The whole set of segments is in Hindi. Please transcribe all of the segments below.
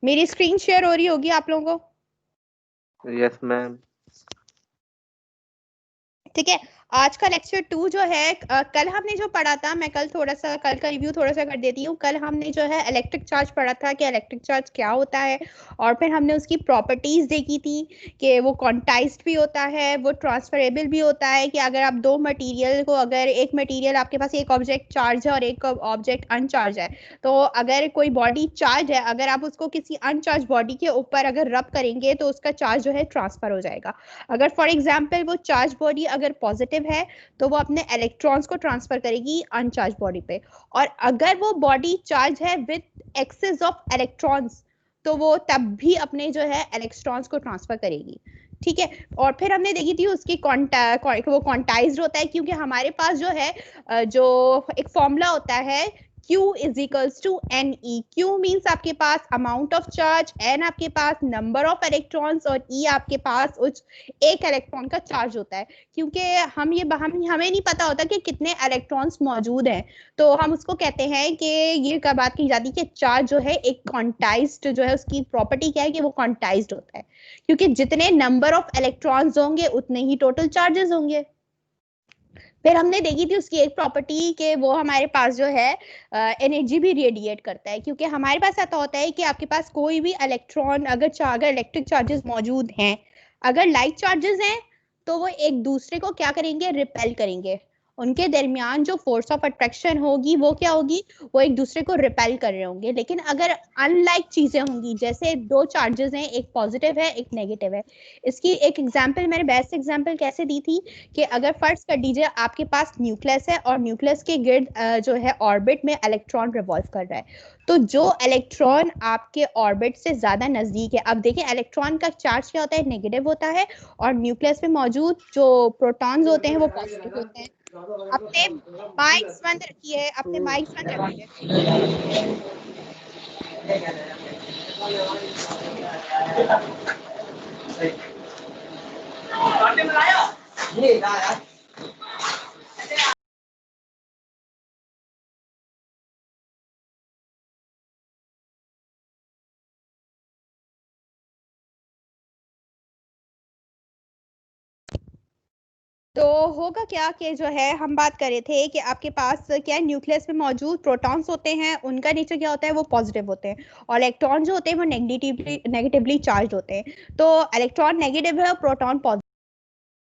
मेरी स्क्रीन शेयर हो रही होगी आप लोगों को? Yes ma'am. ठीक है। आज का लेक्चर 2 जो है कल हमने जो पढ़ा था, मैं कल का रिव्यू थोड़ा सा कर देती हूँ। कल हमने जो है इलेक्ट्रिक चार्ज पढ़ा था कि इलेक्ट्रिक चार्ज क्या होता है, और फिर हमने उसकी प्रॉपर्टीज देखी थी कि वो क्वांटाइज्ड भी होता है, वो ट्रांसफरेबल भी होता है। कि अगर आप दो मटेरियल को, अगर एक मटेरियल आपके पास एक ऑब्जेक्ट चार्ज है और एक ऑब्जेक्ट अनचार्ज है, तो अगर कोई बॉडी चार्ज है, अगर आप उसको किसी अनचार्ज बॉडी के ऊपर अगर रब करेंगे तो उसका चार्ज जो है ट्रांसफर हो जाएगा। अगर फॉर एग्जाम्पल वो चार्ज बॉडी अगर पॉजिटिव है तो वो अपने इलेक्ट्रॉन्स को ट्रांसफर करेगी अनचार्ज बॉडी पे, और अगर वो बॉडी चार्ज है विद एक्सेस ऑफ इलेक्ट्रॉन्स तो वो तब भी अपने जो है इलेक्ट्रॉन्स को ट्रांसफर करेगी। ठीक है। और फिर हमने देखी थी उसकी वो क्वांटाइज्ड होता है, क्योंकि हमारे पास जो है जो एक फॉर्मूला होता है Q is equals to N E. Q means आपके पास अमाउंट ऑफ चार्ज, N आपके पास नंबर ऑफ इलेक्ट्रॉन्स, और E आपके पास उस एक इलेक्ट्रॉन का चार्ज होता है। क्योंकि हमें नहीं पता होता कि कितने इलेक्ट्रॉन्स मौजूद हैं, तो हम उसको कहते हैं कि ये का बात की जाती है कि चार्ज जो है एक क्वांटाइज्ड जो है, उसकी प्रॉपर्टी क्या है कि वो क्वांटाइज्ड होता है, क्योंकि जितने नंबर ऑफ इलेक्ट्रॉन्स होंगे उतने ही टोटल चार्जेस होंगे। फिर हमने देखी थी उसकी एक प्रॉपर्टी कि वो हमारे पास जो है एनर्जी भी रेडिएट करता है, क्योंकि हमारे पास ऐसा होता है कि आपके पास कोई भी इलेक्ट्रॉन अगर इलेक्ट्रिक चार्जेस मौजूद हैं, अगर लाइक चार्जेस हैं तो वो एक दूसरे को क्या करेंगे, रिपेल करेंगे। उनके दरमियान जो फोर्स ऑफ अट्रैक्शन होगी वो क्या होगी, वो एक दूसरे को रिपेल कर रहे होंगे। लेकिन अगर अनलाइक चीजें होंगी, जैसे दो चार्जेस हैं, एक पॉजिटिव है एक नेगेटिव है, इसकी एक एग्जांपल मैंने बेस्ट एग्जांपल कैसे दी थी कि अगर फर्ज कर दीजिए आपके पास न्यूक्लियस है और न्यूक्लियस के गिर्द जो है ऑर्बिट में इलेक्ट्रॉन रिवॉल्व कर रहा है, तो जो इलेक्ट्रॉन आपके ऑर्बिट से ज्यादा नजदीक है, अब देखिए इलेक्ट्रॉन का चार्ज क्या होता है, नेगेटिव होता है, और न्यूक्लियस में मौजूद जो प्रोटॉन्स होते हैं वो पॉजिटिव होते हैं। अपने माइक्स बंद रखिए, अपने माइक्स बंद रखिए। तो होगा क्या कि जो है हम बात कर रहे थे कि आपके पास क्या है, न्यूक्लियस में मौजूद प्रोटॉन्स होते हैं, उनका नेचर क्या होता है, वो पॉजिटिव होते हैं, और इलेक्ट्रॉन जो होते हैं वो नेगेटिवली चार्ज होते हैं। तो इलेक्ट्रॉन नेगेटिव है और प्रोटॉन पॉजिटिव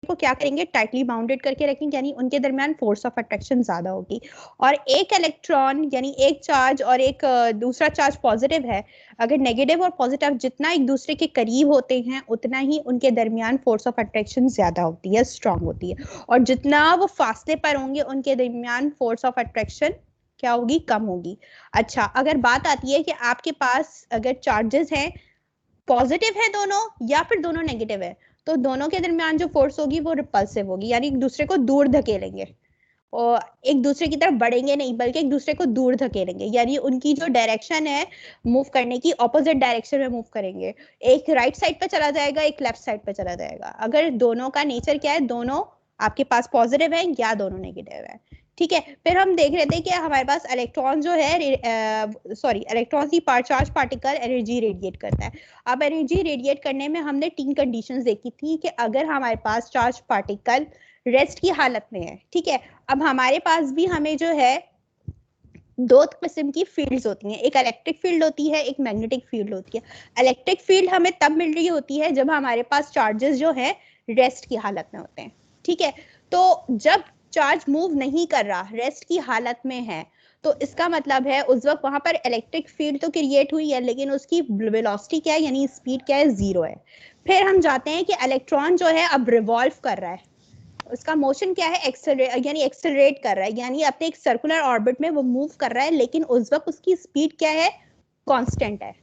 को क्या करेंगे, टाइटली बाउंडेड करके रखेंगे, यानी उनके दरमियान फोर्स ऑफ अट्रैक्शन ज्यादा होगी। और एक इलेक्ट्रॉन यानी एक चार्ज और एक दूसरा चार्ज पॉजिटिव है, अगर नेगेटिव और पॉजिटिव जितना एक दूसरे के करीब होते हैं उतना ही उनके दरमियान फोर्स ऑफ अट्रैक्शन ज्यादा होती है, स्ट्रांग होती है, और जितना वो फासले पर होंगे उनके दरमियान फोर्स ऑफ अट्रैक्शन क्या होगी, कम होगी। अच्छा, अगर बात आती है कि आपके पास अगर चार्जेस हैं, पॉजिटिव है दोनों या फिर दोनों नेगेटिव है, तो दोनों के दरमियान जो फोर्स होगी वो रिपल्सिव होगी, यानी एक दूसरे को दूर धकेलेंगे, और एक दूसरे की तरफ बढ़ेंगे नहीं बल्कि एक दूसरे को दूर धकेलेंगे, यानी उनकी जो डायरेक्शन है मूव करने की ऑपोजिट डायरेक्शन में मूव करेंगे। एक राइट साइड पे चला जाएगा, एक लेफ्ट साइड पे चला जाएगा। अगर दोनों का नेचर क्या है, दोनों आपके पास पॉजिटिव है या दोनों नेगेटिव है। ठीक है। फिर हम देख रहे थे कि हमारे पास इलेक्ट्रॉन जो है इलेक्ट्रॉन की चार्ज पार्टिकल एनर्जी रेडिएट करता है। अब एनर्जी रेडिएट करने में हमने 3 कंडीशंस देखी थी कि अगर हमारे पास चार्ज पार्टिकल रेस्ट की हालत में है, ठीक है, अब हमारे पास भी हमें जो है दो किस्म की फील्ड्स होती हैं, एक इलेक्ट्रिक फील्ड होती है, एक मैग्नेटिक फील्ड होती है। इलेक्ट्रिक फील्ड हमें तब मिल रही होती है जब हमारे पास चार्जेस जो है रेस्ट की हालत में होते हैं। ठीक है। तो जब चार्ज मूव नहीं कर रहा, रेस्ट की हालत में है, तो इसका मतलब है उस वक्त वहां पर इलेक्ट्रिक फील्ड तो क्रिएट हुई है, लेकिन उसकी वेलोसिटी क्या है यानी स्पीड क्या है, 0 है। फिर हम जाते हैं कि इलेक्ट्रॉन जो है अब रिवॉल्व कर रहा है, उसका मोशन क्या है, एक्सेलरेट कर रहा है, यानी अपने एक सर्कुलर ऑर्बिट में वो मूव कर रहा है, लेकिन उस वक्त उसकी स्पीड क्या है, कांस्टेंट है।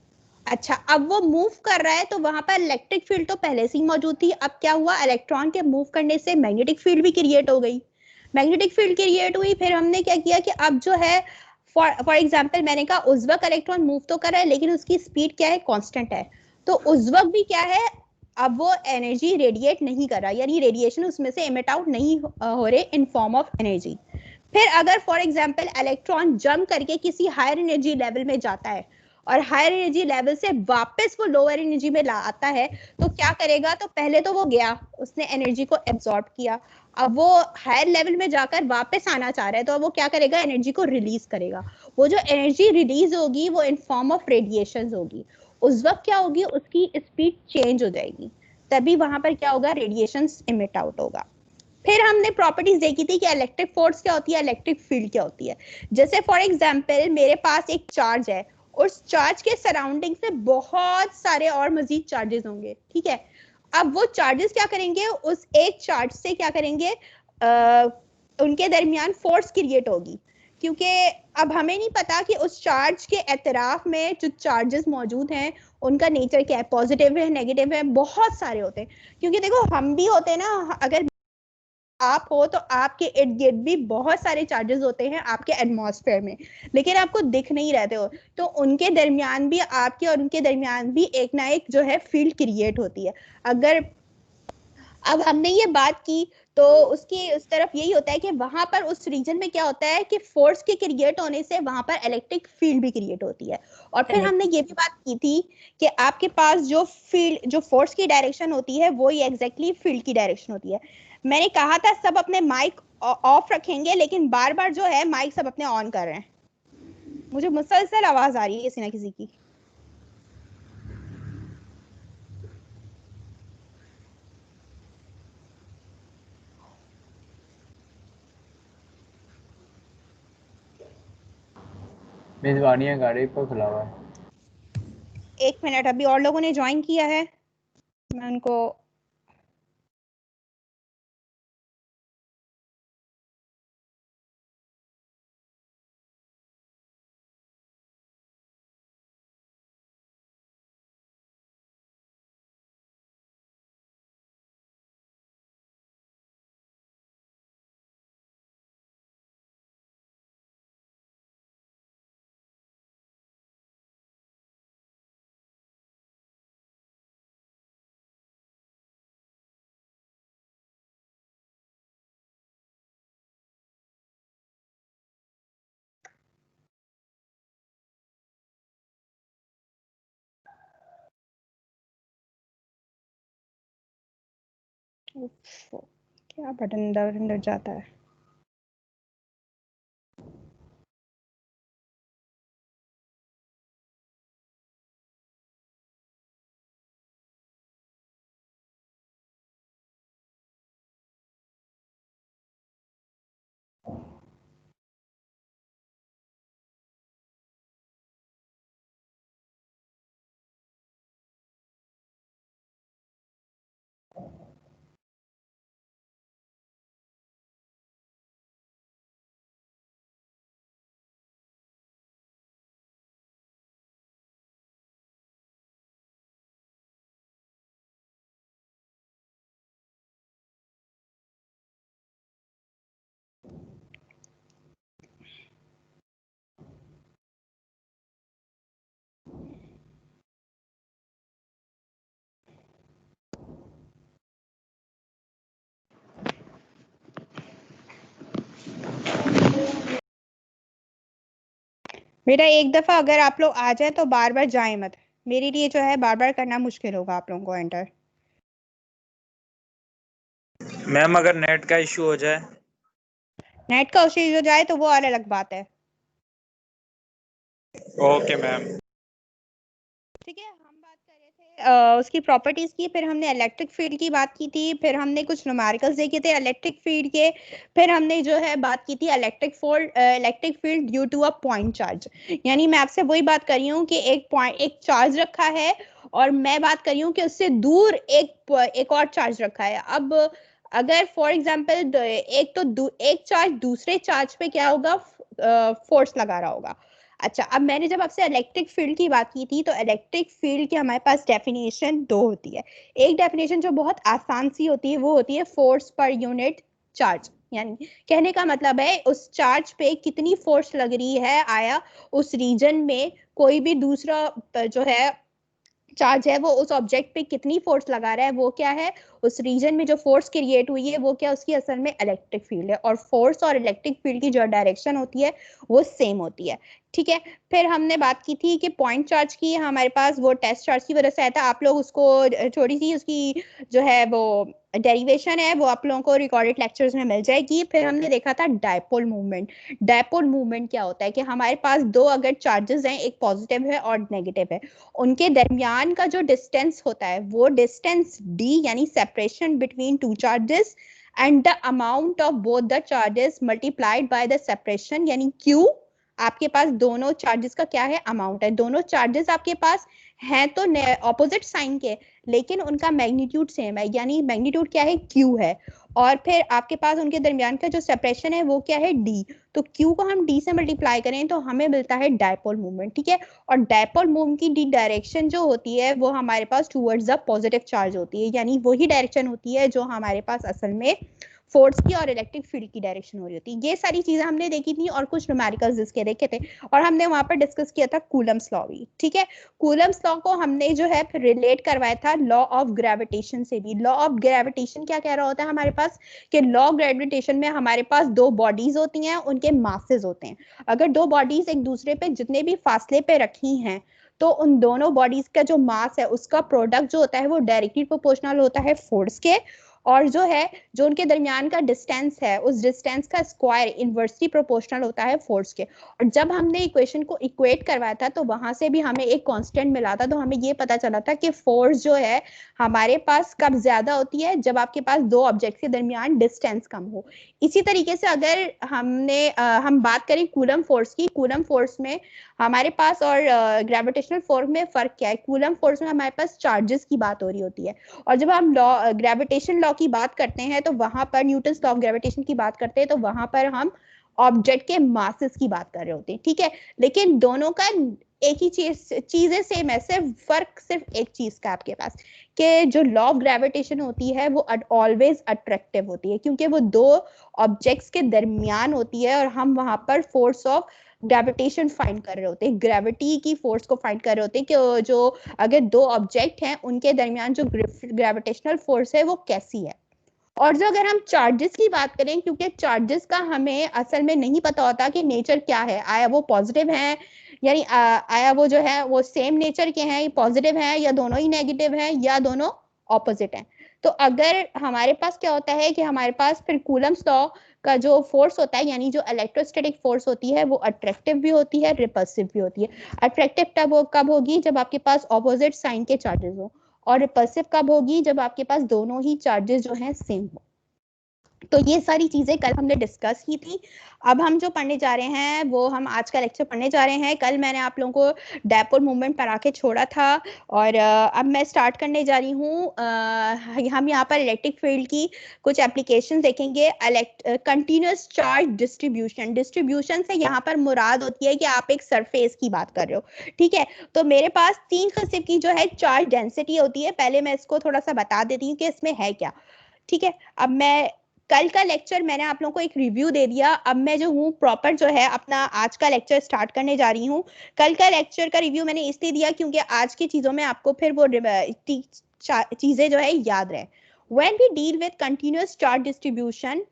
अच्छा, अब वो मूव कर रहा है तो वहां पर इलेक्ट्रिक फील्ड तो पहले से ही मौजूद थी, अब क्या हुआ, इलेक्ट्रॉन के मूव करने से मैग्नेटिक फील्ड भी क्रिएट हो गई। मैग्नेटिक फील्ड क्रिएट हुई, फिर हमने क्या किया कि अब जो है फॉर एग्जाम्पल मैंने कहा उस वक्त इलेक्ट्रॉन मूव तो कर रहा है लेकिन उसकी स्पीड क्या है, कांस्टेंट है, तो उस वक्त भी क्या है, अब वो एनर्जी रेडिएट नहीं कर रहा, यानी रेडिएशन उसमें से एमिट आउट नहीं हो रहे इन फॉर्म ऑफ एनर्जी। फिर अगर फॉर एग्जांपल इलेक्ट्रॉन जंप करके किसी हायर एनर्जी लेवल में जाता है और हायर एनर्जी लेवल से वापस वो लोअर एनर्जी में ला आता है, तो क्या करेगा, तो पहले तो वो गया, उसने एनर्जी को एब्जॉर्ब किया, अब वो हायर लेवल में जाकर वापस आना चाह रहा है, तो अब वो क्या करेगा, एनर्जी को रिलीज करेगा। वो जो एनर्जी रिलीज होगी वो इन फॉर्म ऑफ रेडिएशन होगी। उस वक्त क्या होगी, उसकी स्पीड चेंज हो जाएगी, तभी वहां पर क्या होगा, रेडिएशन इमिट आउट होगा। फिर हमने प्रॉपर्टीज देखी थी कि इलेक्ट्रिक फोर्स क्या होती है, इलेक्ट्रिक फील्ड क्या होती है। जैसे फॉर एग्जांपल मेरे पास एक चार्ज है, उस चार्ज के सराउंडिंग से बहुत सारे और मजीद चार्जेस होंगे, ठीक है। अब वो चार्जेस क्या करेंगे, उस एक चार्ज से क्या करेंगे, उनके दरमियान फोर्स क्रिएट होगी, क्योंकि अब हमें नहीं पता कि उस चार्ज के एतराफ में जो चार्जेस मौजूद हैं उनका नेचर क्या है, पॉजिटिव है, नेगेटिव है, बहुत सारे होते हैं। क्योंकि देखो हम भी होते हैं ना, अगर आप हो तो आपके इर्द गिर्द भी बहुत सारे चार्जेस होते हैं आपके एटमॉस्फेयर में, लेकिन आपको दिख नहीं रहते हो, तो उनके दरमियान भी, आपके और उनके दरमियान भी एक ना एक जो है फील्ड क्रिएट होती है। अगर अब हमने ये बात की तो उसकी उस तरफ यही होता है कि वहां पर उस रीजन में क्या होता है कि फोर्स के क्रिएट होने से वहां पर इलेक्ट्रिक फील्ड भी क्रिएट होती है। और फिर हमने ये भी बात की थी कि आपके पास जो फील्ड, जो फोर्स की डायरेक्शन होती है वो ही एग्जैक्टली फील्ड की डायरेक्शन होती है। मैंने कहा था सब अपने माइक ऑफ रखेंगे, लेकिन बार बार जो है माइक सब अपने ऑन कर रहे हैं, मुझे मुसलसल आवाज आ रही है किसी ना किसी की। मेजबानी गाड़ी पर खुला हुआ है। एक मिनट, अभी और लोगों ने ज्वाइन किया है, मैं उनको क्या बटन अंदर अंदर जाता है। बेटा एक दफा अगर आप लोग आ जाए तो बार बार जाए मत, मेरे लिए जो है बार बार करना मुश्किल होगा आप लोगों को एंटर। मैम अगर नेट का इशू हो जाए, नेट का इशू हो जाए तो वो और अलग बात है। Okay ma'am. ठीक है, हम बात कर रहे थे उसकी प्रॉपर्टीज की, फिर हमने इलेक्ट्रिक फील्ड की बात की थी, फिर हमने कुछ न्यूमेरिकल्स देखे थे इलेक्ट्रिक फील्ड के, फिर हमने जो है बात की थी electric field due to a point charge. यानी मैं आपसे वही बात कर रही हूँ कि एक चार्ज रखा है और मैं बात कर रही हूँ कि उससे दूर एक और चार्ज रखा है। अब अगर फॉर एग्जाम्पल एक चार्ज दूसरे चार्ज पे क्या होगा, फोर्स लगा रहा होगा। अच्छा, अब मैंने जब आपसे इलेक्ट्रिक फील्ड की बात की थी तो इलेक्ट्रिक फील्ड की हमारे पास डेफिनेशन दो होती है। एक डेफिनेशन जो बहुत आसान सी होती है वो होती है फोर्स पर यूनिट चार्ज। यानी कहने का मतलब है उस चार्ज पे कितनी फोर्स लग रही है, आया उस रीजन में कोई भी दूसरा जो है चार्ज है वो उस ऑब्जेक्ट पे कितनी फोर्स लगा रहा है, वो क्या है, उस रीजन में जो फोर्स क्रिएट हुई है वो क्या उसकी असल में इलेक्ट्रिक फील्ड है, और फोर्स और इलेक्ट्रिक फील्ड की जो डायरेक्शन होती है वो सेम होती है। ठीक है, फिर हमने बात की थी कि पॉइंट चार्ज की हमारे पास वो टेस्ट चार्ज की वजह से आया था, आप लोग उसको थोड़ी सी उसकी जो है वो डेरिवेशन है वो आप लोगों को रिकॉर्डेड लेक्चर्स में मिल जाएगी। फिर हमने देखा था डायपोल मूवमेंट। डायपोल मूवमेंट क्या होता है कि हमारे पास दो अगर चार्जेस हैं, एक पॉजिटिव है और नेगेटिव है, उनके दरमियान का जो डिस्टेंस होता है वो डिस्टेंस d यानी separation between two charges and the amount of both the charges multiplied by the separation यानी q। आपके पास दोनों चार्जेस का क्या है, अमाउंट है। दोनों चार्जेस आपके पास हैं तो ऑपोजिट साइन के, लेकिन उनका मैग्नीट्यूड सेम है, यानी मैग्नीट्यूड क्या है, q है। और फिर आपके पास उनके दरमियान का जो सेपरेशन है वो क्या है, d। तो q को हम d से मल्टीप्लाई करें तो हमें मिलता है डायपोल मूवमेंट। ठीक है, और डायपोल मूवमेंट की d डायरेक्शन जो होती है वो हमारे पास टुवर्ड्स द पॉजिटिव चार्ज होती है, यानी वही डायरेक्शन होती है जो हमारे पास असल में फोर्स की और इलेक्ट्रिक फील्ड की डायरेक्शन हो रही होती है। ये सारी चीजें हमने देखी थी और कुछ न्यूमेरिकल्स इसके देखे थे, और हमने वहां पर डिस्कस किया था कूलम्स लॉ भी। ठीक है, कूलम्स लॉ को हमने जो है फिर रिलेट करवाया था लॉ ऑफ ग्रेविटेशन से भी। लॉ ऑफ ग्रेविटेशन क्या कह रहा होता है हमारे पास कि लॉ ऑफ ग्रेविटेशन में हमारे पास दो बॉडीज होती हैं, उनके मासेस होते हैं। अगर दो बॉडीज एक दूसरे पे जितने भी फासले पे रखी हैं तो उन दोनों बॉडीज का जो मास है उसका प्रोडक्ट जो होता है वो डायरेक्टली प्रोपोर्शनल होता है फोर्स के, और जो है जो उनके दरमियान का डिस्टेंस है उस डिस्टेंस का स्क्वायर इनवर्सली प्रोपोर्शनल होता है फोर्स के। और जब हमने इक्वेशन को इक्वेट करवाया था तो वहां से भी हमें एक कांस्टेंट मिला था, तो हमें ये पता चला था कि फोर्स जो है हमारे पास कब ज्यादा होती है, जब आपके पास दो ऑब्जेक्ट के दरमियान डिस्टेंस कम हो। इसी तरीके से अगर हम बात करें कूलम फोर्स की, कूलम फोर्स में हमारे पास और ग्रेविटेशनल फोर्स में फर्क क्या है। कूलम फोर्स में हमारे पास चार्जेस की बात हो रही होती है, और जब हम लॉ ग्रेविटेशन लॉ की बात करते हैं तो वहां पर न्यूटन्स लॉ ऑफ ग्रेविटेशन की बात करते हैं तो वहां पर हम ऑब्जेक्ट के मासेस की बात कर रहे होते हैं। ठीक है, लेकिन दोनों का एक ही चीजें सेम है, सिर्फ फर्क सिर्फ एक चीज का आपके पास कि जो लॉ ऑफ ग्रेविटेशन होती है वो ऑलवेज अट्रैक्टिव होती है, क्योंकि वो दो ऑब्जेक्ट्स के दरमियान होती है और हम वहां पर फोर्स ऑफ ग्रेविटेशन फाइंड कर रहे होते हैं, ग्रेविटी की फोर्स को फाइंड कर रहे होते हैं कि जो अगर दो ऑब्जेक्ट हैं उनके दरमियान जो ग्रेविटेशनल फोर्स है वो कैसी है। और जो अगर हम चार्जेस की बात करें, क्योंकि चार्जेस का हमें असल में नहीं पता होता कि नेचर क्या है, आया वो पॉजिटिव है यानी आया वो जो है वो सेम नेचर के हैं, पॉजिटिव है या दोनों ही नेगेटिव है या दोनों ऑपोजिट हैं। तो अगर हमारे पास क्या होता है कि हमारे पास फिर कूलम्स लॉ का जो फोर्स होता है यानी जो इलेक्ट्रोस्टैटिक फोर्स होती है वो अट्रैक्टिव भी होती है, रिपल्सिव भी होती है। अट्रैक्टिव कब होगी, जब आपके पास ऑपोजिट साइन के चार्जेस हो, और रिपल्सिव कब होगी, जब आपके पास दोनों ही चार्जेस जो हैं सेम हो। तो ये सारी चीजें कल हमने डिस्कस की थी। अब हम जो पढ़ने जा रहे हैं वो हम आज का लेक्चर पढ़ने जा रहे हैं। कल मैंने आप लोगों को डायपोल मूवमेंट पर आके छोड़ा था, और अब मैं स्टार्ट करने जा रही हूँ। हम यहाँ पर इलेक्ट्रिक फील्ड की कुछ एप्लीकेशन देखेंगे। कंटिन्यूअस चार्ज डिस्ट्रीब्यूशन, डिस्ट्रीब्यूशन से यहाँ पर मुराद होती है कि आप एक सरफेस की बात कर रहे हो। ठीक है, तो मेरे पास तीन किस्म की जो है चार्ज डेंसिटी होती है। पहले मैं इसको थोड़ा सा बता देती हूँ कि इसमें है क्या। ठीक है, अब मैं कल का लेक्चर मैंने आप लोगों को एक रिव्यू दे दिया, अब मैं जो हूँ प्रॉपर जो है अपना आज का लेक्चर स्टार्ट करने जा रही हूँ। कल का लेक्चर का रिव्यू मैंने इसलिए दिया क्योंकि आज की चीजों में आपको फिर वो चीजें जो है याद रहे। When we deal with continuous charge distribution,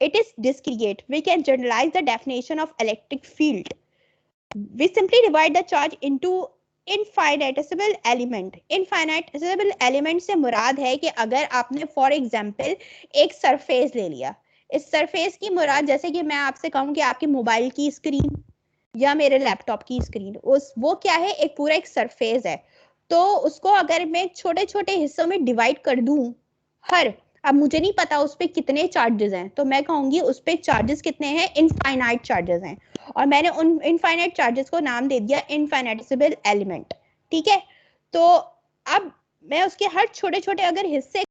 it is discrete. We can generalize the definition of electric field. We simply divide the charge into infinitesimal element. Infinitesimal element से मुराद है कि अगर आपने फॉर एग्जांपल एक सरफेस ले लिया, इस सरफेस की मुराद जैसे कि मैं आपसे कहूँ कि आपकी मोबाइल की स्क्रीन या मेरे लैपटॉप की स्क्रीन, उस वो क्या है, एक पूरा एक सरफेस है। तो उसको अगर मैं छोटे छोटे हिस्सों में डिवाइड कर दूं, अब मुझे नहीं पता उस पर कितने चार्जेस हैं, तो मैं कहूंगी उस पर चार्जेस कितने हैं, इनफाइनाइट चार्जेस हैं, और मैंने उन इनफाइनाइट चार्जेस को नाम दे दिया इनफाइनाइटेसिबल एलिमेंट। ठीक है, तो अब मैं उसके हर छोटे छोटे अगर हिस्से,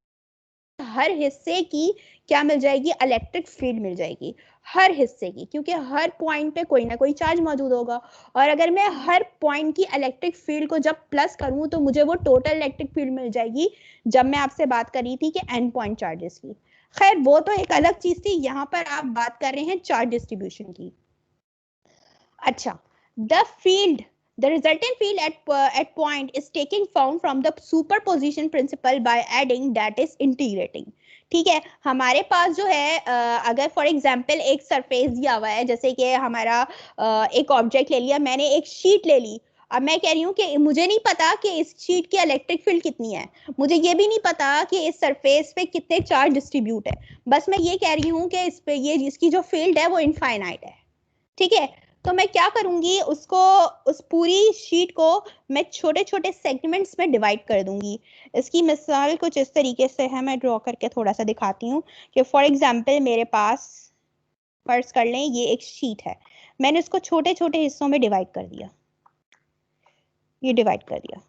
हर हिस्से की क्या मिल जाएगी, इलेक्ट्रिक फील्ड मिल जाएगी हर हिस्से की, क्योंकि हर पॉइंट पे कोई ना कोई चार्ज मौजूद होगा। और अगर मैं हर पॉइंट की इलेक्ट्रिक फील्ड को जब प्लस करूं तो मुझे वो टोटल इलेक्ट्रिक फील्ड मिल जाएगी, जब मैं आपसे बात कर रही थी कि एन पॉइंट चार्जेस की। खैर वो तो एक अलग चीज थी, यहाँ पर आप बात कर रहे हैं चार्ज डिस्ट्रीब्यूशन की। अच्छा, the field The resultant field at point is taking form from the superposition principle by adding, that is integrating. ठीक है, हमारे पास जो है अगर फॉर एग्जांपल एक सरफेस दिया हुआ है, जैसे कि हमारा एक ऑब्जेक्ट ले लिया, मैंने एक शीट ले ली। अब मैं कह रही हूँ कि मुझे नहीं पता कि इस शीट की इलेक्ट्रिक फील्ड कितनी है, मुझे ये भी नहीं पता कि इस सरफेस पे कितने चार्ज डिस्ट्रीब्यूट है, बस मैं ये कह रही हूँ कि इस पे ये इसकी जो फील्ड है वो इनफाइनाइट है। ठीक है, तो मैं क्या करूंगी, उसको उस पूरी शीट को मैं छोटे छोटे सेगमेंट्स में डिवाइड कर दूंगी। इसकी मिसाल कुछ इस तरीके से है, मैं ड्रॉ करके थोड़ा सा दिखाती हूँ कि फॉर एग्जांपल मेरे पास, फर्ज कर लें ये एक शीट है, मैंने इसको छोटे छोटे हिस्सों में डिवाइड कर दिया, ये डिवाइड कर दिया,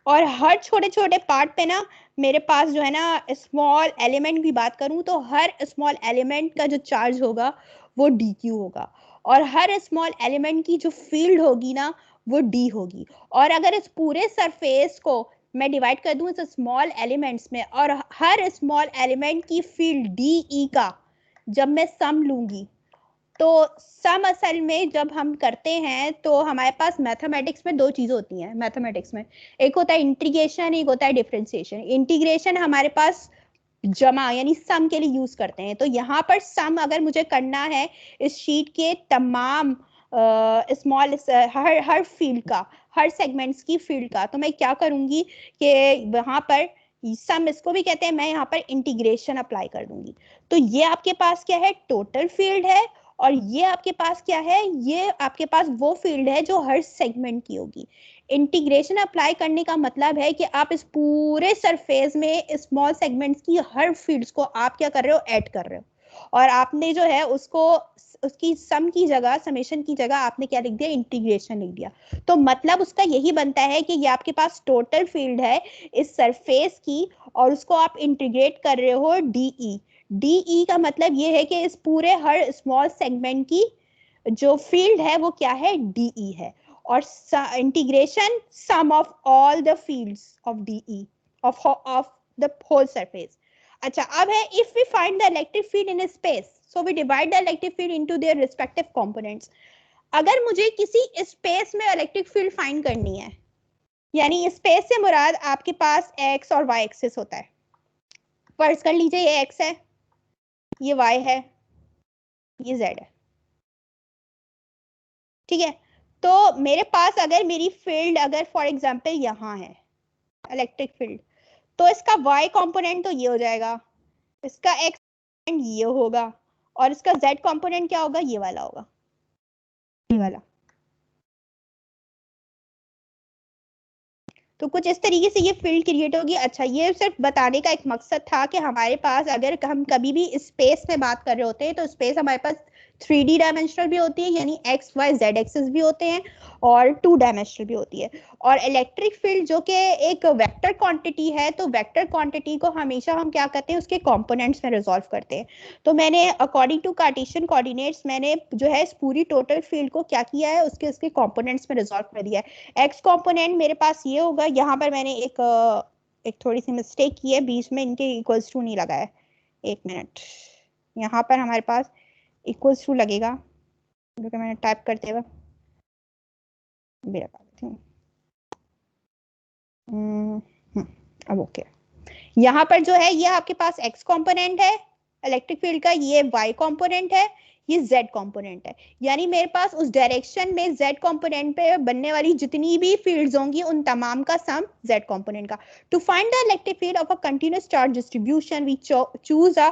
और हर छोटे छोटे पार्ट पे ना मेरे पास जो है ना स्मॉल एलिमेंट की बात करूं तो हर स्मॉल एलिमेंट का जो चार्ज होगा वो dq होगा, और हर स्मॉल एलिमेंट की जो फील्ड होगी ना वो d होगी। और अगर इस पूरे सरफेस को मैं डिवाइड कर दूं इस स्मॉल एलिमेंट्स में, और हर स्मॉल एलिमेंट की फील्ड de का जब मैं सम लूंगी, तो सम असल में जब हम करते हैं तो हमारे पास मैथमेटिक्स में दो चीजें होती हैं। मैथमेटिक्स में एक होता है इंटीग्रेशन, एक होता है डिफरेंशिएशन। इंटीग्रेशन हमारे पास जमा यानी सम के लिए यूज करते हैं, तो यहाँ पर सम अगर मुझे करना है इस शीट के तमाम स्मॉल हर फील्ड का, हर सेगमेंट्स की फील्ड का, तो मैं क्या करूंगी कि वहां पर सम इसको भी कहते हैं, मैं यहाँ पर इंटीग्रेशन अप्लाई कर दूंगी। तो ये आपके पास क्या है, टोटल फील्ड है, और ये आपके पास क्या है, ये आपके पास वो फील्ड है जो हर सेगमेंट की होगी। इंटीग्रेशन अप्लाई करने का मतलब है कि आप इस पूरे सरफेस में स्मॉल सेगमेंट्स की हर फील्ड्स को आप क्या कर रहे हो, ऐड कर रहे हो, और आपने जो है उसको उसकी सम की जगह, समेशन की जगह आपने क्या लिख दिया, इंटीग्रेशन लिख दिया। तो मतलब उसका यही बनता है कि ये आपके पास टोटल फील्ड है इस सरफेस की, और उसको आप इंटीग्रेट कर रहे हो डीई। डीई का मतलब ये है कि इस पूरे हर स्मॉल सेगमेंट की जो फील्ड है वो क्या है, डीई है, और integration sum of all the fields of DE of the whole surface. अच्छा, अब है if we find the electric field in space, so we divide the electric field into their respective components. अगर मुझे किसी स्पेस में इलेक्ट्रिक फील्ड फाइंड करनी है, यानी स्पेस से मुराद आपके पास एक्स और वाई एक्सिस होता है। फर्ज कर लीजिए ये एक्स है, ये वाई है, ये जेड है। ठीक है, तो मेरे पास अगर मेरी फील्ड अगर फॉर एग्जांपल यहाँ है इलेक्ट्रिक फील्ड, तो इसका y कंपोनेंट तो ये हो जाएगा, इसका x कंपोनेंट ये होगा, और इसका z कंपोनेंट क्या होगा, ये वाला होगा, ये वाला। तो कुछ इस तरीके से ये फील्ड क्रिएट होगी। अच्छा, ये सिर्फ बताने का एक मकसद था कि हमारे पास अगर हम कभी भी स्पेस में बात कर रहे होते हैं तो स्पेस हमारे पास 3D डायमेंशनल भी होती है, यानी एक्स वाई जेड एक्सिस भी होते हैं, और 2 डायमेंशनल भी होती है। और इलेक्ट्रिक फील्ड जो कि एक वेक्टर क्वांटिटी है, तो वेक्टर क्वांटिटी को हमेशा हम क्या करते हैं, उसके कंपोनेंट्स में रिजॉल्व करते हैं। तो मैंने अकॉर्डिंग टू कार्टेशियन कोऑर्डिनेट्स मैंने जो है इस पूरी टोटल फील्ड को क्या किया है, उसके उसके कंपोनेंट्स में रिजॉल्व कर दिया है। एक्स कंपोनेंट मेरे पास ये होगा, यहाँ पर मैंने एक थोड़ी सी मिस्टेक की है, बीच में इनके इक्वल्स टू नहीं लगा है, एक मिनट, यहाँ पर हमारे पास इक्वल्स टू लगेगा, जो कि मैंने टाइप करते हुए अब ओके। यहाँ पर जो है ये आपके पास एक्स कंपोनेंट है इलेक्ट्रिक फील्ड का, ये वाई कंपोनेंट है, ये z कंपोनेंट है, यानी मेरे पास उस डायरेक्शन में z कंपोनेंट पे बनने वाली जितनी भी फील्ड्स होंगी उन तमाम का सम z कंपोनेंट का। To find the electric field of a continuous charge distribution we choose a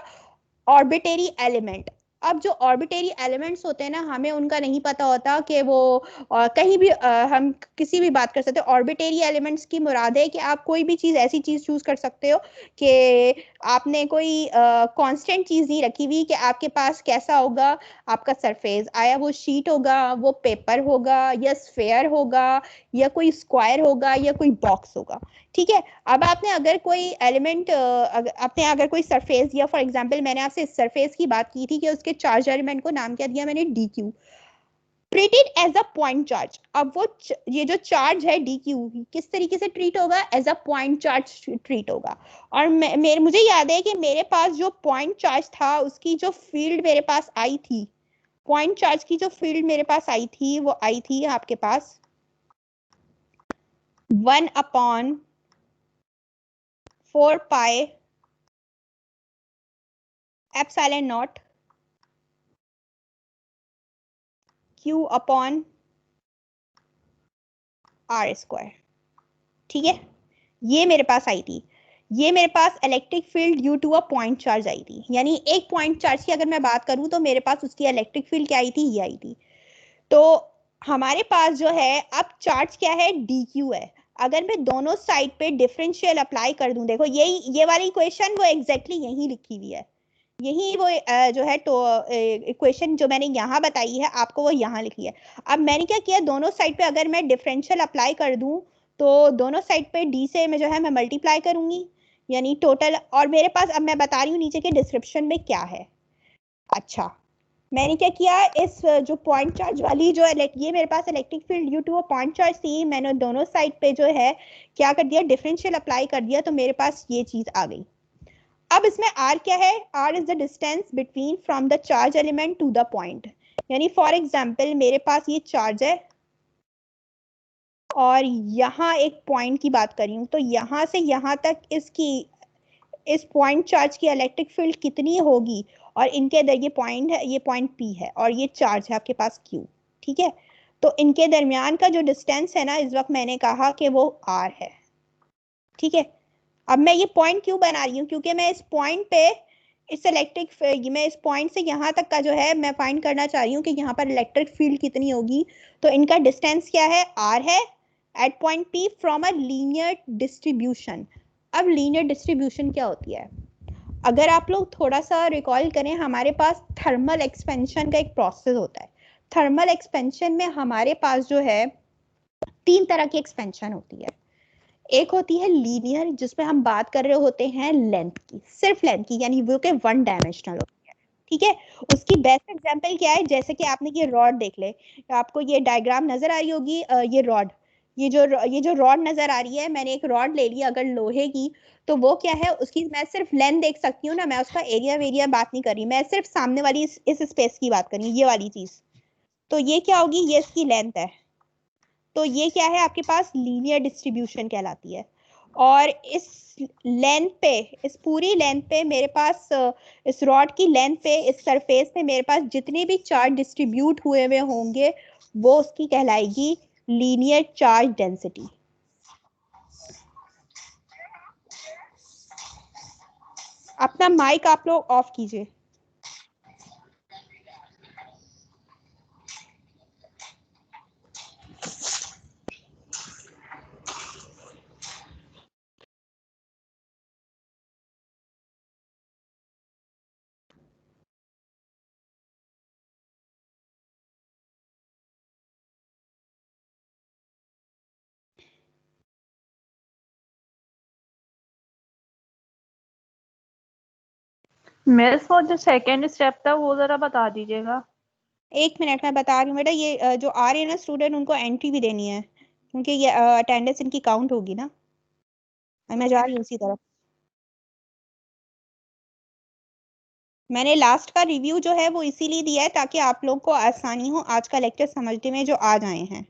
arbitrary element. अब जो ऑर्बिटरी एलिमेंट्स होते हैं ना, हमें उनका नहीं पता होता कि वो कहीं भी हम किसी भी बात कर सकते हैं। ऑर्बिटरी एलिमेंट्स की मुराद है कि आप कोई भी चीज ऐसी चीज चूज कर सकते हो कि आपने कोई कांस्टेंट चीज नहीं रखी हुई कि आपके पास कैसा होगा आपका सरफेस, आया वो शीट होगा, वो पेपर होगा, या स्फेयर होगा, या कोई स्क्वायर होगा, या कोई बॉक्स होगा। ठीक है, अब आपने अगर कोई एलिमेंट आपने अगर कोई सरफेस दिया, फॉर एग्जांपल मैंने आपसे इस सरफेस की बात की थी कि उसके चार्ज एलिमेंट को नाम क्या दिया मैंने, dq, treated as a point charge. अब वो ये जो चार्ज है dq किस तरीके से ट्रीट होगा, as a point charge treat होगा। और मुझे याद है कि मेरे पास जो पॉइंट चार्ज था उसकी जो फील्ड मेरे पास आई थी, पॉइंट चार्ज की जो फील्ड मेरे पास आई थी वो आई थी आपके पास 1/4 pi epsilon naught Q upon R square. ठीक है, ये मेरे पास आई थी। ये मेरे पास electric field due to a point charge आई थी, यानी एक पॉइंट चार्ज की अगर मैं बात करूं तो मेरे पास उसकी इलेक्ट्रिक फील्ड क्या आई थी, ये आई थी। तो हमारे पास जो है अब चार्ज क्या है, dq है। अगर मैं दोनों साइड पे डिफरेंशियल अप्लाई कर दूं, देखो यही ये वाली इक्वेशन वो एग्जैक्टली यही लिखी हुई है, यही वो जो है तो इक्वेशन जो मैंने यहाँ बताई है आपको वो यहाँ लिखी है। अब मैंने क्या किया, दोनों साइड पे अगर मैं डिफरेंशियल अप्लाई कर दूं तो दोनों साइड पे d से मैं जो है मैं मल्टीप्लाई करूंगी, यानी टोटल। और मेरे पास अब मैं बता रही हूँ नीचे के डिस्क्रिप्शन में क्या है। अच्छा, मैंने क्या किया, इस जो पॉइंट चार्ज वाली जो ये मेरे पास electric field due to point charge थी, मैंने दोनों साइड पे जो है क्या कर दिया, डिफरेंशियल अप्लाई कर दिया, तो मेरे पास ये चीज आ गई। अब इसमें r क्या है, r is the distance between from the charge element to the point. यानी फॉर एग्जांपल मेरे पास ये चार्ज है और यहाँ एक पॉइंट की बात कर रही हूँ, तो यहाँ से यहाँ तक इसकी इस पॉइंट चार्ज की इलेक्ट्रिक फील्ड कितनी होगी, और इनके अंदर ये पॉइंट है, ये पॉइंट P है और ये चार्ज है आपके पास Q। ठीक है, तो इनके दरमियान का जो डिस्टेंस है ना, इस वक्त मैंने कहा कि वो R है। ठीक है, अब मैं ये पॉइंट क्यों बना रही हूँ, क्योंकि मैं इस पॉइंट पे इस इलेक्ट्रिक मैं इस पॉइंट से यहाँ तक का जो है मैं फाइंड करना चाह रही हूँ कि यहाँ पर इलेक्ट्रिक फील्ड कितनी होगी। तो इनका डिस्टेंस क्या है, R है at point P from a linear distribution. अब लीनियर डिस्ट्रीब्यूशन क्या होती है, अगर आप लोग थोड़ा सा रिकॉल करें, हमारे पास थर्मल एक्सपेंशन का एक प्रोसेस होता है। थर्मल एक्सपेंशन में हमारे पास जो है 3 तरह की एक्सपेंशन होती है। एक होती है लीनियर, जिसमें हम बात कर रहे होते हैं लेंथ की, सिर्फ लेंथ की, यानी वो के 1 डायमेंशनल होती है। ठीक है, उसकी बेस्ट एग्जांपल क्या है, जैसे कि आपने ये रॉड देख ले, आपको ये डायग्राम नजर आ रही होगी, ये रॉड, ये जो रॉड नजर आ रही है, मैंने एक रॉड ले ली अगर लोहे की, तो वो क्या है, उसकी मैं सिर्फ लेंथ देख सकती हूँ ना, मैं उसका एरिया वेरिया बात नहीं कर रही, मैं सिर्फ सामने वाली इस स्पेस की बात कर रही हूँ, ये वाली चीज। तो ये क्या होगी, ये इसकी लेंथ है, तो ये क्या है आपके पास लीनियर डिस्ट्रीब्यूशन कहलाती है। और इस लेंथ पे, इस पूरी लेंथ पे मेरे पास इस रॉड की लेंथ पे, इस सरफेस पे मेरे पास जितने भी चार्ज डिस्ट्रीब्यूट हुए हुए होंगे वो उसकी कहलाएगी लीनियर चार्ज डेंसिटी। अपना माइक आप लोग ऑफ कीजिए। मिस वो जो सेकंड स्टेप था वो जरा बता दीजिएगा। 1 मिनट में बता रही हूँ बेटा, ये जो आ रहे हैं ना स्टूडेंट, उनको एंट्री भी देनी है, क्योंकि ये अटेंडेंस इनकी काउंट होगी ना। मैं जा रही हूँ उसी तरफ। मैंने लास्ट का रिव्यू जो है वो इसीलिए दिया है ताकि आप लोग को आसानी हो आज का लेक्चर समझने में जो आज आए हैं।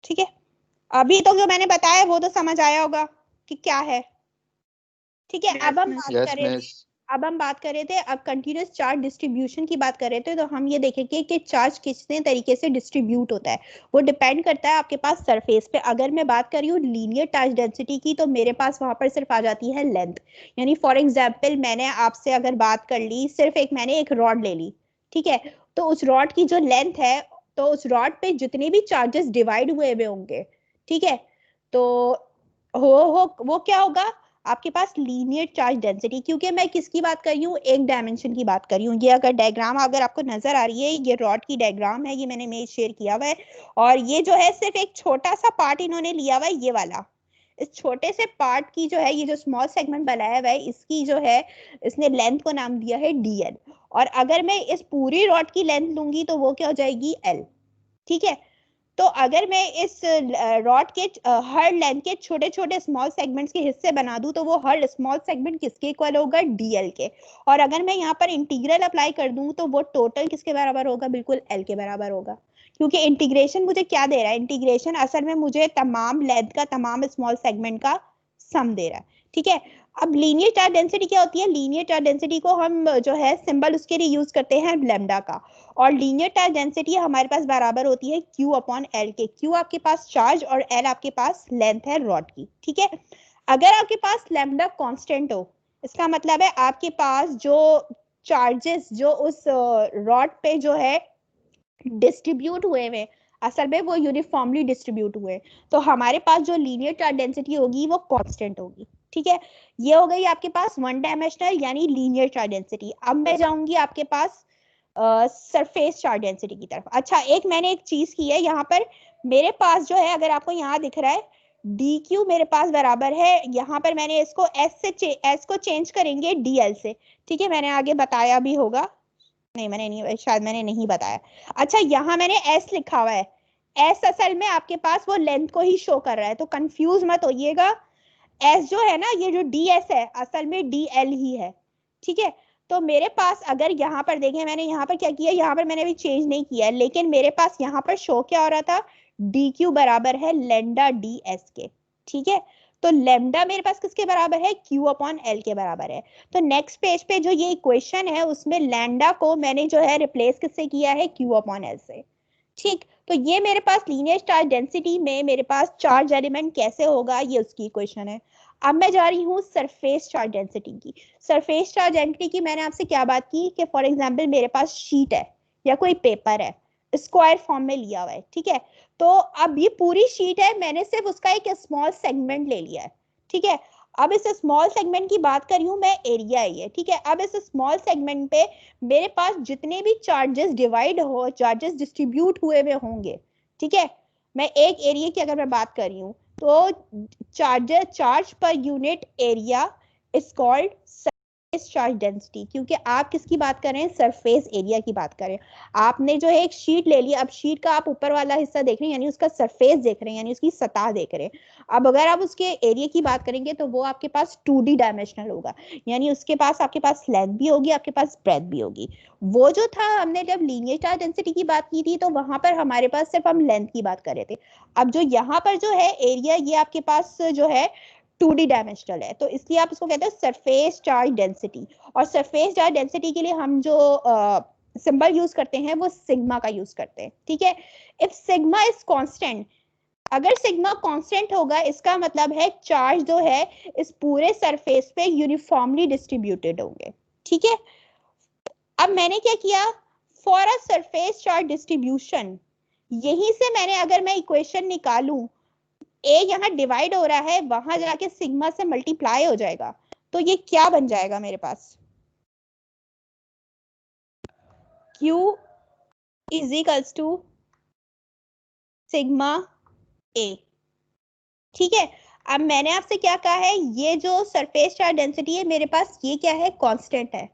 ठीक है, अभी तो जो मैंने बताया वो तो समझ आया होगा कि क्या है। ठीक है, अब हम बात कर रहे थे, अब हम बात कर रहे थे, अब कंटिन्यूअस चार्ज डिस्ट्रीब्यूशन की बात कर रहे थे, तो हम ये देखेंगे कि चार्ज कितने तरीके से डिस्ट्रीब्यूट होता है। वो डिपेंड करता है आपके पास सरफेस पे। अगर मैं बात कर रही हूँ लीनियर चार्ज डेंसिटी की, तो मेरे पास वहां पर सिर्फ आ जाती है लेंथ। यानी फॉर एग्जाम्पल मैंने आपसे अगर बात कर ली, सिर्फ मैंने एक रॉड ले ली, ठीक है, तो उस रॉड की जो लेंथ है, तो उस रॉड पे जितने भी चार्जेस डिवाइड हुए हुए होंगे, ठीक है, तो वो क्या होगा आपके पास, लीनियर चार्ज डेंसिटी। क्योंकि मैं किसकी बात कर रही हूँ, एक डायमेंशन की बात कर रही हूँ। ये अगर डायग्राम अगर आपको नजर आ रही है, ये रॉड की डायग्राम है, ये मैंने इमेज शेयर किया हुआ है, और ये जो है सिर्फ एक छोटा सा पार्ट इन्होंने लिया हुआ है, ये वाला। इस छोटे से पार्ट की जो है, ये जो स्मॉल सेगमेंट बनाया हुआ है, इसकी जो है इसने लेंथ को नाम दिया है dl। और अगर मैं इस पूरी रॉड की लेंथ लूंगी तो वो क्या हो जाएगी l। ठीक है, तो अगर मैं इस रॉड के हर लेंथ के छोटे छोटे स्मॉल सेगमेंट्स के हिस्से बना दूं तो वो हर स्मॉल सेगमेंट किसके इक्वल होगा, dl के। और अगर मैं यहाँ पर इंटीग्रल अप्लाई कर दूं तो वो टोटल किसके बराबर होगा, बिल्कुल l के बराबर होगा। क्योंकि इंटीग्रेशन मुझे क्या दे रहा है, इंटीग्रेशन असल में मुझे तमाम लेंथ का तमाम स्मॉल सेगमेंट का सम दे रहा है। ठीक है, अब लीनियर चार्ज डेंसिटी क्या होती है, लीनियर चार्ज डेंसिटी को हम जो है सिंबल उसके लिए यूज करते हैं लैम्डा का। और लीनियर चार्ज डेंसिटी हमारे पास बराबर होती है Q अपॉन L के। Q आपके पास चार्ज और L आपके पास लेंथ है रॉड की। ठीक है, अगर आपके पास लैम्डा कांस्टेंट हो, इसका मतलब है आपके पास जो चार्जेस जो उस रॉड पे जो है डिस्ट्रीब्यूट हुए हुए, असल में वो यूनिफॉर्मली डिस्ट्रीब्यूट हुए, तो हमारे पास जो लीनियर चार्ज डेंसिटी होगी वो कांस्टेंट होगी। ठीक है, ये हो गई आपके पास वन डायमेंशनल यानी लीनियर चार्ज डेंसिटी। अब मैं जाऊंगी आपके पास सरफेस चार्ज डेंसिटी की तरफ। अच्छा, एक मैंने एक चीज की है यहाँ पर, मेरे पास जो है, अगर आपको यहाँ दिख रहा है dq मेरे पास बराबर है, यहाँ पर मैंने इसको s को चेंज करेंगे dl से। ठीक है, मैंने आगे बताया भी होगा, नहीं मैंने नहीं, शायद मैंने नहीं बताया। अच्छा, यहाँ मैंने s लिखा हुआ है, s असल में आपके पास वो लेंथ को ही शो कर रहा है, तो कंफ्यूज मत होइएगा। s जो है ना, ये जो ds है असल में dl ही है। ठीक है, तो मेरे पास अगर यहाँ पर देखें, मैंने यहाँ पर क्या किया, यहाँ पर मैंने अभी चेंज नहीं किया है, लेकिन मेरे पास यहाँ पर शो क्या हो रहा था, dq बराबर है लेंडा ds के। ठीक है, तो लेमडा मेरे पास किसके बराबर है, Q अपॉन L के बराबर है। तो नेक्स्ट पेज पे जो ये इक्वेशन है उसमें लैम्डा को मैंने जो है रिप्लेस किससे किया है, Q अपॉन L से। ठीक, तो ये मेरे पास लीनियर चार्ज डेंसिटी में मेरे पास चार्ज एलिमेंट कैसे होगा, ये उसकी इक्वेशन है। अब मैं जा रही हूँ सरफेस चार्ज डेंसिटी की। सरफेस चार्ज डेंसिटी की मैंने आपसे क्या बात की कि फॉर एग्जांपल मेरे पास शीट है या कोई पेपर है, स्क्वायर फॉर्म में लिया हुआ है। ठीक है, तो अब ये पूरी शीट है, मैंने सिर्फ उसका एक स्मॉल सेगमेंट ले लिया है। ठीक है, अब इस स्मॉल सेगमेंट की बात कर रही हूँ मैं, एरिया है ये। ठीक है, अब इस स्मॉल सेगमेंट पे मेरे पास जितने भी चार्जेस डिवाइड हो, चार्जेस डिस्ट्रीब्यूट हुए हुए होंगे। ठीक है, मैं एक एरिया की अगर मैं बात कर रही हूँ तो charge per unit area is called surface charge density. क्योंकि आप किसकी बात कर रहे हैं, सरफेस एरिया की बात कर रहे हैं। आपने जो है एक शीट ले लिया, अब शीट का आप ऊपर वाला हिस्सा देख रहे हैं यानी उसका सरफेस देख रहे हैं, यानी उसकी सतह देख रहे हैं। अब अगर आप उसके एरिया की बात करेंगे तो वो आपके पास 2D डायमेंशनल होगा, यानी उसके पास आपके पास लेंथ भी होगी, आपके पास ब्रेथ भी होगी। वो जो था, हमने जब लीनियर चार्ज डेंसिटी की बात की थी तो वहां पर हमारे पास सिर्फ हम लेंथ की बात कर रहे थे। अब जो यहाँ पर जो है एरिया, ये आपके पास जो है 2D डायमेंशनल है, तो इसलिए आप इसको कहते हैं सरफेस चार्ज डेंसिटी। और सरफेस चार्ज डेंसिटी के लिए हम जो सिंबल यूज करते हैं वो सिग्मा का यूज करते हैं। ठीक है, इफ सिग्मा इज कांस्टेंट, अगर सिग्मा कांस्टेंट होगा इसका मतलब है चार्ज जो है इस पूरे सरफेस पे यूनिफॉर्मली डिस्ट्रीब्यूटेड होंगे। ठीक है, अब मैंने क्या किया, for a surface charge distribution, यहीं से मैंने अगर मैं इक्वेशन निकालूं, ए यहाँ डिवाइड हो रहा है, वहां जाके सिग्मा से मल्टीप्लाई हो जाएगा, तो ये क्या बन जाएगा मेरे पास, Q is equals to sigma A. ठीक है, अब मैंने आपसे क्या कहा है, ये जो सरफेस चार्ज डेंसिटी है मेरे पास ये क्या है, कांस्टेंट है,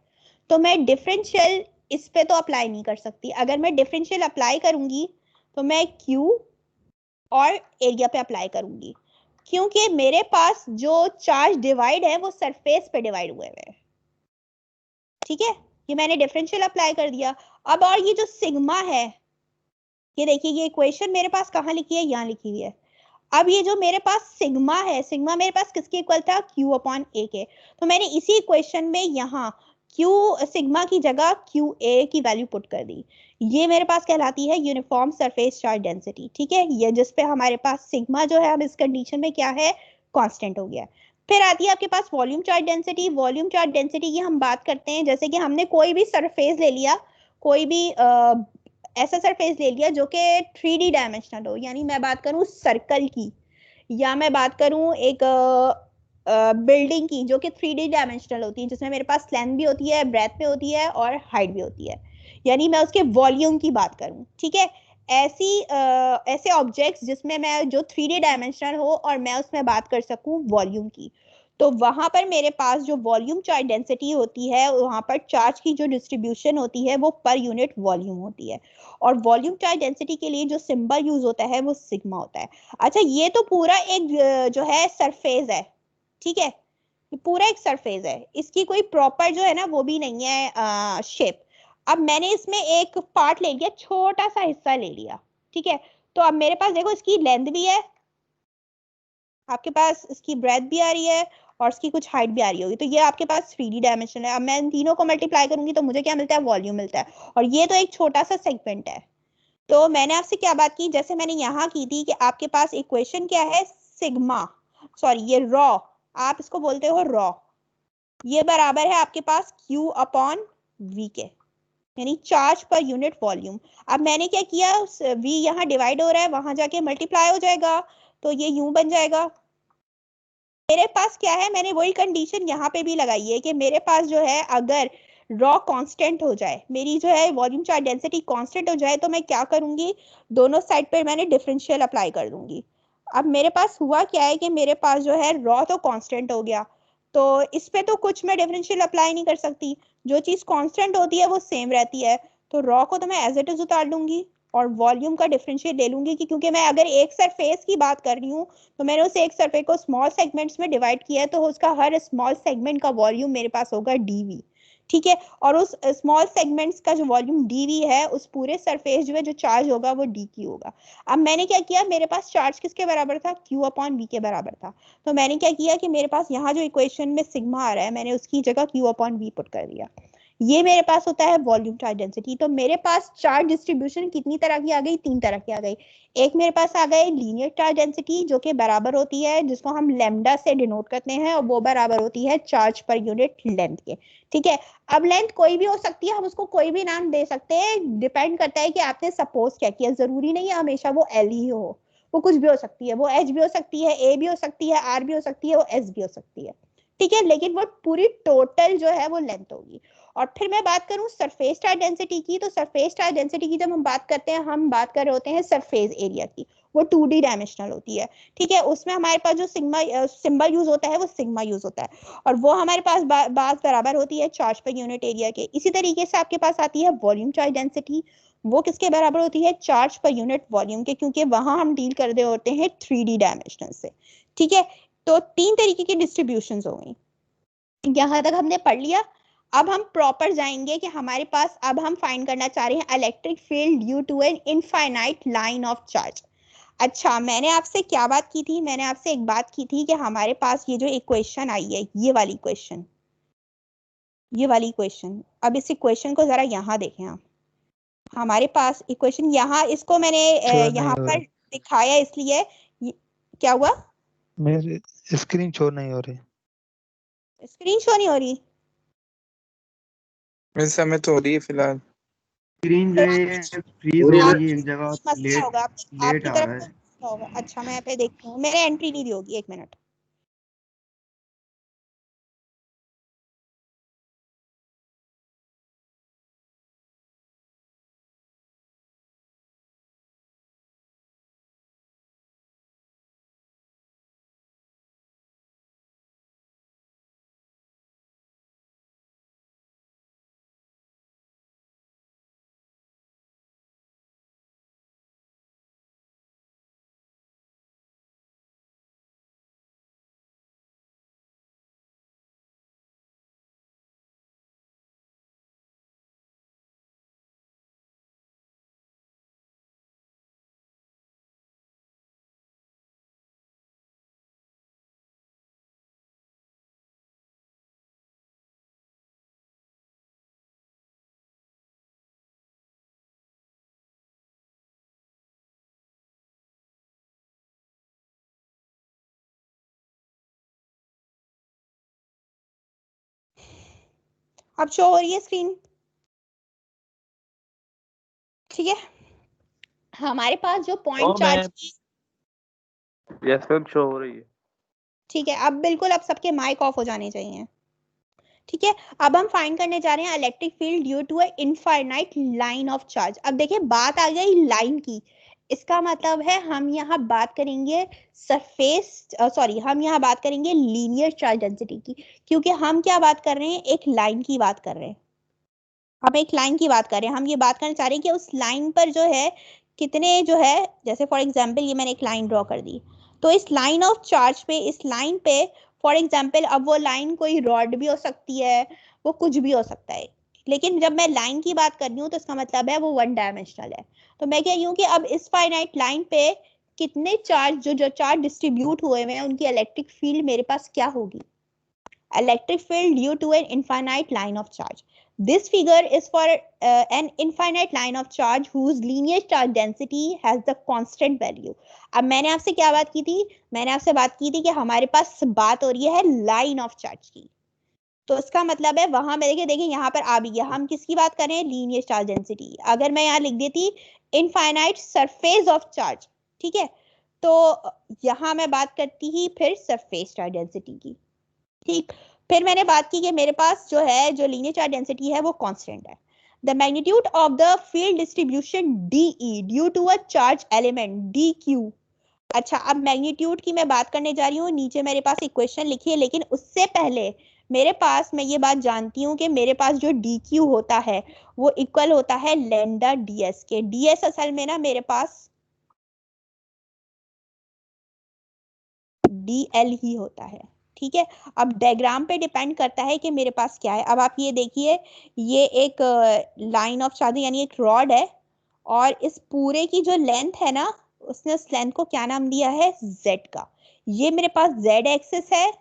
तो मैं डिफरेंशियल इस पे तो अप्लाई नहीं कर सकती। अगर मैं डिफरेंशियल अप्लाई करूंगी तो मैं Q और एरिया पे अप्लाई करूंगी, क्योंकि मेरे पास जो चार्ज डिवाइड है वो सरफेस पे डिवाइड हुए हैं। ठीक है, ये मैंने डिफरेंशियल अप्लाई कर दिया। अब और ये जो सिग्मा है, ये देखिए ये इक्वेशन मेरे पास कहाँ लिखी है, यहाँ लिखी हुई है। अब ये जो मेरे पास सिग्मा है, सिग्मा मेरे पास किसके इक्वल था, Q अपॉन A के। तो मैंने इसी इक्वेशन में यहाँ Q सिग्मा की जगह QA की वैल्यू पुट कर दी। ये मेरे पास कहलाती है यूनिफॉर्म सरफेस चार्ज डेंसिटी। ठीक है, ये जिस पे हमारे पास सिग्मा जो है अब इस कंडीशन में क्या है, कांस्टेंट हो गया। फिर आती है आपके पास volume charge density. Volume charge density की हम बात करते हैं, जैसे कि हमने कोई भी सरफेस ले लिया, कोई भी ऐसा सरफेस ले लिया जो कि 3D डायमेंशनल हो, यानी मैं बात करूं सर्कल की, या मैं बात करूं एक बिल्डिंग की जो कि 3D डायमेंशनल होती है, जिसमें मेरे पास लेंथ भी होती है, ब्रेथ भी होती है और हाइट भी होती है, यानी मैं उसके वॉल्यूम की बात करूं। ठीक है, ऐसे ऑब्जेक्ट्स जिसमें मैं जो 3D डायमेंशनल हो और मैं उसमें बात कर सकूं वॉल्यूम की, तो वहां पर मेरे पास जो वॉल्यूम चार्ज डेंसिटी होती है, वहां पर चार्ज की जो डिस्ट्रीब्यूशन होती है वो पर यूनिट वॉल्यूम होती है। और वॉल्यूम चार्ज डेंसिटी के लिए जो सिंबल यूज होता है वो सिग्मा होता है। अच्छा, ये तो पूरा एक जो है सरफेस है, ठीक है, ये पूरा एक सरफेस है, इसकी कोई प्रॉपर जो है ना वो भी नहीं है शेप। अब मैंने इसमें एक पार्ट ले लिया, छोटा सा हिस्सा ले लिया, ठीक है। तो अब मेरे पास देखो इसकी लेंथ भी है, आपके पास इसकी ब्रेथ भी आ रही है और इसकी कुछ हाइट भी आ रही होगी, तो ये आपके पास 3D डायमेंशन है। अब मैं इन तीनों को मल्टीप्लाई करूंगी तो मुझे क्या मिलता है, वॉल्यूम मिलता है। और ये तो एक छोटा सा सेगमेंट है। तो मैंने आपसे क्या बात की, जैसे मैंने यहाँ की थी कि आपके पास इक्वेशन क्या है, सिग्मा, सॉरी ये रॉ, आप इसको बोलते हो रॉ, ये बराबर है आपके पास Q अपॉन V के, यानी चार्ज पर यूनिट वॉल्यूम। अब मैंने क्या किया, V यहाँ डिवाइड हो रहा है, वहां जाके मल्टीप्लाई हो जाएगा, तो ये यूं बन जाएगा। मेरे पास क्या है, मैंने वही कंडीशन यहाँ पे भी लगाई है कि मेरे पास जो है अगर रॉ कांस्टेंट हो जाए, मेरी जो है वॉल्यूम चार्ज डेंसिटी कांस्टेंट हो जाए, तो मैं क्या करूंगी, दोनों साइड पर मैंने डिफरेंशियल अप्लाई कर दूंगी। अब मेरे पास हुआ क्या है कि मेरे पास जो है रॉ तो कांस्टेंट हो गया, तो इस पे तो कुछ मैं डिफरेंशियल अप्लाई नहीं कर सकती, जो चीज कांस्टेंट होती है वो सेम रहती है। तो रॉ को तो मैं एज इट इज उतार लूंगी और वॉल्यूम का डिफरेंशियल ले लूंगी, कि क्योंकि मैं अगर एक सरफेस की बात कर रही हूँ तो मैंने उस एक सरफेस को स्मॉल सेगमेंट्स में डिवाइड किया है, तो उसका हर स्मॉल सेगमेंट का वॉल्यूम मेरे पास होगा डीवी, ठीक है। और उस स्मॉल सेगमेंट्स का जो वॉल्यूम डीवी है, उस पूरे सरफेस जो है जो चार्ज होगा वो डी क्यू होगा। अब मैंने क्या किया, मेरे पास चार्ज किसके बराबर था, क्यू अपॉन वी के बराबर था। तो मैंने क्या किया कि मेरे पास यहाँ जो इक्वेशन में सिग्मा आ रहा है, मैंने उसकी जगह क्यू अपॉन वी पुट कर दिया। ये मेरे पास होता है वॉल्यूम चार्ज डेंसिटी। तो मेरे पास चार्ज डिस्ट्रीब्यूशन कितनी तरह की आ गई, 3 तरह की आ गई। एक मेरे पास आ गए लीनियर चार्ज डेंसिटी, जो कि बराबर होती है, जिसको हम लैम्डा से डिनोट करते हैं, और वो बराबर होती है चार्ज पर यूनिट लेंथ के, ठीक है। अब लेंथ कोई भी हो सकती है, हम उसको कोई भी नाम दे सकते हैं, डिपेंड करता है कि आपने सपोज क्या किया। जरूरी नहीं है हमेशा वो एल ही हो, वो कुछ भी हो सकती है, वो एच भी हो सकती है, ए भी हो सकती है, आर भी हो सकती है, वो एस भी हो सकती है, ठीक है। लेकिन वो पूरी टोटल जो है वो लेंथ होगी। और फिर मैं बात करूं सरफेस चार्ज डेंसिटी की, तो सरफेस चार्ज डेंसिटी की जब हम बात करते हैं, हम बात कर रहे होते हैं सरफेस एरिया की, वो 2D डायमेंशनल होती है, ठीक है। उसमें हमारे पास जो सिग्मा सिंबल यूज होता है वो सिग्मा यूज होता है, और वो हमारे पास बात बराबर होती है चार्ज पर यूनिट एरिया के। इसी तरीके से आपके पास आती है वॉल्यूम चार्ज डेंसिटी, वो किसके बराबर होती है, चार्ज पर यूनिट वॉल्यूम के, क्योंकि वहां हम डील कर रहे होते हैं 3D डायमेंशनल से, ठीक है। तो 3 तरीके की डिस्ट्रीब्यूशन हो गई, यहां तक हमने पढ़ लिया। अब हम प्रॉपर जाएंगे कि हमारे पास, अब हम फाइंड करना चाह रहे हैं electric field due to an infinite line of charge. अच्छा, मैंने आपसे क्या बात की थी, मैंने आपसे एक बात की थी कि हमारे पास ये जो इक्वेशन आई है, ये वाली इक्वेशन, ये वाली इक्वेशन, अब इस इक्वेशन को जरा यहाँ देखें आप। हमारे पास इक्वेशन यहाँ, इसको मैंने शो नहीं यहाँ हो पर रही, दिखाया इसलिए, क्या हुआ, मेरी स्क्रीन शो नहीं हो रही। स्क्रीन शो नहीं हो रही, इस समय तो हो रही है फिलहाल। स्क्रीन जो फिर है ये फ्रीज हो आप गई है एक जगह, मसला लेट होगा लेट आपकी आ तरफ रहा से है। मसला होगा। अच्छा, मैं यहाँ पे देखती हूँ, मेरे एंट्री नहीं दी होगी, 1 मिनट। अब शो हो रही है स्क्रीन, ठीक है। हमारे पास जो पॉइंट ओ चार्ज मैम, की, यस मैम शो हो रही है। ठीक है, अब बिल्कुल अब सबके माइक ऑफ हो जाने चाहिए, ठीक है, अब हम फाइंड करने जा रहे हैं electric field due to a infinite line of charge. अब देखिए बात आ गई लाइन की, इसका मतलब है हम यहाँ बात करेंगे सरफेस, सॉरी हम यहाँ बात करेंगे लीनियर चार्ज डेंसिटी की, क्योंकि हम क्या बात कर रहे हैं, एक लाइन की बात कर रहे हैं, हम एक लाइन की बात कर रहे हैं। हम ये बात करना चाह रहे हैं कि उस लाइन पर जो है कितने जो है, जैसे फॉर एग्जांपल ये मैंने एक लाइन ड्रॉ कर दी, तो इस लाइन ऑफ चार्ज पे, इस लाइन पे फॉर एग्जांपल, अब वो लाइन कोई रॉड भी हो सकती है, वो कुछ भी हो सकता है, लेकिन जब मैं लाइन की बात कर रही हूँ तो इसका मतलब है वो वन डायमेंशनल है। तो मैं कह रही हूँ कि अब इस फाइनाइट लाइन पे कितने चार्ज, जो चार्ज डिस्ट्रीब्यूट हुए हुए हैं, उनकी इलेक्ट्रिक फील्ड मेरे पास क्या होगी, electric field due to an infinite line of charge. This figure is for an infinite line of charge whose linear charge density has the constant value. अब मैंने आपसे क्या बात की थी, मैंने आपसे बात की थी कि हमारे पास बात हो रही है लाइन ऑफ चार्ज की, तो इसका मतलब है वहां में देखिए देखिए यहाँ पर आ भी गया, हम किसकी बात कर रहे हैं, लीनियर चार्ज डेंसिटी। अगर मैं यहाँ लिख देती इनफाइनाइट सरफेस ऑफ चार्ज, ठीक है, तो यहाँ मैं बात करती ही फिर सरफेस चार्ज डेंसिटी की, ठीक। फिर मैंने बात की कि मेरे पास जो है, जो लीनियर चार्ज डेंसिटी है वो कांस्टेंट है। The magnitude of the field distribution DE due to a charge element DQ। अच्छा, अब मैग्नीट्यूड की मैं बात करने जा रही हूँ, नीचे मेरे पास इक्वेशन लिखी है, लेकिन उससे पहले मेरे पास, मैं ये बात जानती हूँ कि मेरे पास जो DQ होता है वो इक्वल होता है लैम्डा DS के। DS असल में ना मेरे पास DL ही होता है, ठीक है। अब डायग्राम पे डिपेंड करता है कि मेरे पास क्या है। अब आप ये देखिए, ये एक लाइन ऑफ चार्ज यानी एक रॉड है, और इस पूरे की जो लेंथ है ना, उसने उस लेंथ को क्या नाम दिया है, Z का। ये मेरे पास Z एक्सिस है,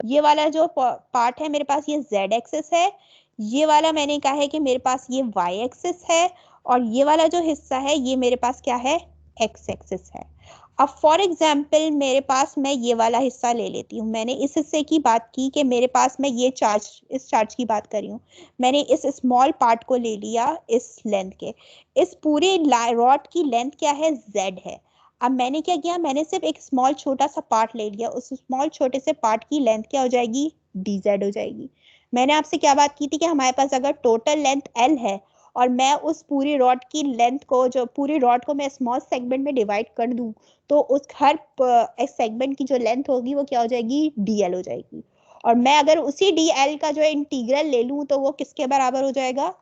ये वाला जो पार्ट है मेरे पास ये Z एक्सिस है, ये वाला मैंने कहा है कि मेरे पास ये Y एक्सिस है, और ये वाला जो हिस्सा है ये मेरे पास क्या है, X एक्सिस है। अब फॉर एग्जाम्पल मेरे पास, मैं ये वाला हिस्सा ले लेती हूँ, मैंने इस हिस्से की बात की कि मेरे पास, मैं ये चार्ज, इस चार्ज की बात कर रही हूँ, मैंने इस स्मॉल पार्ट को ले लिया इस लेंथ के, इस पूरे रॉड की लेंथ क्या है, Z है। अब मैंने क्या किया, मैंने सिर्फ एक स्मॉल छोटा सा पार्ट ले लिया, उस स्मॉल छोटे से पार्ट की लेंथ क्या हो जाएगी, DZ हो जाएगी। मैंने आपसे क्या बात की थी कि हमारे पास अगर टोटल लेंथ L है, और मैं उस पूरी रॉड की लेंथ को, जो पूरी रॉड को मैं स्मॉल सेगमेंट में डिवाइड कर दूं, तो उस हर सेगमेंट की जो लेंथ होगी वो क्या हो जाएगी, DL हो जाएगी। और मैं अगर उसी DL का जो इंटीग्रल ले लूं तो वो किसके बराबर हो जाएगा,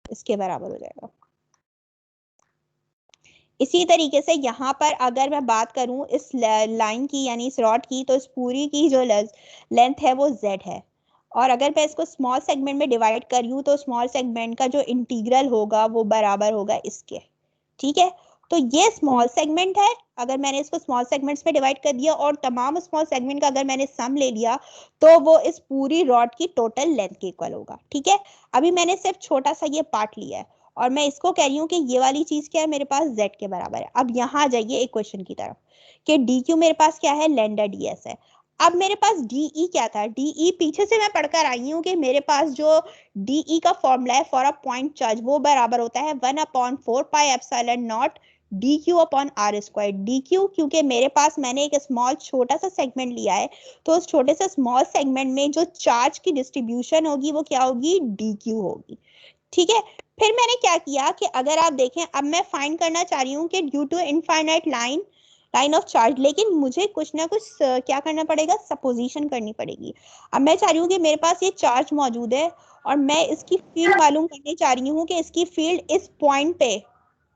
इसके बराबर हो जाएगा। इसी तरीके से यहाँ पर अगर मैं बात करूं इस लाइन की यानी इस रॉड की, तो इस पूरी की जो लेंथ है वो Z है, और अगर मैं इसको स्मॉल सेगमेंट में डिवाइड कर रही हूँ तो स्मॉल सेगमेंट का जो इंटीग्रल होगा वो बराबर होगा इसके, ठीक है। तो ये स्मॉल सेगमेंट है, अगर मैंने इसको स्मॉल सेगमेंट्स में डिवाइड कर दिया और तमाम स्मॉल सेगमेंट का अगर मैंने सम ले लिया, तो वो इस पूरी रॉड की टोटल लेंथ के इक्वल होगा, ठीक है। अभी मैंने सिर्फ छोटा सा ये पार्ट लिया है, और मैं इसको कह रही हूँ कि ये वाली चीज क्या है, मेरे पास Z के बराबर है। अब यहाँ आ जाइए इक्वेशन की तरफ, कि DQ मेरे पास क्या है, लैम्डा DS है। अब मेरे पास DE क्या था, DE पीछे से मैं पढ़कर आई हूँ कि मेरे पास जो DE का फॉर्मूला है फॉर अ पॉइंट चार्ज, वो बराबर होता है 1/4 pi epsilon not DQ upon R square. DQ क्योंकि मेरे पास मैंने एक स्मॉल छोटा सा सेगमेंट लिया है, तो उस छोटे से स्मॉल सेगमेंट में जो चार्ज की डिस्ट्रीब्यूशन होगी वो क्या होगी, DQ होगी, ठीक है। फिर मैंने क्या किया कि अगर आप देखें, अब मैं फाइंड करना चाह रही हूँ कि due to infinite line of charge, लेकिन मुझे कुछ ना कुछ क्या करना पड़ेगा, सपोजिशन करनी पड़ेगी। अब मैं चाह रही हूँ कि मेरे पास ये चार्ज मौजूद है, और मैं इसकी फील्ड मालूम करने चाह रही हूँ कि इसकी फील्ड इस पॉइंट पे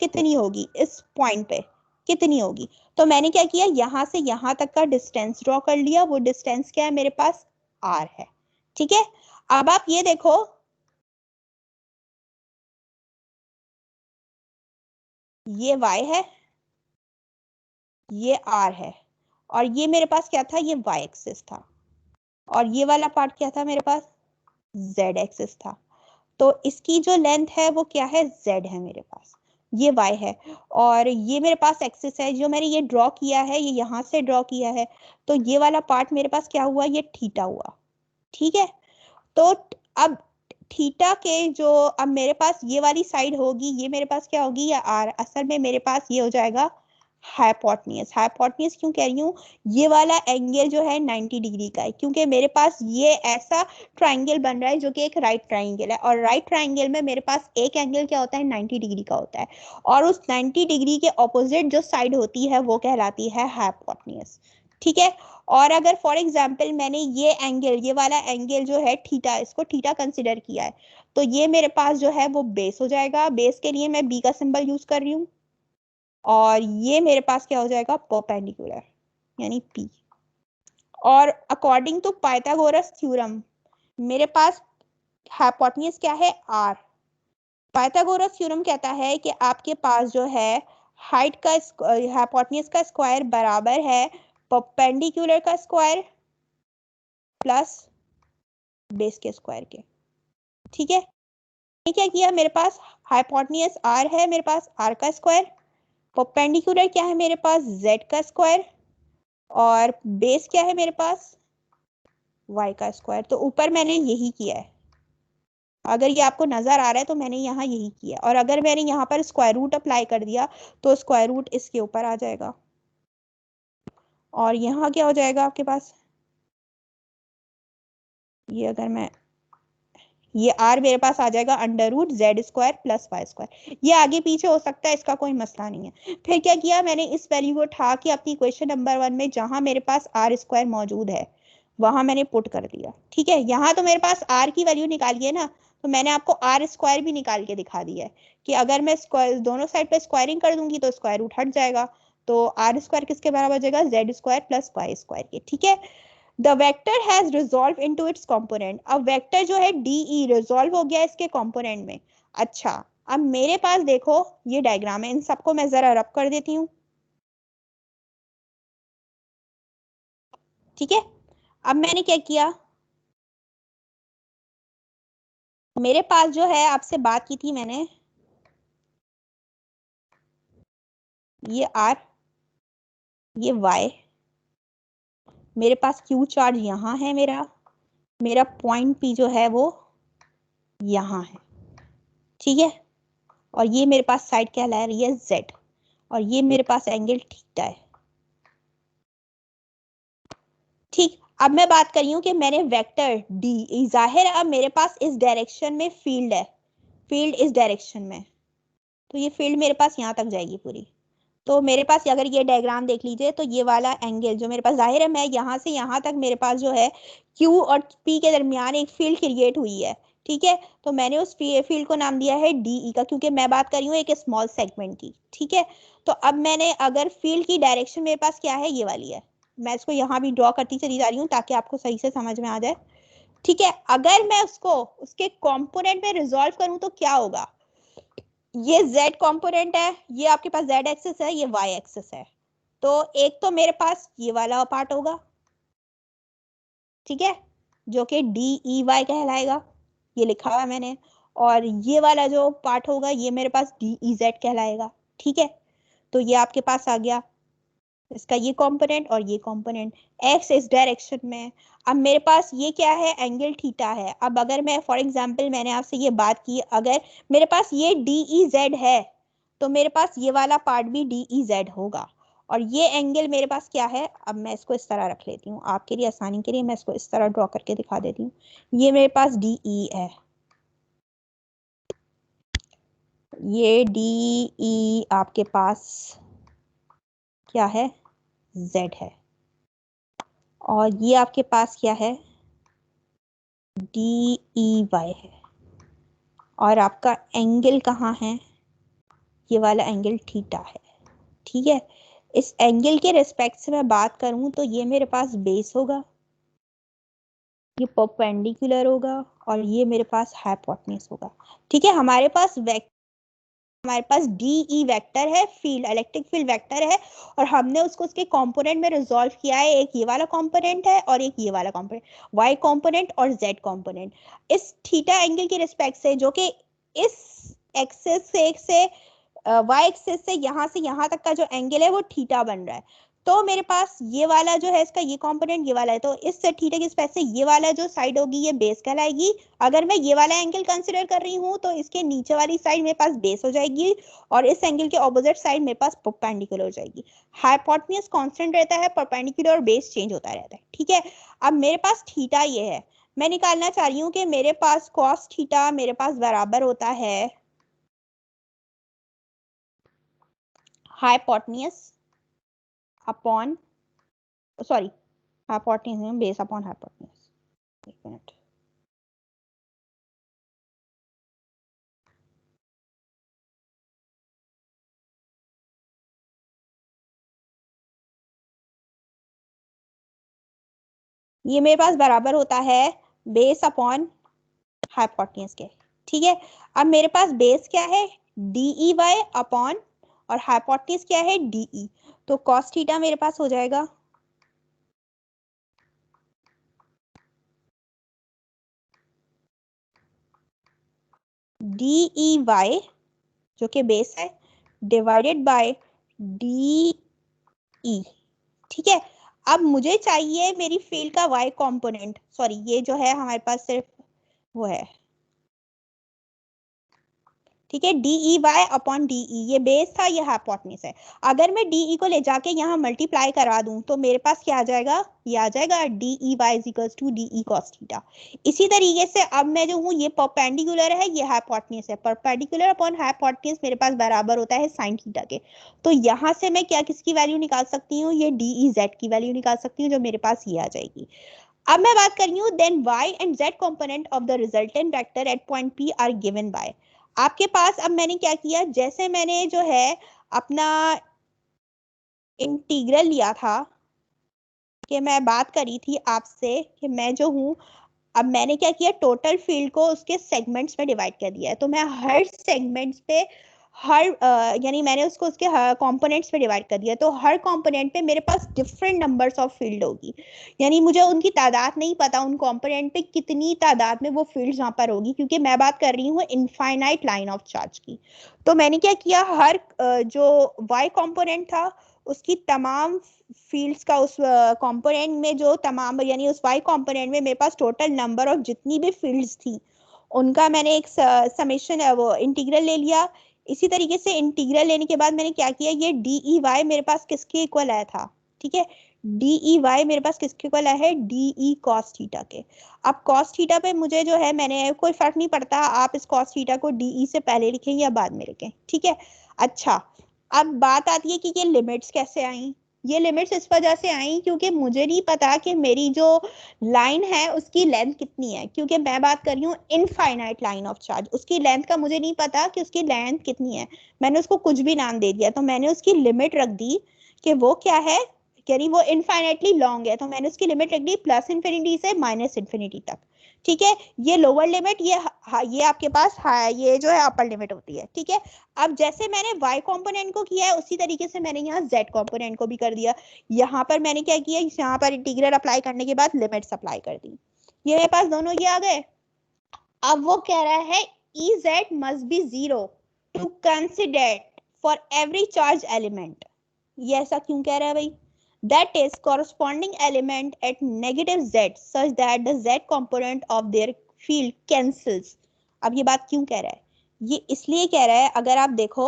कितनी होगी, इस पॉइंट पे कितनी होगी। तो मैंने क्या किया, यहाँ से यहाँ तक का डिस्टेंस ड्रॉ कर लिया, वो डिस्टेंस क्या है, मेरे पास R है, ठीक है। अब आप ये देखो, ये Y है, ये R है, और ये मेरे पास क्या था, ये Y एक्सिस था, और ये वाला पार्ट क्या था, मेरे पास Z एक्सिस था। तो इसकी जो लेंथ है वो क्या है, Z है मेरे पास, ये Y है, और ये मेरे पास एक्सिस है। जो मैंने ये ड्रॉ किया है, ये यहाँ से ड्रॉ किया है, तो ये वाला पार्ट मेरे पास क्या हुआ, ये थीटा हुआ, ठीक है। तो अब थीटा के जो, अब मेरे पास ये वाली साइड होगी, ये मेरे पास क्या होगी, या R, असल में मेरे पास ये हो जाएगा हाइपोटेन्यूज। हाइपोटेन्यूज क्यों कह रही हूँ, ये वाला एंगल जो है 90 डिग्री का है, क्योंकि मेरे पास ये ऐसा ट्राइंगल बन रहा है जो कि एक राइट ट्राइंगल है, और राइट ट्राइंगल में मेरे पास एक एंगल क्या होता है, 90 डिग्री का होता है, और उस 90 डिग्री के ऑपोजिट जो साइड होती है वो कहलाती है हाइपोटेन्यूज। ठीक है। और अगर फॉर एग्जाम्पल मैंने ये एंगल, ये वाला एंगल जो है थीटा, इसको थीटा कंसिडर किया है, तो ये मेरे पास जो है वो बेस हो जाएगा। बेस के लिए मैं बी का सिंबल यूज कर रही हूँ, और ये मेरे पास क्या हो जाएगा, परपेंडिकुलर यानी पी। और अकॉर्डिंग टू पाइथागोरस थ्योरम मेरे पास हाइपोटेन्यूज क्या है, आर। पाइथागोरस थ्योरम कहता है कि आपके पास जो है हाइट का हाइपोटेन्यूज का स्क्वायर बराबर है परपेंडिकुलर का स्क्वायर प्लस बेस के स्क्वायर के। ठीक है। ये क्या किया, मेरे पास हाइपोटेन्यूज आर है, मेरे पास आर का स्क्वायर, परपेंडिकुलर क्या है मेरे पास, जेड का स्क्वायर, और बेस क्या है मेरे पास, y का स्क्वायर। तो ऊपर मैंने यही किया है, अगर ये आपको नजर आ रहा है तो मैंने यहाँ यही किया, और अगर मैंने यहाँ पर स्क्वायर रूट अप्लाई कर दिया तो स्क्वायर रूट इसके ऊपर आ जाएगा, और यहाँ क्या हो जाएगा आपके पास, ये अगर मैं, ये r मेरे पास आ जाएगा under root Z square plus Y square. ये आगे पीछे हो सकता है, इसका कोई मसला नहीं है। फिर क्या किया मैंने, इस वैल्यू को उठा के अपनी क्वेश्चन नंबर 1 में जहां मेरे पास आर स्क्वायर मौजूद है वहां मैंने पुट कर दिया। ठीक है। यहाँ तो मेरे पास r की वैल्यू निकाली है ना, तो मैंने आपको आर स्क्वायर भी निकाल के दिखा दिया है कि अगर मैं स्क्वायर दोनों साइड पे स्क्वायरिंग कर दूंगी तो स्क्वायर रूट हट जाएगा, तो आर स्क्वायर किसके बराबर हो जाएगा, Z square plus Y square के। ठीक है। The vector has resolved into its component। अब वेक्टर जो है DE रिजॉल्व हो गया इसके कंपोनेंट में। अच्छा, अब मेरे पास देखो ये डायग्राम है, इन सबको मैं जरा रब कर देती हूँ। ठीक है। अब मैंने क्या किया, मेरे पास जो है आपसे बात की थी मैंने, ये R, ये Y, मेरे पास Q चार्ज यहाँ है, मेरा पॉइंट P जो है वो यहाँ है। ठीक है। और ये मेरे पास साइड क्या ला रही है, Z, और ये मेरे पास एंगल थीटा है। ठीक। अब मैं बात कर रही हूँ कि मैंने वेक्टर डी, जाहिर है अब मेरे पास इस डायरेक्शन में फील्ड है, फील्ड इस डायरेक्शन में, तो ये फील्ड मेरे पास यहाँ तक जाएगी पूरी। तो मेरे पास अगर ये डायग्राम देख लीजिए तो ये वाला एंगल जो मेरे पास, जाहिर है मैं यहाँ से यहाँ तक मेरे पास जो है Q और P के दरमियान एक फील्ड क्रिएट हुई है। ठीक है। तो मैंने उस फील्ड को नाम दिया है DE का, क्योंकि मैं बात कर रही हूँ एक स्मॉल सेगमेंट की। ठीक है। तो अब मैंने अगर फील्ड की डायरेक्शन मेरे पास क्या है, ये वाली है, मैं इसको यहाँ भी ड्रॉ करती चली जा रही हूँ ताकि आपको सही से समझ में आ जाए। ठीक है। अगर मैं उसको उसके कंपोनेंट में रिजॉल्व करूं तो क्या होगा, ये z कंपोनेंट है, ये आपके पास z एक्सिस है, ये y एक्सिस है, तो एक तो मेरे पास ये वाला पार्ट होगा, ठीक है, जो कि DEY कहलाएगा, ये लिखा हुआ है मैंने, और ये वाला जो पार्ट होगा ये मेरे पास DEZ कहलाएगा। ठीक है। तो ये आपके पास आ गया इसका ये कंपोनेंट और ये कंपोनेंट, x इस डायरेक्शन में। अब मेरे पास ये क्या है, एंगल थीटा है। अब अगर मैं फॉर एग्जांपल मैंने आपसे ये बात की, अगर मेरे पास ये DEZ है तो मेरे पास ये वाला पार्ट भी DEZ होगा, और ये एंगल मेरे पास क्या है, अब मैं इसको इस तरह रख लेती हूँ आपके लिए आसानी के लिए, मैं इसको इस तरह ड्रॉ करके दिखा देती हूँ। ये मेरे पास DE है, ये DE आपके पास क्या है, Z है, और ये आपके पास क्या है, DEY है, और आपका एंगल कहाँ है, ये वाला एंगल थीटा है। ठीक है। इस एंगल के रिस्पेक्ट से मैं बात करूं तो ये मेरे पास बेस होगा, ये परपेंडिकुलर होगा, और ये मेरे पास हाइपोटेन्यूज होगा। ठीक है। हमारे पास DE वेक्टर है, फील्ड इलेक्ट्रिक फील्ड वेक्टर है, और हमने उसको उसके कंपोनेंट में रिजॉल्व किया है, एक ये वाला कंपोनेंट है और एक ये वाला कंपोनेंट, y कंपोनेंट और z कंपोनेंट। इस थीटा एंगल के रिस्पेक्ट से, जो कि इस एक्सिस से y एक्सिस से यहाँ तक का जो एंगल है वो थीटा बन रहा है, तो मेरे पास ये वाला जो है इसका ये कंपोनेंट ये वाला है, तो इस थीटा की स्पेस से ये वाला जो साइड होगी ये बेस कहलाएगी। अगर मैं ये वाला एंगल कंसीडर कर रही हूँ तो इसके नीचे वाली साइड मेरे पास बेस हो जाएगी और इस एंगल के ऑपोजिट साइड मेरे पास परपेंडिकुलर हो जाएगी। हाइपोटेन्यूज कांस्टेंट रहता है, परपेंडिकुलर और बेस चेंज होता रहता है। ठीक है, अब मेरे पास थीटा ये है, मैं निकालना चाह रही हूँ कि मेरे पास कॉस थीटा मेरे पास बराबर होता है hypotenuse upon, sorry hypotenuse base upon hypotenuse. एक मिनट, ये मेरे पास बराबर होता है बेस अपॉन हाइपोटेन्यूज के। ठीक है, अब मेरे पास बेस क्या है डी वाई अपॉन और हाइपोटेन्यूज क्या है डी, तो कॉस थीटा मेरे पास हो जाएगा डी वाई जो कि बेस है डिवाइडेड बाय डी। ठीक है, अब मुझे चाहिए मेरी फील्ड का वाई कंपोनेंट, सॉरी ये जो है हमारे पास सिर्फ वो है, ठीक है, डी वाई अपॉन डी, ये बेस था ये हाइपोटेन्यूज है। अगर मैं डी को ले जाके यहाँ मल्टीप्लाई करा दूं तो मेरे पास क्या आ जाएगा, ये आ जाएगा D Y is equals to D cos theta. इसी तरीके से अब मैं जो हूँ ये परपेंडिकुलर है ये हाइपोटेन्यूज है, परपेंडिकुलर अपॉन हाइपोटेन्यूज मेरे पास बराबर होता है साइन थीटा के। तो यहाँ से मैं क्या किसकी वैल्यू निकाल सकती हूँ, ये डी जेड की वैल्यू निकाल सकती हूँ जो मेरे पास ये आ जाएगी। अब मैं बात कर रही हूँ then y and z component of the resultant vector at point P are given by. आपके पास अब मैंने क्या किया, जैसे मैंने जो है अपना इंटीग्रल लिया था कि मैं बात करी थी आपसे कि मैं जो हूँ, अब मैंने क्या किया टोटल फील्ड को उसके सेगमेंट्स में डिवाइड कर दिया है। तो मैं हर सेगमेंट्स पे हर यानी मैंने उसको उसके कंपोनेंट्स पे डिवाइड कर दिया, तो हर कंपोनेंट पे मेरे पास डिफरेंट नंबर्स ऑफ फील्ड होगी, यानी मुझे उनकी तादाद नहीं पता उन कंपोनेंट पे कितनी तादाद में वो फील्ड वहां पर होगी, क्योंकि मैं बात कर रही हूँ इनफाइनाइट लाइन ऑफ चार्ज की। तो मैंने क्या किया हर जो y कंपोनेंट था उसकी तमाम फील्ड्स का उस कंपोनेंट में जो तमाम यानी उस y कंपोनेंट में मेरे पास टोटल नंबर ऑफ जितनी भी फील्ड्स थी उनका मैंने एक समेशन वो इंटीग्रल ले लिया। इसी तरीके से इंटीग्रल लेने के बाद मैंने क्या किया, ये डी वाई मेरे पास किसके इक्वल आया था, ठीक है, डी वाई मेरे पास किसके इक्वल आया है डी कॉस थीटा के। अब कॉस थीटा पे मुझे जो है मैंने कोई फर्क नहीं पड़ता आप इस कॉस थीटा को डी से पहले लिखें या बाद में लिखें, ठीक है। अच्छा, अब बात आती है कि ये लिमिट्स कैसे आई। ये लिमिट्स इस वजह से आई क्योंकि मुझे नहीं पता कि मेरी जो लाइन है उसकी लेंथ कितनी है, क्योंकि मैं बात कर रही हूँ इनफाइनाइट लाइन ऑफ चार्ज, उसकी लेंथ का मुझे नहीं पता कि उसकी लेंथ कितनी है। मैंने उसको कुछ भी नाम दे दिया, तो मैंने उसकी लिमिट रख दी कि वो क्या है, यानी वो इनफाइनाइटली लॉन्ग है, तो मैंने उसकी लिमिट रख दी प्लस इन्फिनिटी से माइनस इन्फिनिटी तक, ठीक है। ये लोअर लिमिट, ये आपके पास ये जो है अपर लिमिट होती है, ठीक है। अब जैसे मैंने y कंपोनेंट को किया है उसी तरीके से मैंने यहाँ z कंपोनेंट को भी कर दिया। यहाँ पर मैंने क्या किया, यहाँ पर इंटीग्रल अप्लाई करने के बाद लिमिट्स अप्लाई कर दी, ये मेरे पास दोनों ये आ गए। अब वो कह रहा है Ez must be 0 to consider for every charge element। ये ऐसा क्यों कह रहा है भाई, that is corresponding element at negative z such that the z component of their field cancels। अब ये बात क्यों कह रहा है, ये इसलिए कह रहा है, अगर आप देखो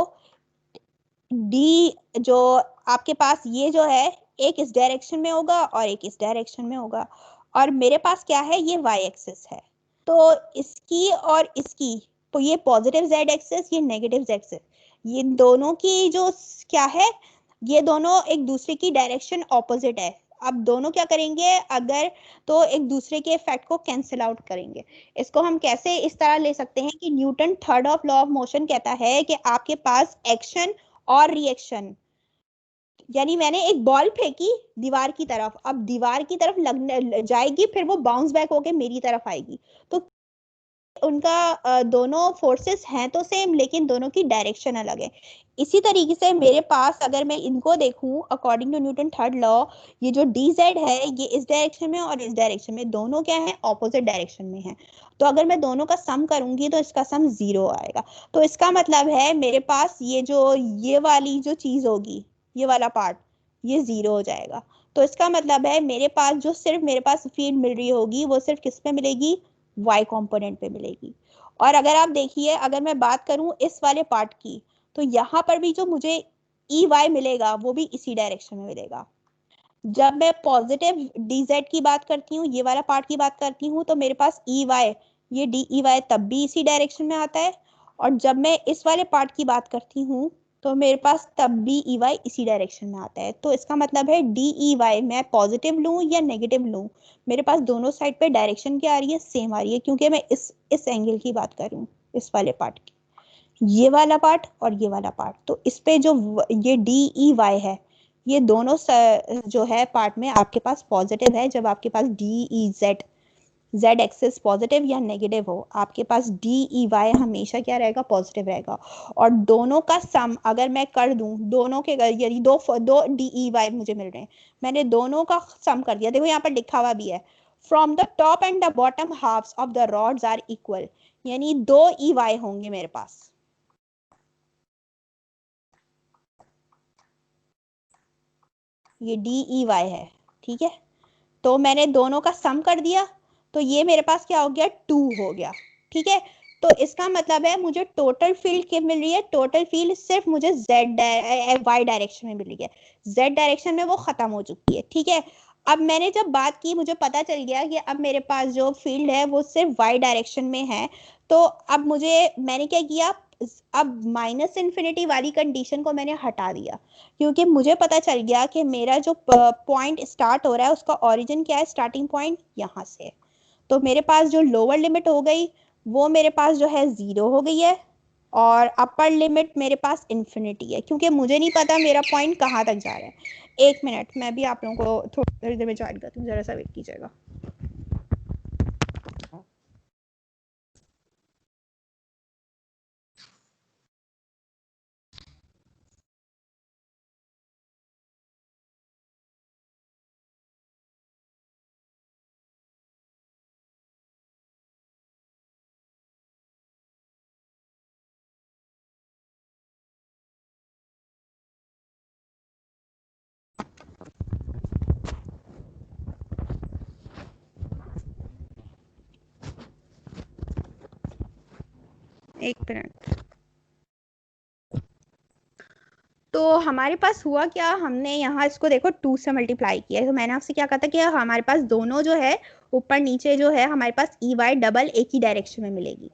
d जो आपके पास ये जो है एक इस डायरेक्शन में होगा और एक इस डायरेक्शन में होगा, और मेरे पास क्या है ये y एक्सिस है, तो इसकी और इसकी, तो ये पॉजिटिव z एक्सिस ये नेगेटिव z एक्सिस, ये दोनों की जो क्या है, ये दोनों एक दूसरे की डायरेक्शन ऑपोजिट है। अब दोनों क्या करेंगे, अगर तो एक दूसरे के इफेक्ट को कैंसिल आउट करेंगे। इसको हम कैसे इस तरह ले सकते हैं कि Newton third of law of motion कहता है कि आपके पास एक्शन और रिएक्शन, यानी मैंने एक बॉल फेंकी दीवार की तरफ, अब दीवार की तरफ लगने जाएगी फिर वो बाउंस बैक होके मेरी तरफ आएगी, तो उनका दोनों फोर्सेस हैं तो सेम लेकिन दोनों की डायरेक्शन अलग है। इसी तरीके से मेरे पास अगर मैं इनको देखूं according to Newton third law, ये जो डी जेड है ये इस डायरेक्शन में और इस डायरेक्शन में, दोनों क्या है ऑपोजिट डायरेक्शन में है, तो अगर मैं दोनों का सम करूंगी तो इसका सम 0 आएगा। तो इसका मतलब है मेरे पास ये जो ये वाली जो चीज होगी, ये वाला पार्ट, ये 0 हो जाएगा। तो इसका मतलब है मेरे पास जो सिर्फ मेरे पास फील्ड मिल रही होगी वो सिर्फ किस पे मिलेगी, y कंपोनेंट पे मिलेगी। और अगर आप देखिए, अगर मैं बात करूं इस वाले पार्ट की, तो यहाँ पर भी जो मुझे EY मिलेगा वो भी इसी डायरेक्शन में मिलेगा। जब मैं पॉजिटिव DZ की बात करती हूँ, ये वाला पार्ट की बात करती हूँ, तो मेरे पास EY, ये DEY तब भी इसी डायरेक्शन में आता है। और जब मैं इस वाले पार्ट की बात करती हूँ तो मेरे पास तब भी EY इसी डायरेक्शन में आता है। तो इसका मतलब है DEY मैं पॉजिटिव लूँ या नेगेटिव लूँ, मेरे पास दोनों साइड पे डायरेक्शन क्या आ रही है, सेम आ रही है, क्योंकि मैं इस एंगल की बात कर रही हूँ, इस वाले पार्ट की, ये वाला पार्ट और ये वाला पार्ट। तो इस पे जो ये DEY है, ये दोनों जो है पार्ट में आपके पास पॉजिटिव है। जब आपके पास DEZ, Z एक्सिस पॉजिटिव या नेगेटिव हो, आपके पास DEY हमेशा क्या रहेगा, पॉजिटिव रहेगा। और दोनों का सम अगर मैं कर दूं, दोनों के यदि दो DEY मुझे मिल रहे हैं, मैंने दोनों का सम कर दिया, देखो यहाँ पर लिखा हुआ भी है, from the top and the bottom halves of the rods are equal, यानी 2 EY होंगे मेरे पास। ये DEY है, ठीक है। तो मैंने दोनों का सम कर दिया, तो ये मेरे पास क्या हो गया, 2 हो गया, ठीक है। तो इसका मतलब है मुझे टोटल फील्ड क्या मिल रही है, टोटल फील्ड सिर्फ मुझे Y डायरेक्शन में मिल रही है, Z डायरेक्शन में वो खत्म हो चुकी है, ठीक है। अब मैंने जब बात की, मुझे पता चल गया कि अब मेरे पास जो फील्ड है वो सिर्फ Y डायरेक्शन में है। तो अब मैंने क्या किया, अब माइनस इन्फिनिटी वाली कंडीशन को मैंने हटा दिया, क्योंकि मुझे पता चल गया कि मेरा जो पॉइंट स्टार्ट हो रहा है उसका ओरिजिन क्या है, स्टार्टिंग पॉइंट यहाँ से। तो मेरे पास जो लोअर लिमिट हो गई वो मेरे पास जो है 0 हो गई है, और अपर लिमिट मेरे पास इन्फिनिटी है, क्योंकि मुझे नहीं पता मेरा पॉइंट कहाँ तक जा रहा है। 1 मिनट, मैं भी आप लोगों को थोड़ी देर में ज्वाइन करती हूँ, जरा सा वेट कीजिएगा। एक मिनट। तो हमारे पास हुआ क्या, हमने यहाँ इसको देखो 2 से मल्टीप्लाई किया है। तो मैंने आपसे क्या कहा था कि हमारे पास दोनों जो है ऊपर नीचे जो है हमारे पास EY डबल एक ही डायरेक्शन में मिलेगी।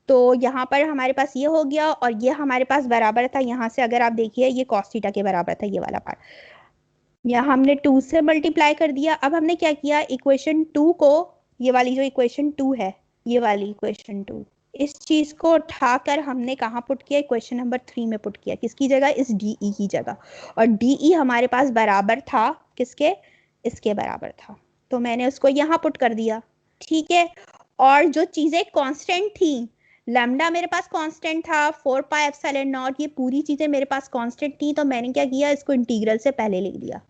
तो यहाँ पर हमारे पास ये हो गया, और ये हमारे पास बराबर था, यहाँ से अगर आप देखिए ये cos थीटा के बराबर था, ये वाला पार्ट। यहाँ हमने 2 से मल्टीप्लाई कर दिया। अब हमने क्या किया, इक्वेशन 2 को, ये वाली जो इक्वेशन 2 है, ये वाली इक्वेशन 2, इस चीज को उठाकर हमने कहाँ पुट किया, इक्वेशन नंबर 3 में पुट किया, किसकी जगह, इस DE की जगह। और DE हमारे पास बराबर था किसके, इसके बराबर था, तो मैंने उसको यहाँ पुट कर दिया, ठीक है। और जो चीजें कांस्टेंट थी, लैम्डा मेरे पास कांस्टेंट था, 4 पाई एप्सिलॉन नॉट, ये पूरी चीजें मेरे पास कांस्टेंट थी, तो मैंने क्या किया, इसको इंटीग्रल से पहले लिख दिया,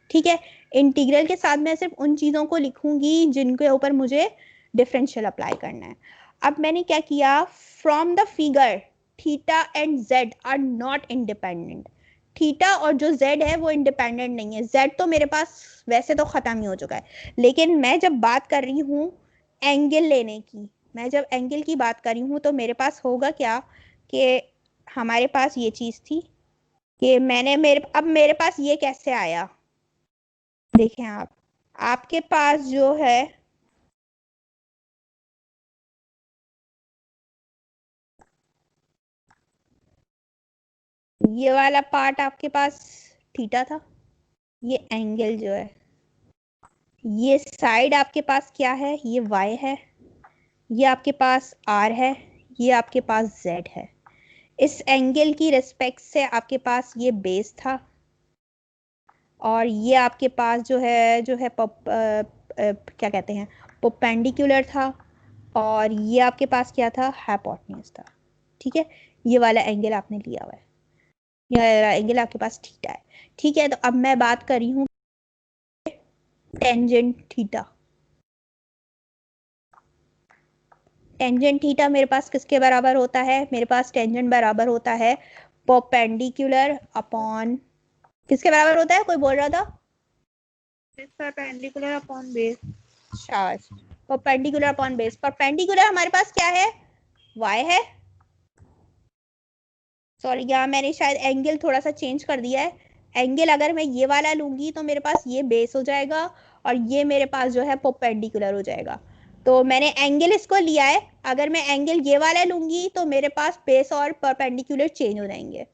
ठीक है। इंटीग्रल के साथ मैं सिर्फ उन चीजों को लिखूंगी जिनके ऊपर मुझे डिफरेंशियल अप्लाई करना है। अब मैंने क्या किया, from the figure theta and Z are not independent, theta और जो जेड है वो इंडिपेंडेंट नहीं है। जेड तो मेरे पास वैसे तो खत्म ही हो चुका है, लेकिन मैं जब बात कर रही हूँ एंगल लेने की, मैं जब एंगल की बात कर रही हूँ तो मेरे पास होगा क्या, कि हमारे पास ये चीज थी कि अब मेरे पास ये कैसे आया, देखें आप, आपके पास जो है ये वाला पार्ट आपके पास थीटा था, ये एंगल जो है, ये साइड आपके पास क्या है, ये y है, ये आपके पास r है, ये आपके पास z है। इस एंगल की रिस्पेक्ट से आपके पास ये बेस था, और ये आपके पास जो है क्या कहते हैं, परपेंडिकुलर था, और ये आपके पास क्या था, हाइपोटेन्यूज था, ठीक है। ये वाला एंगल आपने लिया हुआ है, ये वाला एंगल आपके पास थीटा है, ठीक है। तो अब मैं बात कर रही हूँ टेंजेंट थीटा। टेंजेंट थीटा मेरे पास किसके बराबर होता है, मेरे पास टेंजेंट बराबर होता है परपेंडिकुलर अपॉन किसके बराबर होता है, कोई बोल रहा था? Perpendicular upon base. शाबाश, परपेंडिकुलर अपॉन बेस। परपेंडिकुलर हमारे पास क्या है, y है। सॉरी, यहाँ मैंने शायद एंगल थोड़ा सा चेंज कर दिया है। एंगल अगर मैं ये वाला लूंगी तो मेरे पास ये बेस हो जाएगा और ये मेरे पास जो है परपेंडिकुलर हो जाएगा। तो मैंने एंगल इसको लिया है, अगर मैं एंगल ये वाला लूंगी तो मेरे पास बेस और परपेंडिकुलर चेंज हो जाएंगे।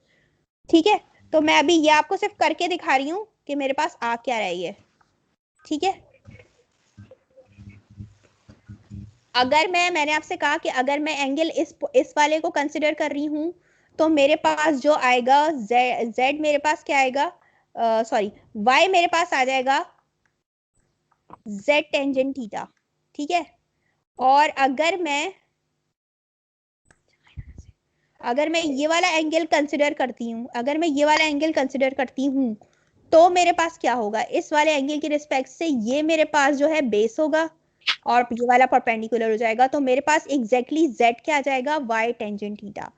ठीक है, तो मैं अभी ये आपको सिर्फ करके दिखा रही हूँ कि मेरे पास आ क्या रहा है ये। ठीक है, अगर मैंने आपसे कहा कि अगर मैं एंगल इस वाले को कंसिडर कर रही हूँ तो मेरे पास जो आएगा z मेरे पास क्या आएगा, सॉरी y मेरे पास आ जाएगा z टेंजेंट थीटा। ठीक है, और अगर मैं ये वाला एंगल कंसिडर करती हूँ, अगर मैं ये वाला एंगल कंसिडर करती हूँ तो मेरे पास क्या होगा, इस वाले एंगल की रिस्पेक्ट से ये मेरे पास जो है बेस होगा और ये वाला परपेंडिकुलर हो जाएगा। तो मेरे पास एग्जैक्टली z क्या आ जाएगा, y tangent theta.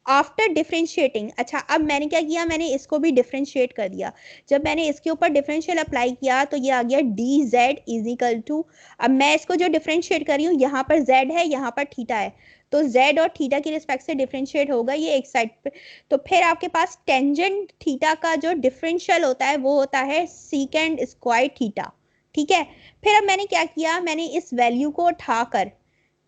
After differentiating, अच्छा अब मैंने क्या किया, मैंने इसको भी डिफरेंशिएट कर दिया। जब मैंने इसके ऊपर डिफरेंशियल अप्लाई किया तो ये आ गया dz इज इक्वल टू, अब मैं इसको जो डिफरेंशिएट कर रही हूँ यहाँ पर z है, यहाँ पर थीटा है, तो z और थीटा की रिस्पेक्ट से डिफरेंशिएट होगा ये एक साइड पे। तो फिर आपके पास टेंजेंट थीटा का जो डिफरेंशियल होता है वो होता है सीकेंड स्क्वायर थीटा। ठीक है, फिर अब मैंने क्या किया, मैंने इस वैल्यू को उठाकर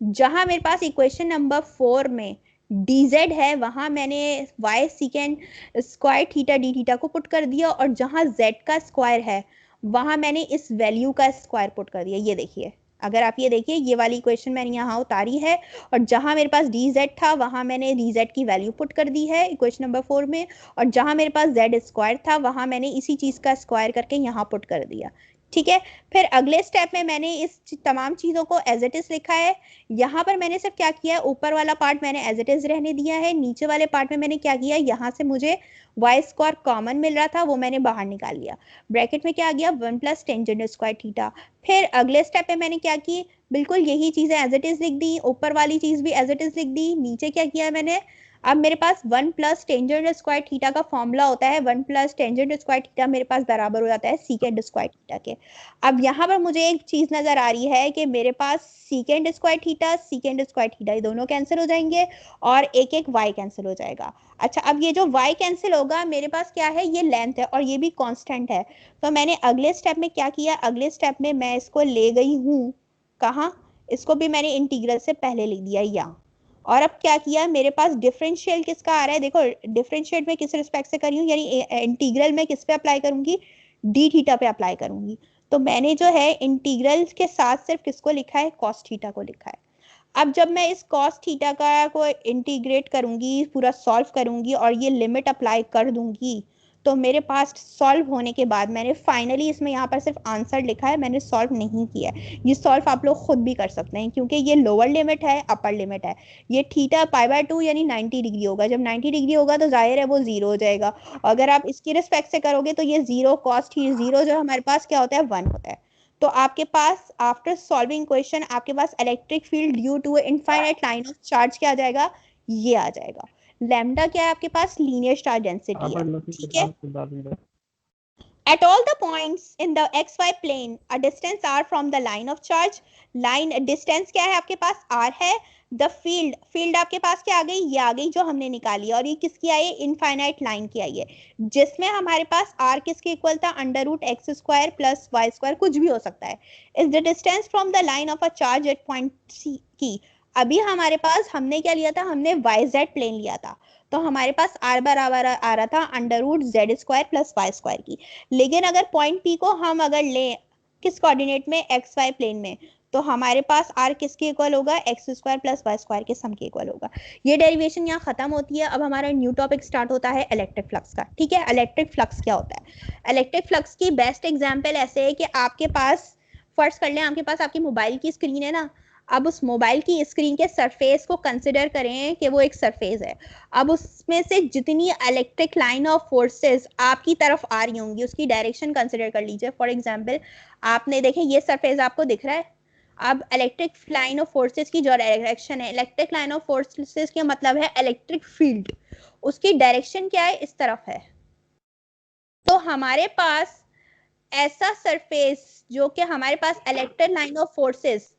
जहां मेरे पास इक्वेशन नंबर 4 में dz है वहां मैंने y secant square theta D theta को पुट कर दिया, और जहां z का स्क्वायर है वहां मैंने इस वैल्यू का स्क्वायर पुट कर दिया। ये देखिए, अगर आप ये देखिए, ये वाली इक्वेशन मैंने यहाँ उतारी है और जहां मेरे पास dz था वहां मैंने dz की वैल्यू पुट कर दी है इक्वेशन नंबर 4 में, और जहां मेरे पास z स्क्वायर था वहां मैंने इसी चीज का स्क्वायर करके यहाँ पुट कर दिया। ठीक है, फिर अगले स्टेप में मैंने इस तमाम चीजों को एज इट इज लिखा है। यहाँ पर मैंने सिर्फ क्या किया है, ऊपर वाला पार्ट मैंने एज इट इज रहने दिया है, नीचे वाले पार्ट में मैंने क्या किया, यहाँ से मुझे वाई स्क्वायर कॉमन मिल रहा था वो मैंने बाहर निकाल लिया। ब्रैकेट में क्या आ गया, 1 प्लस टेंजेंट स्क्वायर थीटा। फिर अगले स्टेप में मैंने क्या की, बिल्कुल यही चीजें एज इट इज लिख दी, ऊपर वाली चीज भी एज इट इज लिख दी। नीचे क्या किया मैंने, अब मेरे पास 1 प्लस टेंजेंट स्क्वायर थीटा का फॉर्मूला होता है, 1 प्लस टेंजेंट स्क्वायर थीटा मेरे पास बराबर हो जाता है सीकेंड स्क्वायर थीटा के। अब यहाँ पर मुझे एक चीज नजर आ रही है कि मेरे पास सीकेंड स्क्वायर थीटा ये दोनों कैंसिल हो जाएंगे और एक एक y कैंसिल हो जाएगा। अच्छा, अब ये जो y कैंसिल होगा मेरे पास क्या है, ये लेंथ है और ये भी कांस्टेंट है। तो मैंने अगले स्टेप में क्या किया, अगले स्टेप में मैं इसको ले गई हूँ कहाँ, इसको भी मैंने इंटीग्रल से पहले लिख दिया यहाँ। और अब क्या किया, मेरे पास डिफरेंशियल किसका आ रहा है, देखो डिफरेंशिएट में किस रिस्पेक्ट से करी हूँ, यानी इंटीग्रल में किस पे अप्लाई करूंगी, डी थीटा पे अप्लाई करूंगी। तो मैंने जो है इंटीग्रल के साथ सिर्फ किसको लिखा है, कॉस थीटा को लिखा है। अब जब मैं इस कॉस थीटा का को इंटीग्रेट करूंगी, पूरा सॉल्व करूंगी और ये लिमिट अप्लाई कर दूंगी, तो मेरे पास सॉल्व होने के बाद मैंने फाइनली इसमें यहाँ पर सिर्फ आंसर लिखा है, मैंने सॉल्व नहीं किया है। ये सॉल्व आप लोग खुद भी कर सकते हैं क्योंकि ये लोअर लिमिट है, अपर लिमिट है। ये थीटा π/2 यानी 90 डिग्री होगा, जब 90 डिग्री होगा तो जाहिर है वो जीरो हो जाएगा। अगर आप इसकी रिस्पेक्ट से करोगे तो ये जीरो कॉस जीरो जो हमारे पास क्या होता है, 1 होता है। तो आपके पास आफ्टर सॉल्विंग क्वेश्चन आपके पास electric field due to infinite line of charge क्या आ जाएगा, ये आ जाएगा। लैम्डा क्या है आपके पास, लीनियर चार्ज डेंसिटी है। ठीक है, at all the points in the xy plane a distance r from the line of charge, line distance क्या है आपके पास, r है। द फील्ड आपके पास क्या आ गई, ये आ गई जो हमने निकाली, और ये किसकी आई है, इनफाइनाइट लाइन की आई है, जिसमें हमारे पास r किसके इक्वल था, √x square plus y square, कुछ भी हो सकता है। Is the distance from the line of a charge at point C की। अभी हमारे पास हमने क्या लिया था, हमने yz प्लेन लिया था, तो हमारे पास r बराबर आ रहा था √z square plus y square की। लेकिन अगर पॉइंट P को हम अगर लें किस कोऑर्डिनेट में, एक्स वाई प्लेन में, तो हमारे पास r किसके इक्वल होगा, X square plus Y square के सम के इक्वल होगा। ये डेरिवेशन यहाँ खत्म होती है। अब हमारा न्यू टॉपिक स्टार्ट होता है इलेक्ट्रिक फ्लक्स का। ठीक है, इलेक्ट्रिक फ्लक्स क्या होता है, इलेक्ट्रिक फ्लक्स की बेस्ट एग्जाम्पल ऐसे है कि आपके पास, फर्स्ट कर लें आपके पास आपकी मोबाइल की स्क्रीन है ना, अब उस मोबाइल की स्क्रीन के सरफेस को कंसिडर करें कि वो एक सरफेस है। अब उसमें से जितनी इलेक्ट्रिक लाइन ऑफ फोर्सेस आपकी तरफ आ रही होंगी उसकी डायरेक्शन कंसिडर कर लीजिए। फॉर एग्जांपल आपने देखे ये सरफेस आपको दिख रहा है, अब इलेक्ट्रिक लाइन ऑफ फोर्सेस की जो डायरेक्शन है, इलेक्ट्रिक लाइन ऑफ फोर्सेस का मतलब है इलेक्ट्रिक फील्ड, उसकी डायरेक्शन क्या है, इस तरफ है। तो हमारे पास ऐसा सरफेस जो कि हमारे पास इलेक्ट्रिक लाइन ऑफ फोर्सेस,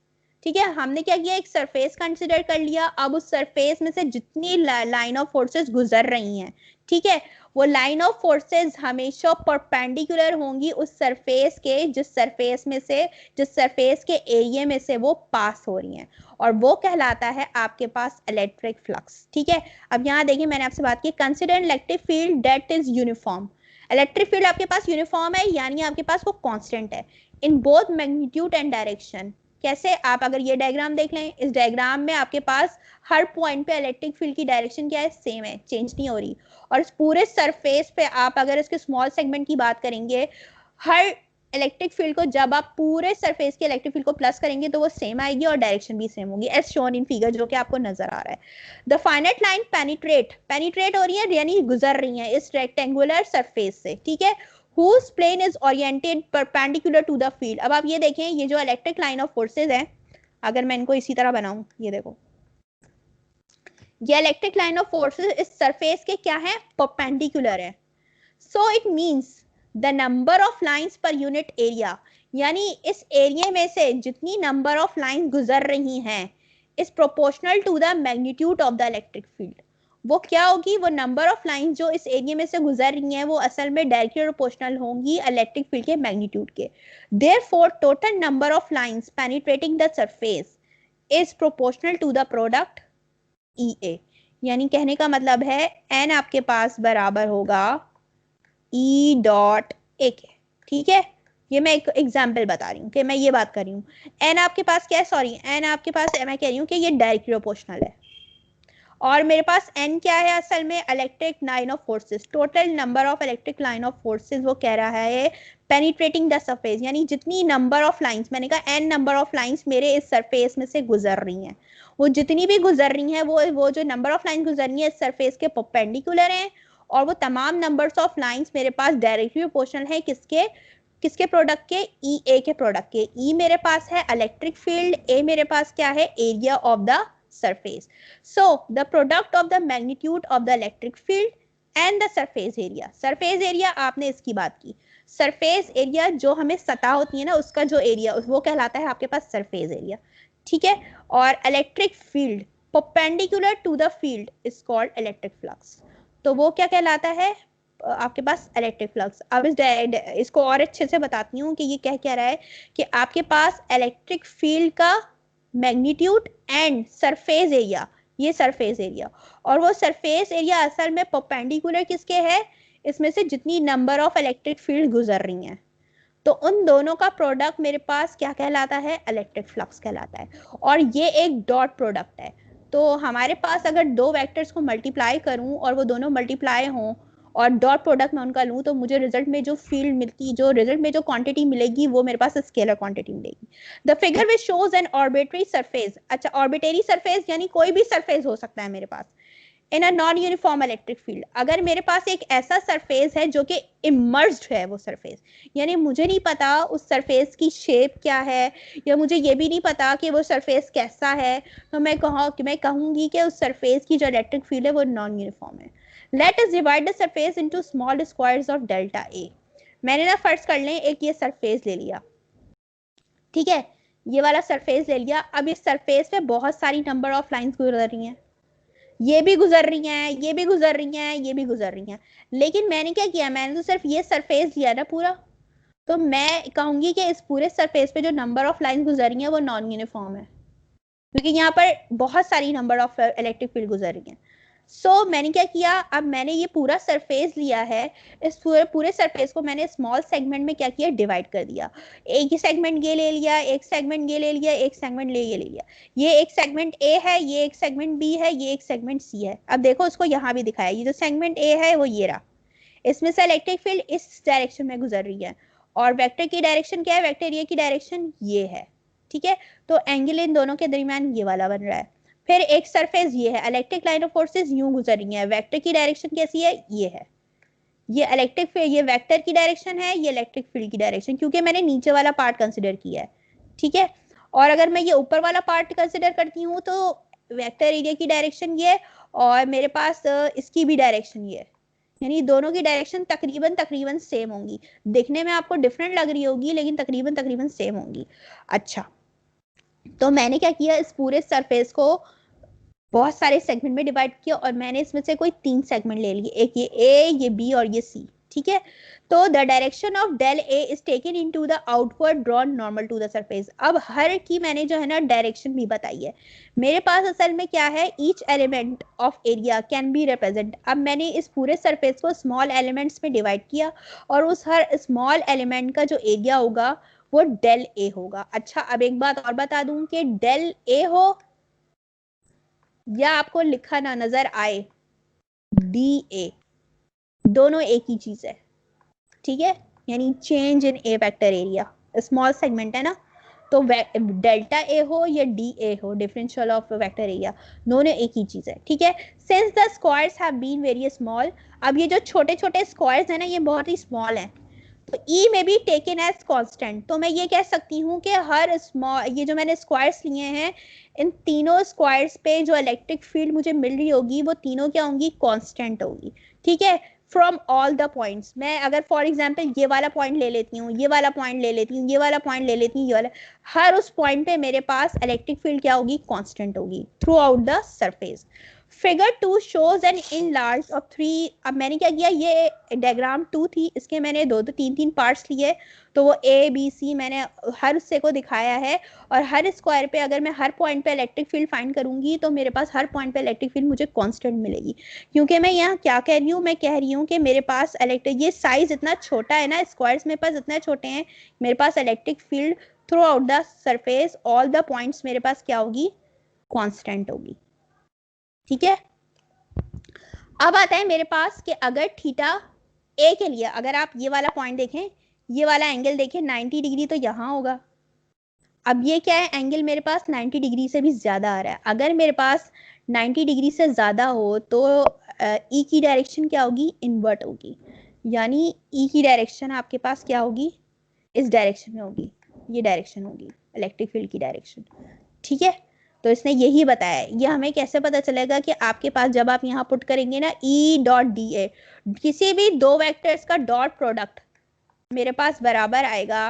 ठीक है, हमने क्या किया, एक सरफेस कंसिडर कर लिया। अब उस सरफेस में से जितनी लाइन ऑफ फोर्सेस गुजर रही हैं, ठीक है, वो लाइन ऑफ फोर्सेस हमेशा परपेंडिकुलर होंगी उस सरफेस के, जिस सरफेस के एरिया में से वो पास हो रही हैं, और वो कहलाता है आपके पास इलेक्ट्रिक फ्लक्स। ठीक है, अब यहाँ देखिए मैंने आपसे बात की, consider electric field that is uniform. Electric field आपके पास यूनिफॉर्म है, यानी आपके पास वो कांस्टेंट है in both magnitude and direction. कैसे, आप अगर ये डायग्राम देख लें, इस डायग्राम में आपके पास हर पॉइंट पे इलेक्ट्रिक फील्ड की डायरेक्शन क्या है, सेम है, चेंज नहीं हो रही। और इस पूरे सरफेस पे आप अगर इसके स्मॉल सेगमेंट की बात करेंगे, हर इलेक्ट्रिक फील्ड को जब आप पूरे सरफेस के इलेक्ट्रिक फील्ड को प्लस करेंगे तो वो सेम आएगी और डायरेक्शन भी सेम होगी, एज शोन इन फिगर, जो कि आपको नजर आ रहा है। द फाइनाइट लाइन पेनिट्रेट हो रही है, यानी गुजर रही है इस रेक्टेंगुलर सरफेस से, ठीक है, whose plane is oriented perpendicular to the field। अब आप ये देखें, ये जो इलेक्ट्रिक लाइन ऑफ फोर्सेज है, अगर मैं इनको इसी तरह बनाऊं, ये देखो, ये इलेक्ट्रिक लाइन ऑफ फोर्सेज इस सरफेस के क्या है, परपेंडिकुलर है। So it means the number of lines per unit area, यानी इस एरिया में से जितनी नंबर ऑफ लाइंस गुजर रही हैं is proportional to the magnitude of the electric field. वो क्या होगी, वो नंबर ऑफ लाइंस जो इस एरिया में से गुजर रही हैं वो असल में डायरेक्टली प्रोपोर्शनल होंगी इलेक्ट्रिक फील्ड के मैग्नीट्यूड के। Therefore total number of lines penetrating the surface is proportional to the product EA। यानी कहने का मतलब है n आपके पास बराबर होगा E डॉट A के, ठीक है। ये मैं एक एग्जाम्पल बता रही हूँ कि मैं ये बात कर रही हूँ, n आपके पास क्या है, सॉरी n आपके पास, मैं कह रही हूँ कि ये डायरेक्टली प्रोपोर्शनल है, और मेरे पास n क्या है असल में, electric line of forces, total number of electric line of forces वो कह रहा है पेनिट्रेटिंग द सरफेस, यानी जितनी नंबर ऑफ लाइंस, मैंने कहा n नंबर ऑफ लाइंस मेरे इस सरफेस में से गुजर रही हैं, वो जितनी भी गुजर रही हैं वो जो नंबर ऑफ लाइन गुजर रही है इस सरफेस के परपेंडिकुलर हैं, और वो तमाम नंबर्स ऑफ लाइंस मेरे पास डायरेक्टली प्रोपोर्शनल है किसके प्रोडक्ट के, EA के प्रोडक्ट के। E मेरे पास है इलेक्ट्रिक फील्ड, A मेरे पास क्या है, area of the surface. So the product of the magnitude of the electric field and the surface area, surface area आपने इसकी बात की, surface area जो हमें सतह होती है ना उसका जो एरिया, वो कहलाता है आपके पास surface area, ठीक है। और electric field perpendicular to the field is called electric flux, तो वो क्या कहलाता है आपके पास इलेक्ट्रिक फ्लक्स। अब इसको और अच्छे से बताती हूँ कि ये क्या रहा है कि आपके पास इलेक्ट्रिक फील्ड का मैग्नीट्यूड एंड सरफेस एरिया, ये सरफेस एरिया, और वो सरफेस एरिया असल में परपेंडिकुलर किसके है, इसमें से जितनी नंबर ऑफ इलेक्ट्रिक फील्ड गुजर रही हैं, तो उन दोनों का प्रोडक्ट मेरे पास क्या कहलाता है, इलेक्ट्रिक फ्लक्स कहलाता है। और ये एक डॉट प्रोडक्ट है, तो हमारे पास अगर दो वेक्टर्स को मल्टीप्लाई करूं और वो दोनों मल्टीप्लाई हों और डॉट प्रोडक्ट में उनका लूं, तो मुझे रिजल्ट में जो फील्ड मिलती, जो रिजल्ट में जो क्वांटिटी मिलेगी वो मेरे पास स्केलर क्वांटिटी मिलेगी। The figure which shows an arbitrary surface, अच्छा ऑर्बिटरी सरफेस यानी कोई भी सरफेस हो सकता है मेरे पास, in a non uniform electric field. अगर मेरे पास एक ऐसा सरफेस है जो कि इमर्ज्ड है, वो सरफेस यानी मुझे नहीं पता उस सरफेस की शेप क्या है, या मुझे ये भी नहीं पता कि वो सरफेस कैसा है, तो मैं कहूंगी कि उस सरफेस की जो इलेक्ट्रिक फील्ड है वो नॉन यूनिफॉर्म है। Let us divide the surface into small squares of delta A। मैंने ना फर्ज कर लें एक ये सरफेस ले लिया, ठीक है, ये वाला सरफेस ले लिया। अब इस सरफेस पे बहुत सारी नंबर ऑफ लाइंस गुजर रही हैं, ये भी गुजर रही हैं, ये भी गुजर रही हैं, ये भी गुजर रही हैं, लेकिन मैंने क्या किया, मैंने तो सिर्फ ये सरफेस लिया ना पूरा, तो मैं कहूंगी कि इस पूरे सरफेस पे जो नंबर ऑफ लाइंस गुजर रही हैं वो नॉन यूनिफॉर्म है, क्योंकि यहाँ पर बहुत सारी नंबर ऑफ इलेक्ट्रिक फील्ड गुजर रही हैं। सो मैंने क्या किया, अब मैंने ये पूरा सरफेस लिया है, इस पूरे सरफेस को मैंने स्मॉल सेगमेंट में क्या किया, डिवाइड कर दिया। एक ही सेगमेंट ये ले लिया, एक सेगमेंट ये ले लिया, एक सेगमेंट ये ले लिया, ये एक सेगमेंट A है, ये एक सेगमेंट B है, ये एक सेगमेंट C है। अब देखो उसको यहाँ भी दिखाया, ये जो सेगमेंट A है वो ये रहा, इसमें से इलेक्ट्रिक फील्ड इस डायरेक्शन में गुजर रही है, और वेक्टर की डायरेक्शन क्या है, वेक्टर एरिया की डायरेक्शन ये है, ठीक है। तो एंगल इन दोनों के दरमियान ये वाला बन रहा है। फिर एक सरफेस ये है, इलेक्ट्रिक लाइन ऑफ फोर्सेस यूं गुजर रही है, वेक्टर की डायरेक्शन कैसी है, ये है, ये इलेक्ट्रिक फील्ड, ये वेक्टर की डायरेक्शन है, ये इलेक्ट्रिक फील्ड की डायरेक्शन, क्योंकि मैंने नीचे वाला पार्ट कंसिडर किया है, ठीक है। और अगर मैं ये ऊपर वाला पार्ट कंसिडर करती हूँ तो वेक्टर एरिया की डायरेक्शन ये, और मेरे पास इसकी भी डायरेक्शन ये, यानी दोनों की डायरेक्शन तकरीबन तकरीबन सेम होंगी, दिखने में आपको डिफरेंट लग रही होगी लेकिन तकरीबन तकरीबन सेम होंगी। अच्छा, तो मैंने क्या किया, इस पूरे सरफेस को बहुत सारे सेगमेंट में डिवाइड किया और मैंने इसमें से कोई 3 सेगमेंट ले लिए, एक ये ए, ये बी और ये सी। ठीक है, तो the direction of del A is taken into the outward drawn normal to the surface. अब हर की मैंने जो है ना डायरेक्शन भी बताई है। मेरे पास असल में क्या है, each element of area can be represent. अब मैंने इस पूरे सरफेस को स्मॉल एलिमेंट्स में डिवाइड किया और उस हर स्मॉल एलिमेंट का जो एरिया होगा वो डेल ए होगा। अच्छा, अब एक बात और बता दूं कि डेल ए हो या आपको लिखा ना नजर आए डी ए, दोनों एक ही चीज है। ठीक है, यानी change in A vector area, small segment है ना, तो डेल्टा ए हो या डी ए हो, डिफरेंशियल ऑफ वेक्टर एरिया, दोनों एक ही चीज है। ठीक है, since the squares have been very small, अब ये जो छोटे छोटे स्क्वायर्स है ना ये बहुत ही स्मॉल है, तो ई में बी टेकन एज कांस्टेंट। तो मैं ये कह सकती हूँ कि हर स्मॉल, ये जो मैंने स्क्वायर्स लिए हैं, इन तीनों स्क्वायर्स पे जो इलेक्ट्रिक फील्ड मुझे मिल रही होगी वो तीनों क्या होंगी, कांस्टेंट होगी। ठीक है, फ्रॉम ऑल द पॉइंट्स। मैं अगर फॉर एग्जांपल ये वाला पॉइंट ले लेती हूँ, ये वाला पॉइंट ले लेती हूँ, ये वाला पॉइंट ले लेती हूँ, ये वाला, हर उस पॉइंट पे मेरे पास इलेक्ट्रिक फील्ड क्या होगी, कांस्टेंट होगी through out the surface. Figure 2 shows an enlarge of 3। अब मैंने क्या किया, ये डायग्राम 2 थी, इसके मैंने 2-3 पार्ट्स लिए, तो वो ए बी सी मैंने हर हिस्से को दिखाया है। और हर स्क्वायर पे अगर मैं हर पॉइंट पे इलेक्ट्रिक फील्ड फाइंड करूंगी तो मेरे पास हर पॉइंट पे इलेक्ट्रिक फील्ड मुझे कांस्टेंट मिलेगी। क्योंकि मैं यहाँ क्या कह रही हूँ, मैं कह रही हूँ कि मेरे पास इलेक्ट्रिक, ये साइज इतना छोटा है ना, स्क्वायर्स मेरे पास इतने छोटे हैं, मेरे पास electric field throughout the surface all the points मेरे पास क्या होगी, कांस्टेंट होगी। ठीक है, अब आता है मेरे पास कि अगर थीटा ए के लिए, अगर आप ये वाला पॉइंट देखें, ये वाला एंगल देखें 90 डिग्री, तो यहाँ होगा। अब ये क्या है, एंगल मेरे पास 90 डिग्री से भी ज्यादा आ रहा है। अगर मेरे पास 90 डिग्री से ज्यादा हो तो ई की डायरेक्शन क्या होगी, इन्वर्ट होगी। यानी ई की डायरेक्शन आपके पास क्या होगी, इस डायरेक्शन में होगी, ये डायरेक्शन होगी इलेक्ट्रिक फील्ड की डायरेक्शन। ठीक है, तो इसने यही बताया है। ये हमें कैसे पता चलेगा कि आपके पास जब आप यहाँ पुट करेंगे ना ई डॉट डी ए, किसी भी दो वेक्टर्स का डॉट प्रोडक्ट मेरे पास बराबर आएगा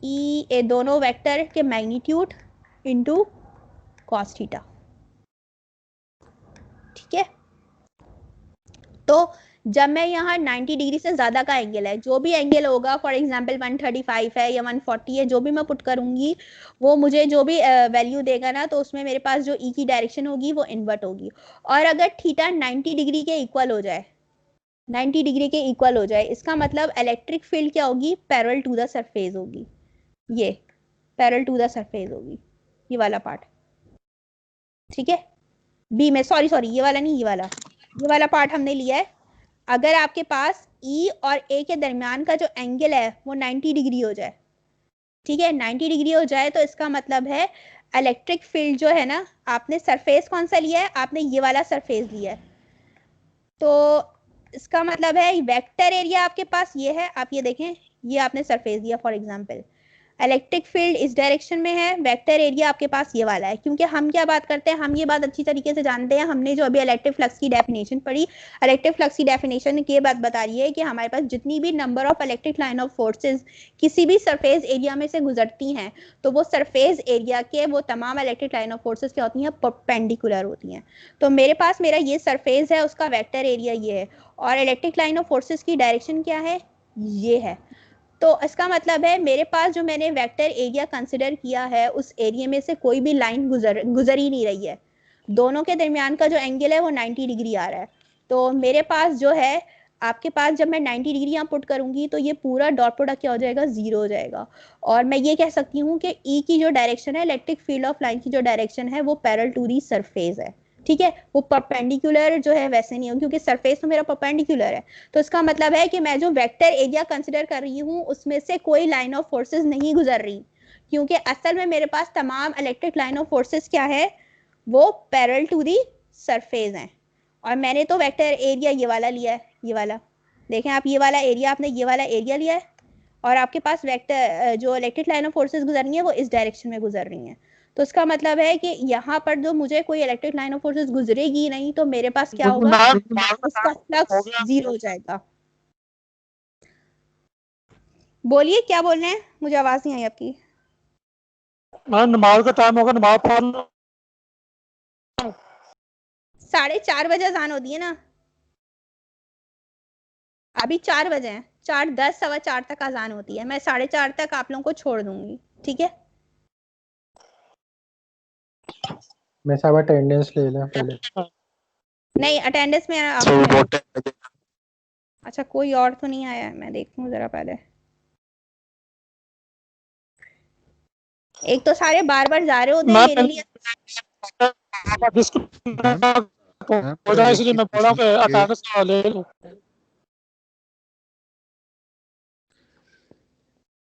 ई ए, दोनों वेक्टर के मैग्नीट्यूड इनटू कॉस थीटा। ठीक है, तो जब मैं यहाँ 90 डिग्री से ज्यादा का एंगल है, जो भी एंगल होगा, फॉर एग्जांपल 135 है या 140 है, जो भी मैं पुट करूंगी वो मुझे जो भी वैल्यू देगा ना, तो उसमें मेरे पास जो ई की डायरेक्शन होगी वो इन्वर्ट होगी। और अगर थीटा 90 डिग्री के इक्वल हो जाए, 90 डिग्री के इक्वल हो जाए, इसका मतलब इलेक्ट्रिक फील्ड क्या होगी, पैरेलल टू द सरफेस होगी। ये पैरेलल टू द सरफेस होगी, ये वाला पार्ट। ठीक है, बी में, सॉरी ये वाला नहीं, ये वाला पार्ट हमने लिया है। अगर आपके पास ई और ए के दरमियान का जो एंगल है वो 90 डिग्री हो जाए, ठीक है, 90 डिग्री हो जाए, तो इसका मतलब है इलेक्ट्रिक फील्ड जो है ना, आपने सरफेस कौन सा लिया है, आपने ये वाला सरफेस लिया है, तो इसका मतलब है वेक्टर एरिया आपके पास ये है, आप ये देखें, ये आपने सरफेस दिया फॉर एग्जांपल, इलेक्ट्रिक फील्ड इस डायरेक्शन में है, वेक्टर एरिया आपके पास ये वाला है। क्योंकि हम क्या बात करते हैं, हम ये बात अच्छी तरीके से जानते हैं, हमने जो अभी इलेक्ट्रिक फ्लक्स की डेफिनेशन पढ़ी, इलेक्ट्रिक फ्लक्स की डेफिनेशन ये बात बता रही है कि हमारे पास जितनी भी number of electric line of forces किसी भी सरफेस एरिया में से गुजरती हैं, तो वो सरफेस एरिया के वो तमाम इलेक्ट्रिक लाइन ऑफ फोर्सेस क्या होती हैं, परपेंडिकुलर होती हैं। तो मेरे पास मेरा ये सरफेस है, उसका वेक्टर एरिया ये है, और इलेक्ट्रिक लाइन ऑफ फोर्सेस की डायरेक्शन क्या है, ये है। तो इसका मतलब है मेरे पास जो मैंने वेक्टर एरिया कंसिडर किया है, उस एरिया में से कोई भी लाइन गुजर ही नहीं रही है, दोनों के दरमियान का जो एंगल है वो 90 डिग्री आ रहा है। तो मेरे पास जो है, आपके पास जब मैं 90 डिग्री यहाँ पुट करूंगी तो ये पूरा डॉट प्रोडक्ट क्या हो जाएगा, जीरो हो जाएगा। और मैं ये कह सकती हूँ कि ई की जो डायरेक्शन है, इलेक्ट्रिक फील्ड ऑफ लाइन की जो डायरेक्शन है, वो पैरेलल टू दी सरफेस है। ठीक है, वो परपेंडिकुलर जो है वैसे नहीं हो, क्योंकि सरफेस तो मेरा परपेंडिकुलर है। तो इसका मतलब है कि मैं जो वेक्टर एरिया कंसिडर कर रही हूँ उसमें से कोई लाइन ऑफ फोर्सेस नहीं गुजर रही, क्योंकि असल में मेरे पास तमाम इलेक्ट्रिक लाइन ऑफ फोर्सेस क्या है, वो पैरेलल टू दी सरफेस हैं। और मैंने तो वेक्टर एरिया ये वाला लिया है, ये वाला देखें आप, ये वाला एरिया, आपने ये वाला एरिया लिया है, और आपके पास वेक्टर जो इलेक्ट्रिक लाइन ऑफ फोर्सेस गुजर रही है वो इस डायरेक्शन में गुजर रही हैं। तो इसका मतलब है कि यहाँ पर जो मुझे कोई इलेक्ट्रिक लाइन ऑफ फोर्सेस गुजरेगी नहीं, तो मेरे पास क्या होगा, उसका फ्लक्स 0 हो जाएगा। बोलिए क्या बोल रहे हैं, मुझे आवाज नहीं आई आपकी। नमाज का टाइम होगा, नमाज पढ़ लो। 4:30 बजे अजान होती है ना, अभी 4 बजे हैं, 4:10 4:15 तक अजान होती है। मैं 4:30 तक आप लोगों को छोड़ दूंगी, ठीक है। मैं सब अटेंडेंस ले लें पहले। नहीं अटेंडेंस में आप, अच्छा कोई और तो नहीं आया है, मैं देखूं जरा पहले। एक तो सारे बार बार जा रहे होते हैं मेरे लिए। इसलिए मैं बोला कि अटेंडेंस ले लूं।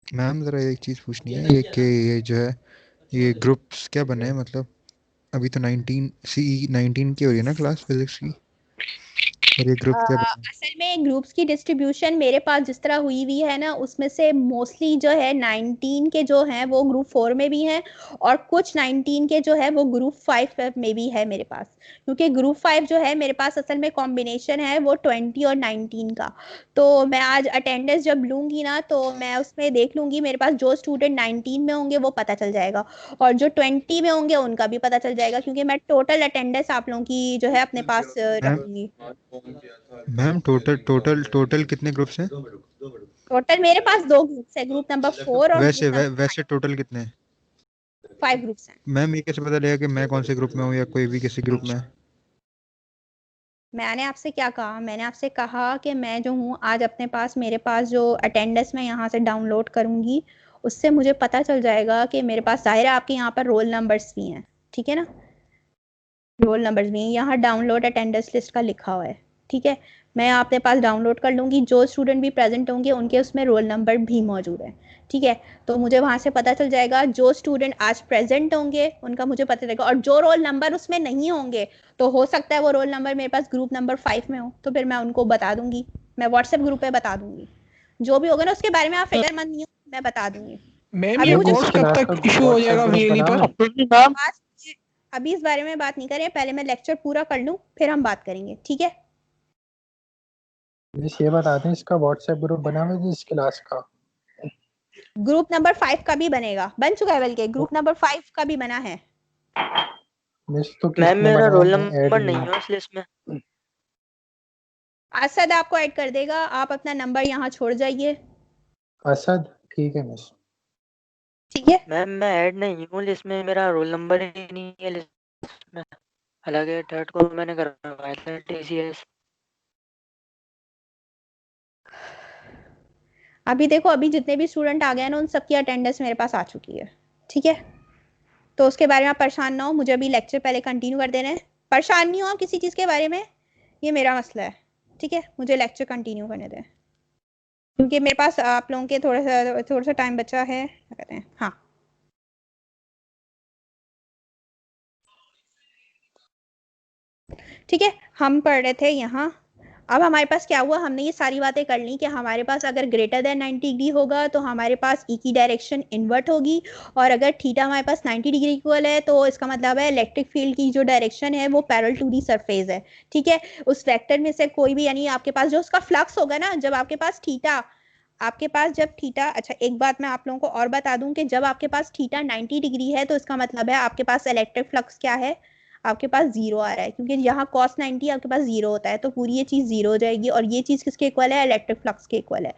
मैम जरा एक चीज पूछनी है, ये कि ये जो है ये ग्रुप्स क्या बने हैं, मतलब अभी तो 19 CE 19 की हो रही है ना क्लास फिजिक्स की, और ये ग्रुप क्या बने हैं? असल में ग्रुप्स की डिस्ट्रीब्यूशन मेरे पास जिस तरह हुई हुई है ना, उसमें से मोस्टली जो है 19 के जो हैं वो ग्रुप 4 में भी हैं, और कुछ 19 के जो है वो ग्रुप 5 में भी है मेरे पास। क्योंकि ग्रुप 5 जो है मेरे पास असल में कॉम्बिनेशन है वो 20 और 19 का। तो मैं आज अटेंडेंस जब लूंगी ना, तो मैं उसमें देख लूंगी मेरे पास जो स्टूडेंट 19 में होंगे वो पता चल जाएगा, और जो 20 में होंगे उनका भी पता चल जाएगा, क्योंकि मैं टोटल अटेंडेंस आप लोगों की जो है अपने पास रखूंगी। मैम टोटल टोटल टोटल कितने ग्रुप्स हैं? टोटल मेरे पास 2 ग्रुप्स है, ग्रुप नंबर 4 और वैसे ग्रुप वैसे टोटल कितने हैं? 5 ग्रुप्स हैं। मैम ये कैसे पता लगेगा कि मैं कौन से ग्रुप में हूँ या कोई भी किसी ग्रुप में है? मैंने आपसे क्या कहा, मैंने आपसे कहा कि मैं जो हूँ आज अपने पास, मेरे पास जो अटेंडेंस मैं यहाँ से डाउनलोड करूंगी उससे मुझे पता चल जाएगा कि मेरे पास, जाहिर है आपके यहाँ पर रोल नंबर्स भी हैं, ठीक है ना, रोल नंबर्स भी हैं, यहाँ डाउनलोड अटेंडेंस लिस्ट का लिखा हुआ है, ठीक है। मैं अपने पास डाउनलोड कर लूंगी, जो स्टूडेंट भी प्रेजेंट होंगे उनके उसमें रोल नंबर भी मौजूद है, ठीक है। तो मुझे वहां से पता चल जाएगा जो स्टूडेंट आज प्रेजेंट होंगे उनका मुझे पता चलेगा, और जो रोल नंबर उसमें नहीं होंगे तो हो सकता है वो रोल नंबर मेरे पास ग्रुप नंबर 5 में हो, तो फिर मैं उनको बता दूंगी, मैं व्हाट्सएप ग्रुप पे बता दूंगी, जो भी होगा ना उसके बारे में आप फिक्रमंद नहीं हो, मैं बता दूंगी। मैम अभी ये मुझे कोर्स कब तक इशू हो जाएगा वीएलई पर? आज अभी इस बारे में बात नहीं करें, पहले मैं लेक्चर पूरा कर लूं फिर हम बात करेंगे, ठीक है। बस ये बता दें इसका व्हाट्सएप ग्रुप बना हुआ है इस क्लास का? ग्रुप नंबर 5 का भी बनेगा, बन चुका है, बल्कि ग्रुप नंबर 5 का भी बना है। मिस तो मैम किसने मेरा बनाया रोल है? ऐड नंबर नहीं नहीं है। है उस लिस्ट में। असद आपको ऐड कर देगा, आप अपना नंबर यहाँ छोड़ जाइए, असद ठीक है मिस। ठीक है। मैम मैं ऐड नहीं हूँ लिस्ट में, मेरा रोल नंबर ही नहीं है लिस्ट में। हालांकि थर्ड को मैंने करवाया था टीसीएस। अभी देखो, अभी जितने भी स्टूडेंट आ गए हैं ना उन सबकी अटेंडेंस मेरे पास आ चुकी है, ठीक है। तो उसके बारे में आप परेशान ना हो, मुझे अभी लेक्चर पहले कंटिन्यू कर देना है, परेशान नहीं हो आप किसी चीज़ के बारे में, ये मेरा मसला है, ठीक है। मुझे लेक्चर कंटिन्यू करने दें, क्योंकि मेरे पास आप लोगों के थोड़ा सा टाइम बचा है, क्या कहते हैं, हाँ। ठीक है, हम पढ़ रहे थे यहाँ। अब हमारे पास क्या हुआ, हमने ये सारी बातें कर ली कि हमारे पास अगर ग्रेटर देन 90 डिग्री होगा तो हमारे पास ई की डायरेक्शन इन्वर्ट होगी, और अगर थीटा हमारे पास 90 डिग्री इक्वल है तो इसका मतलब है इलेक्ट्रिक फील्ड की जो डायरेक्शन है वो पैरेलल टू दी सरफेस है, ठीक है। उस वेक्टर में से कोई भी, यानी आपके पास जो उसका फ्लक्स होगा ना, जब आपके पास थीटा, आपके पास जब थीटा, अच्छा एक बात मैं आप लोगों को और बता दूं कि जब आपके पास थीटा 90 डिग्री है तो इसका मतलब है आपके पास इलेक्ट्रिक फ्लक्स क्या है, आपके पास 0 आ रहा है, क्योंकि यहाँ cos 90 आपके पास 0 होता है, तो पूरी ये चीज 0 हो जाएगी, और ये चीज किसके इक्वल है, इलेक्ट्रिक फ्लक्स के इक्वल है।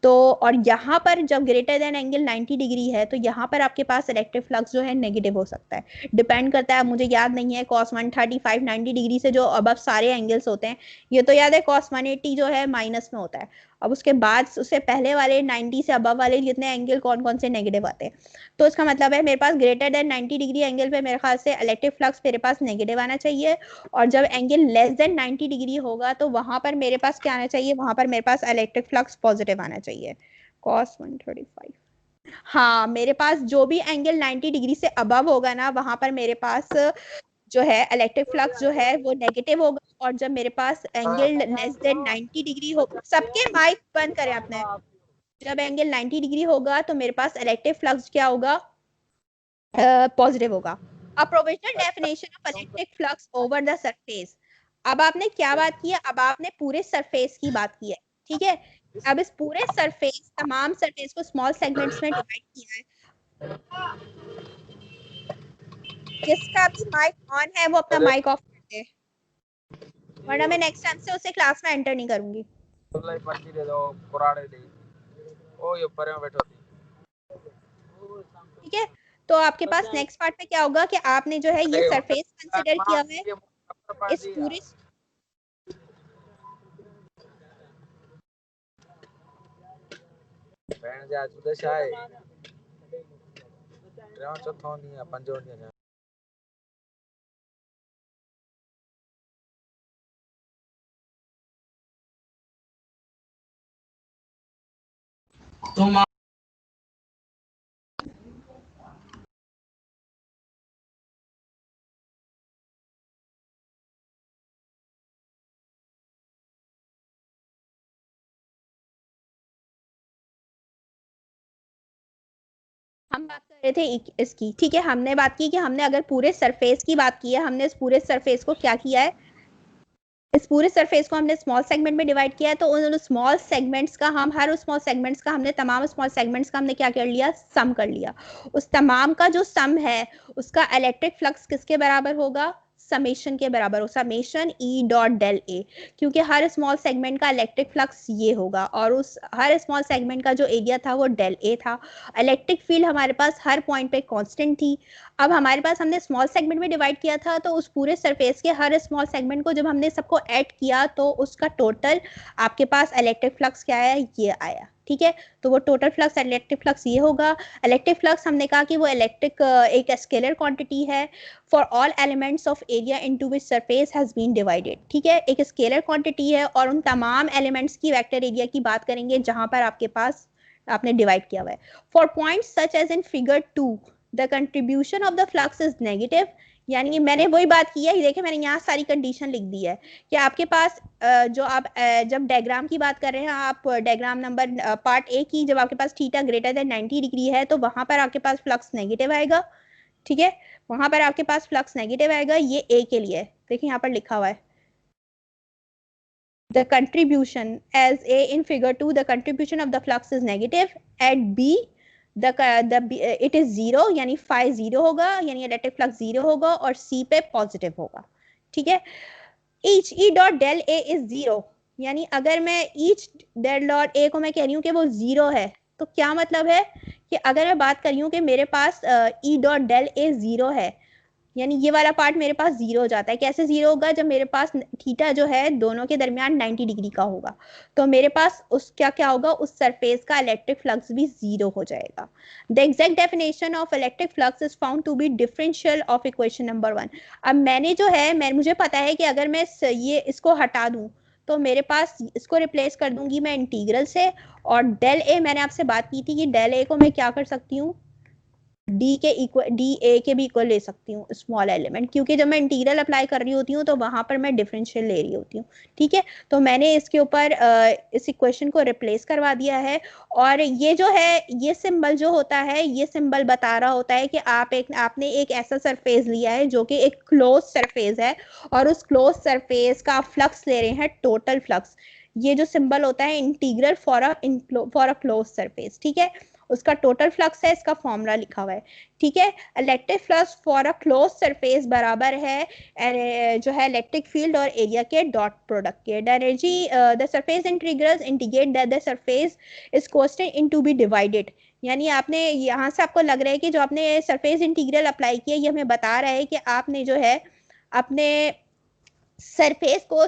तो और यहाँ पर जब ग्रेटर देन एंगल 90 डिग्री है तो यहाँ पर आपके पास इलेक्ट्रिक फ्लक्स जो है नेगेटिव हो सकता है, डिपेंड करता है, मुझे याद नहीं है, cos 135 90 डिग्री से जो अबव सारे एंगल्स होते हैं, ये तो याद है cos 180 जो है माइनस में होता है। अब उसके बाद उससे पहले वाले 90 से अबव वाले जितने एंगल कौन कौन से नेगेटिव आते हैं, तो इसका मतलब है मेरे पास ग्रेटर देन 90 डिग्री एंगल पे मेरे ख्याल से इलेक्ट्रिक फ्लक्स मेरे पास नेगेटिव आना चाहिए, और जब एंगल लेस देन 90 डिग्री होगा तो वहां पर मेरे पास क्या आना चाहिए, वहां पर मेरे पास इलेक्ट्रिक फ्लक्स पॉजिटिव आना चाहिए। cos 135, हाँ मेरे पास जो भी एंगल 90 डिग्री से अबव होगा ना वहां पर मेरे पास जो है इलेक्ट्रिक फ्लक्स जो है वो नेगेटिव होगा, और जब मेरे पास एंगल लेस देन 90 डिग्री हो, सबके माइक बंद करें आपने, जब एंगल 90 डिग्री होगा तो मेरे पास इलेक्ट्रिक फ्लक्स क्या होगा, पॉजिटिव होगा। A provisional definition of electric flux over the surface. अब आपने क्या बात की है? अब आपने पूरे सरफेस की बात की है, ठीक है। अब इस पूरे सरफेस, तमाम सरफेस को स्मॉल सेगमेंट्स में डिवाइड किया है। जिसका भी माइक ऑन है वो अपना माइक ऑफ कर दे, वरना मैं नेक्स्ट टाइम से उसे क्लास में एंटर नहीं करूंगी। ठीक है, तो आपके पास नेक्स्ट पार्ट में क्या होगा कि आपने जो है ये सरफेस कंसीडर किया हुआ है इस पूरे हम बात कर रहे थे इसकी, ठीक है। हमने बात की कि हमने अगर पूरे सरफेस की बात की है, हमने इस पूरे सरफेस को क्या किया है, इस पूरे सरफेस को हमने स्मॉल सेगमेंट में डिवाइड किया है। तो उन स्मॉल सेगमेंट्स का हम हर स्मॉल सेगमेंट्स का हमने तमाम स्मॉल सेगमेंट्स का हमने क्या कर लिया, सम कर लिया। उस तमाम का जो सम है उसका इलेक्ट्रिक फ्लक्स किसके बराबर होगा, समेशन के बराबर हो, summation E dot del A, क्योंकि हर स्मॉल सेगमेंट का इलेक्ट्रिक फ्लक्स ये होगा और उस हर स्मॉल सेगमेंट का जो एरिया था वो डेल ए था। इलेक्ट्रिक फील्ड हमारे पास हर पॉइंट पे कांस्टेंट थी। अब हमारे पास हमने स्मॉल सेगमेंट में डिवाइड किया था, तो उस पूरे सरफेस के हर स्मॉल सेगमेंट को जब हमने सबको ऐड किया तो उसका टोटल आपके पास इलेक्ट्रिक फ्लक्स क्या आया, ये आया, ठीक है। तो वो टोटल फ्लक्स, इलेक्ट्रिक फ्लक्स ये होगा। इलेक्ट्रिक फ्लक्स हमने कहा कि वो इलेक्ट्रिक एक स्केलर क्वांटिटी है for all elements of area into which surface has been divided, ठीक है। एक स्केलर क्वांटिटी है और उन तमाम एलिमेंट्स की वेक्टर एरिया की बात करेंगे जहां पर आपके पास आपने डिवाइड किया हुआ है। For points such as in figure 2 the contribution of the flux is negative, यानी मैंने वही बात की है, देखिए मैंने यहाँ सारी कंडीशन लिख दी है कि आपके पास जो आप जब डायग्राम की बात कर रहे हैं, आप डायग्राम नंबर पार्ट ए की, जब आपके पास थीटा ग्रेटर देन 90 डिग्री है तो वहां पर आपके पास फ्लक्स नेगेटिव आएगा, ठीक है। वहां पर आपके पास फ्लक्स नेगेटिव आएगा, ये ए के लिए देखिए यहाँ पर लिखा हुआ है the contribution as A in figure 2 the contribution of the flux is negative, at B it is 0 यानी phi 0 होगा, यानी इलेक्ट्रिक फ्लक्स 0 होगा और C पे पॉजिटिव होगा, ठीक है। each E dot del A is 0, यानी अगर मैं each del dot A को मैं कह रही हूँ कि वो 0 है, तो क्या मतलब है कि अगर मैं बात कर रही हूँ कि मेरे पास E dot del A 0 है, यानी ये वाला पार्ट मेरे पास 0 हो जाता है। कैसे 0 होगा, जब मेरे पास थीटा जो है दोनों के दरमियान 90 डिग्री का होगा, तो मेरे पास उस क्या होगा, उस सरफेस का इलेक्ट्रिक फ्लक्स भी 0 हो जाएगा। The exact definition of electric flux is found to be differential of equation number 1। अब मैंने जो है मुझे पता है कि अगर मैं ये इसको हटा दूं तो मेरे पास इसको रिप्लेस कर दूंगी मैं इंटीग्रल से, और डेल ए मैंने आपसे बात की थी कि डेल ए को मैं क्या कर सकती हूँ, डी ए के भी इक्वल ले सकती हूँ स्मॉल एलिमेंट, क्योंकि जब मैं इंटीग्रल अप्लाई कर रही होती हूँ तो वहां पर मैं डिफरेंशियल ले रही होती हूँ, ठीक है। तो मैंने इसके ऊपर इस इक्वेशन को रिप्लेस करवा दिया है, और ये जो है ये सिंबल जो होता है, ये सिंबल बता रहा होता है कि आपने एक ऐसा सरफेस लिया है जो कि एक क्लोज सरफेस है, और उस क्लोज सरफेस का फ्लक्स ले रहे हैं टोटल फ्लक्स। ये जो सिंबल होता है integral for a close surface, ठीक है, उसका टोटल फ्लक्स है, इसका फॉर्मूला लिखा हुआ है, ठीक है। Electric flux for a close surface बराबर है जो है इलेक्ट्रिक फील्ड और एरिया के डॉट प्रोडक्ट के। The energy the surface integrals indicate that the surface is constant in to be divided, यानी आपने यहाँ से आपको लग रहा है कि जो आपने सरफेस इंटीग्रल अप्लाई किया ये हमें बता रहा है कि आपने जो है अपने सरफेस को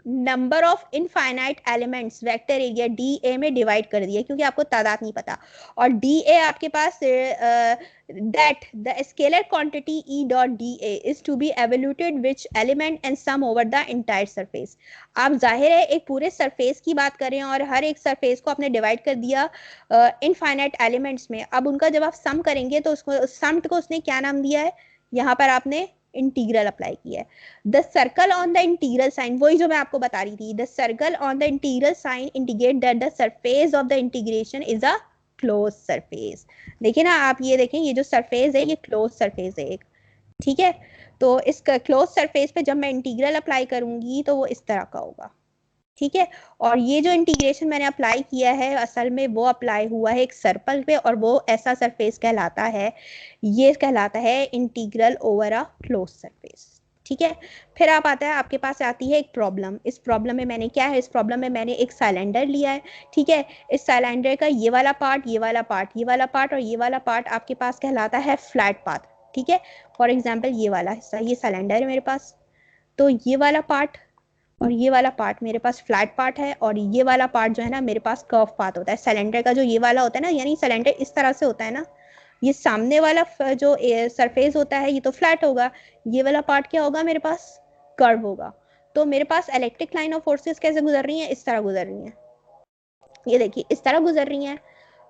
number of infinite elements vector area D A में डिवाइड कर दिया, क्योंकि आपको तादाद नहीं पता, और डी ए आपके पास that the scalar quantity E dot D A is to be evaluated which element and sum over the entire surface. आप जाहिर है एक पूरे सरफेस की बात करें और हर एक सरफेस को आपने डिवाइड कर दिया इनफाइनाइट एलिमेंट्स में। अब उनका जब आप सम करेंगे तो उसको सम को उसने क्या नाम दिया है, यहाँ पर आपने इंटीग्रल अप्लाई किया है। The circle on the integral sign, वही जो मैं आपको बता रही थी, the circle on the integral sign indicate that the surface of the integration is a close surface. देखिए ना आप, ये देखें, ये जो सरफेस है ये क्लोज सरफेस है एक, ठीक है। तो इस क्लोज सरफेस पे जब मैं इंटीग्रल अप्लाई करूंगी तो वो इस तरह का होगा, ठीक है। और ये जो इंटीग्रेशन मैंने अप्लाई किया है असल में वो अप्लाई हुआ है एक सर्कल पे, और वो ऐसा सरफेस कहलाता है, ये कहलाता है integral over a close surface, ठीक है। फिर आप आता है, आपके पास आती है एक प्रॉब्लम। इस प्रॉब्लम में मैंने क्या है, इस प्रॉब्लम में मैंने एक सिलेंडर लिया है, ठीक है। इस सिलेंडर का ये वाला पार्ट, ये वाला पार्ट, ये वाला पार्ट और ये वाला पार्ट आपके पास कहलाता है फ्लैट पाथ, ठीक है। फॉर एग्जाम्पल ये वाला हिस्सा, ये सिलेंडर है मेरे पास, तो ये वाला पार्ट और ये वाला पार्ट मेरे पास फ्लैट पार्ट है, और ये वाला पार्ट जो है ना मेरे पास कर्व पाथ होता है। सिलेंडर का जो ये वाला होता है ना, यानी सिलेंडर इस तरह से होता है ना, ये सामने वाला जो सरफेस होता है ये तो फ्लैट होगा, ये वाला पार्ट क्या होगा मेरे पास, कर्व होगा। तो मेरे पास इलेक्ट्रिक लाइन ऑफ फोर्सेस कैसे गुजर रही है, इस तरह गुजर रही है, ये देखिए इस तरह गुजर रही है।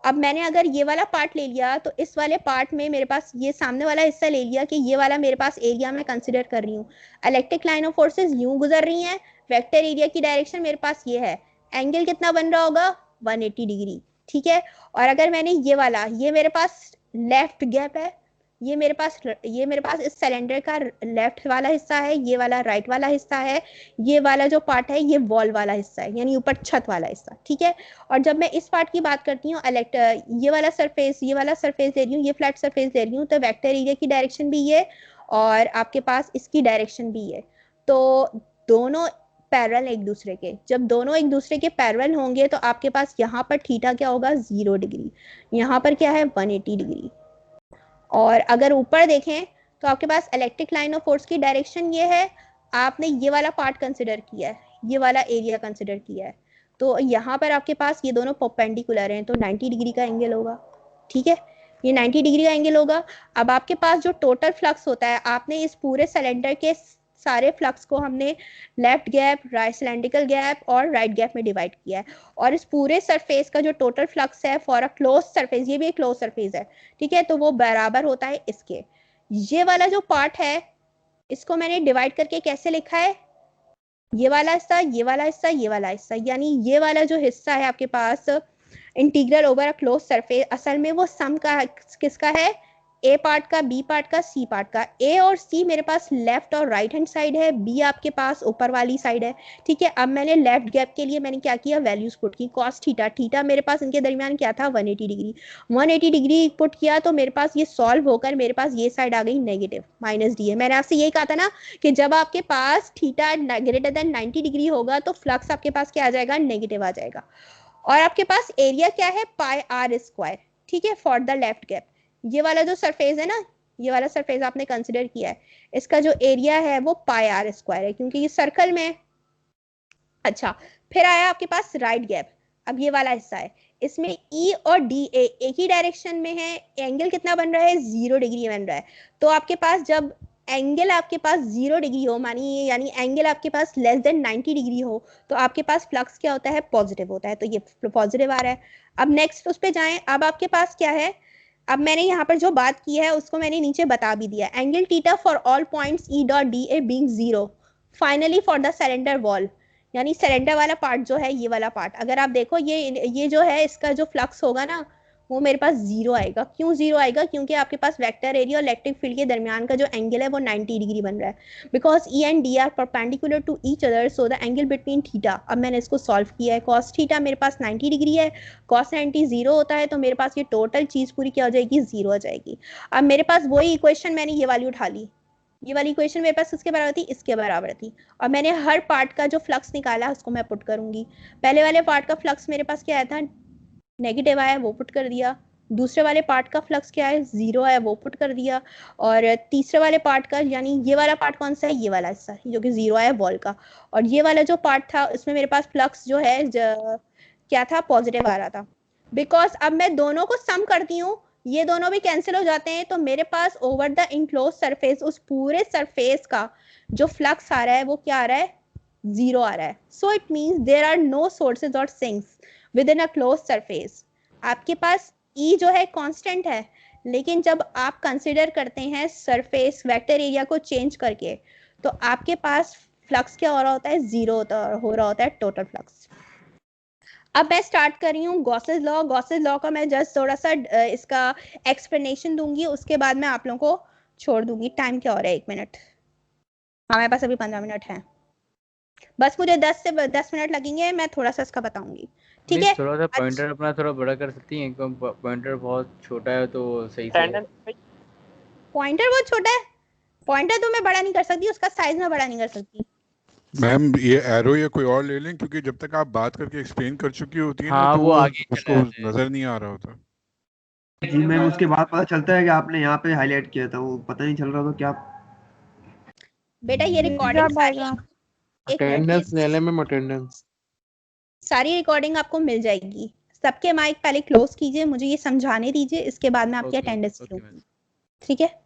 अब मैंने अगर ये वाला पार्ट ले लिया तो इस वाले पार्ट में मेरे पास ये सामने वाला हिस्सा ले लिया कि ये वाला मेरे पास एरिया में कंसिडर कर रही हूँ। इलेक्ट्रिक लाइन ऑफ फोर्सेस यूं गुजर रही हैं, वेक्टर एरिया की डायरेक्शन मेरे पास ये है, एंगल कितना बन रहा होगा 180 डिग्री, ठीक है। और अगर मैंने ये वाला, ये मेरे पास लेफ्ट गैप है, ये मेरे पास इस सिलेंडर का लेफ्ट वाला हिस्सा है, ये वाला राइट वाला हिस्सा है, ये वाला जो पार्ट है ये वॉल वाला हिस्सा है, यानी ऊपर छत वाला हिस्सा, ठीक है। और जब मैं इस पार्ट की बात करती हूँ, ये वाला सरफेस ले रही हूँ, ये फ्लैट सरफेस ले रही हूँ, तो वेक्टर एरिया की डायरेक्शन भी ये और आपके पास इसकी डायरेक्शन भी है, तो दोनों पैरेलल एक दूसरे के। जब दोनों एक दूसरे के पैरेलल होंगे तो आपके पास यहाँ पर थीटा क्या होगा 0 डिग्री, यहाँ पर क्या है 180 डिग्री। और अगर ऊपर देखें तो आपके पास इलेक्ट्रिक लाइन ऑफ फोर्स की डायरेक्शन ये है, आपने ये वाला पार्ट कंसिडर किया है, ये वाला एरिया कंसिडर किया है, तो यहाँ पर आपके पास ये दोनों परपेंडिकुलर हैं, तो 90 डिग्री का एंगल होगा, ठीक है, ये 90 डिग्री का एंगल होगा। अब आपके पास जो टोटल फ्लक्स होता है, आपने इस पूरे सिलेंडर के सारे फ्लक्स को हमने left gap, right cylindrical gap और राइट गैप में डिवाइड किया है, और इस पूरे सरफेस का जो टोटल फ्लक्स है फॉर अ क्लोज सरफेस, ये भी एक क्लोज सरफेस है, ठीक है, तो वो बराबर होता है इसके। ये वाला जो पार्ट है इसको मैंने डिवाइड करके कैसे लिखा है, ये वाला हिस्सा, ये वाला हिस्सा, ये वाला हिस्सा, यानी ये वाला जो हिस्सा है आपके पास integral over a close surface, असल में वो सम का किसका है, ए पार्ट का, बी पार्ट का, सी पार्ट का। ए और सी मेरे पास लेफ्ट और राइट हैंड साइड है, बी आपके पास ऊपर वाली साइड है, ठीक है। अब मैंने लेफ्ट गैप के लिए मैंने क्या किया, वैल्यूज पुट की, कॉस थीटा, थीटा मेरे पास इनके दरमियान क्या था 180 डिग्री, 180 डिग्री पुट किया, तो मेरे पास ये सॉल्व होकर मेरे पास ये साइड आ गई नेगेटिव -d है। मैंने आपसे यही कहा था ना कि जब आपके पास थीटा ग्रेटर देन 90 डिग्री होगा तो फ्लक्स आपके पास क्या आ जाएगा, नेगेटिव आ जाएगा। और आपके पास एरिया क्या है, पाई आर स्क्वायर, ठीक है, फॉर द लेफ्ट गैप। ये वाला जो सरफेस है ना, ये वाला सरफेस आपने कंसिडर किया है, इसका जो एरिया है वो पाई आर स्क्वायर है, क्योंकि ये सर्कल में है। अच्छा, फिर आया आपके पास राइट गैप। अब ये वाला हिस्सा है, इसमें ई और डी एक ही डायरेक्शन में है, एंगल कितना बन रहा है 0 डिग्री बन रहा है। तो आपके पास जब एंगल आपके पास 0 डिग्री हो, मानिए यानी एंगल आपके पास लेस देन 90 डिग्री हो, तो आपके पास फ्लक्स क्या होता है, पॉजिटिव होता है, तो ये पॉजिटिव आ रहा है। अब नेक्स्ट उस पे जाएं, अब आपके पास क्या है, अब मैंने यहाँ पर जो बात की है उसको मैंने नीचे बता भी दिया, angle theta for all points E dot D a being 0 finally for the cylinder wall, यानी सिलेंडर वाला पार्ट जो है, ये वाला पार्ट, अगर आप देखो ये जो है इसका जो फ्लक्स होगा ना वो मेरे पास 0 आएगा। क्यों 0 आएगा, क्योंकि आपके पास वेक्टर एरिया और इलेक्ट्रिक फील्ड के दरमियान का जो एंगल है वो 90 डिग्री बन रहा है, because E and D are perpendicular to each other, so the angle between theta. अब मैंने इसको सॉल्व किया है, कॉस थीटा मेरे पास 90 डिग्री है, कॉस 90 0 होता है, तो मेरे पास ये टोटल चीज पूरी क्या हो जाएगी, 0 आ जाएगी। अब मेरे पास वही इक्वेशन, मैंने ये वाली उठा ली, ये वाली इक्वेशन मेरे पास किसके बराबर थी, इसके बराबर थी, और मैंने हर पार्ट का जो फ्लक्स निकाला उसको मैं पुट करूंगी। पहले वाले पार्ट का फ्लक्स मेरे पास क्या आया था, नेगेटिव आया, वो पुट कर दिया। दूसरे वाले पार्ट का फ्लक्स क्या है, 0 है, वो पुट कर दिया। और तीसरे वाले पार्ट का, यानी ये वाला पार्ट कौन सा है, ये वाला हिस्सा जो कि 0 आया वॉल का, और ये वाला जो पार्ट था इसमें मेरे पास फ्लक्स जो है क्या था, पॉजिटिव आ रहा था। बिकॉज अब मैं दोनों को सम करती हूँ, ये दोनों भी कैंसिल हो जाते हैं, तो मेरे पास ओवर द इनक्लोज सरफेस, उस पूरे सरफेस का जो फ्लक्स आ रहा है वो क्या आ रहा है, 0 आ रहा है। So it means there are no sources और सिंक्स विद इन अ क्लोज सरफेस। आपके पास ई जो है कांस्टेंट है, लेकिन जब आप कंसिडर करते हैं सरफेस वेक्टर एरिया को चेंज करके, तो आपके पास फ्लक्स क्या हो रहा होता है, 0 हो रहा होता है टोटल फ्लक्स। अब मैं स्टार्ट कर रही हूँ गॉसेस लॉ। गॉसेस लॉ का मैं जस्ट थोड़ा सा इसका एक्सप्लेनेशन दूंगी, उसके बाद मैं आप लोगों को छोड़ दूंगी। टाइम क्या हो रहा है? 1 मिनट। हमारे पास अभी 15 मिनट है, बस मुझे 10 मिनट लगेंगे, मैं थोड़ा सा इसका बताऊंगी, ठीक है? थोड़ा सा अच्छा, पॉइंटर अपना थोड़ा बड़ा कर सकती हैं, क्योंकि पॉइंटर बहुत छोटा है तो सही से। पॉइंटर बहुत छोटा है? पॉइंटर तो मैं बड़ा नहीं कर सकती, उसका साइज मैं बड़ा नहीं कर सकती। मैम ये एरो या कोई और ले लें, क्योंकि जब तक आप बात करके एक्सप्लेन कर चुकी होती है ना, हाँ, तो वो आगे उसको नजर नहीं आ रहा होता। जी मैम, उसके बाद पता चलता है कि आपने यहाँ पे हाईलाइट किया था, वो पता नहीं चल रहा था क्या। बेटा ये रिकॉर्डिंग सारी अटेंडेंस ले लें मैम, अटेंडेंस। सारी रिकॉर्डिंग आपको मिल जाएगी। सबके माइक पहले क्लोज कीजिए, मुझे ये समझाने दीजिए, इसके बाद मैं आपकी अटेंडेंस लूंगी, ठीक है?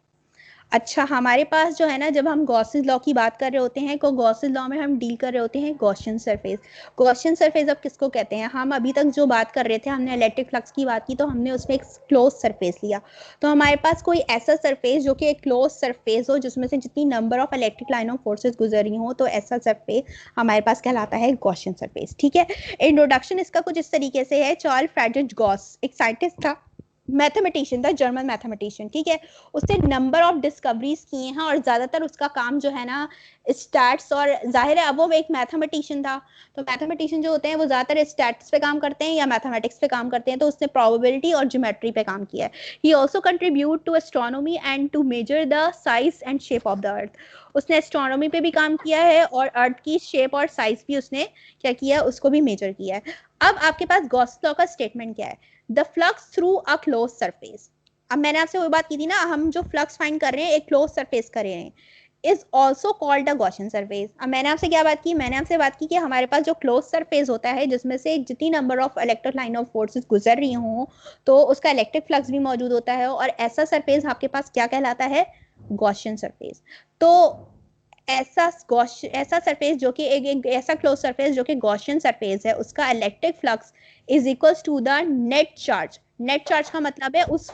अच्छा, हमारे पास जो है ना, जब हम गॉसेस लॉ की बात कर रहे होते हैं तो गॉसेस लॉ में हम डील कर रहे होते हैं गॉसियन सरफेस। गॉसियन सरफेस अब किसको कहते हैं? हम अभी तक जो बात कर रहे थे, हमने इलेक्ट्रिक फ्लक्स की बात की, तो हमने उसमें एक क्लोज सरफेस लिया। तो हमारे पास कोई ऐसा सरफेस जो कि एक क्लोज सरफेस हो, जिसमें से जितनी number of electric line of forces गुजर रही हो, तो ऐसा सरफेस हमारे पास कहलाता है गॉसियन सरफेस, ठीक है? इंट्रोडक्शन इसका कुछ इस तरीके से है। चार्ल्स फ्रेडरिक गॉस एक साइंटिस्ट था, मैथमेटिशियन था, जर्मन मैथमेटिशियन, ठीक है? उसने नंबर ऑफ डिस्कवरीज किए हैं और ज्यादातर उसका काम जो है ना स्टैट्स, और जाहिर है अब वो एक मैथमेटिशियन था, तो मैथमेटिशियन जो होते हैं वो ज्यादातर स्टैट्स पे काम करते हैं या मैथमेटिक्स पे काम करते हैं, तो उसने प्रोबेबिलिटी और ज्योमेट्री पे काम किया है। He also contribute to astronomy and to measure the size and shape of the earth. उसने एस्ट्रोनॉमी पे भी काम किया है और अर्थ की शेप और साइज भी उसने क्या किया है, उसको भी मेजर किया है। अब आपके पास गॉस लॉ का स्टेटमेंट क्या है? The flux through a close surface. अब मैंने आपसे वही बात की थी ना, हम जो फ्लक्स फाइंड कर रहे हैं एक क्लोज सरफेस कर रहे हैं, is also called a Gaussian surface. अब मैंने आपसे क्या बात की? मैंने आपसे बात की कि हमारे पास जो क्लोज सरफेस होता है, जिसमें से जितनी number of electric line of forces गुजर रही हों, तो उसका इलेक्ट्रिक फ्लक्स भी मौजूद होता है, और ऐसा सरफेस आपके पास क्या कहलाता है? Gaussian surface. तो ऐसा सरफेस जो कि एक ऐसा क्लोज सरफेस जो कि गॉसियन सरफेस है, उसका electric flux is equals to the net charge. Net charge का मतलब है उस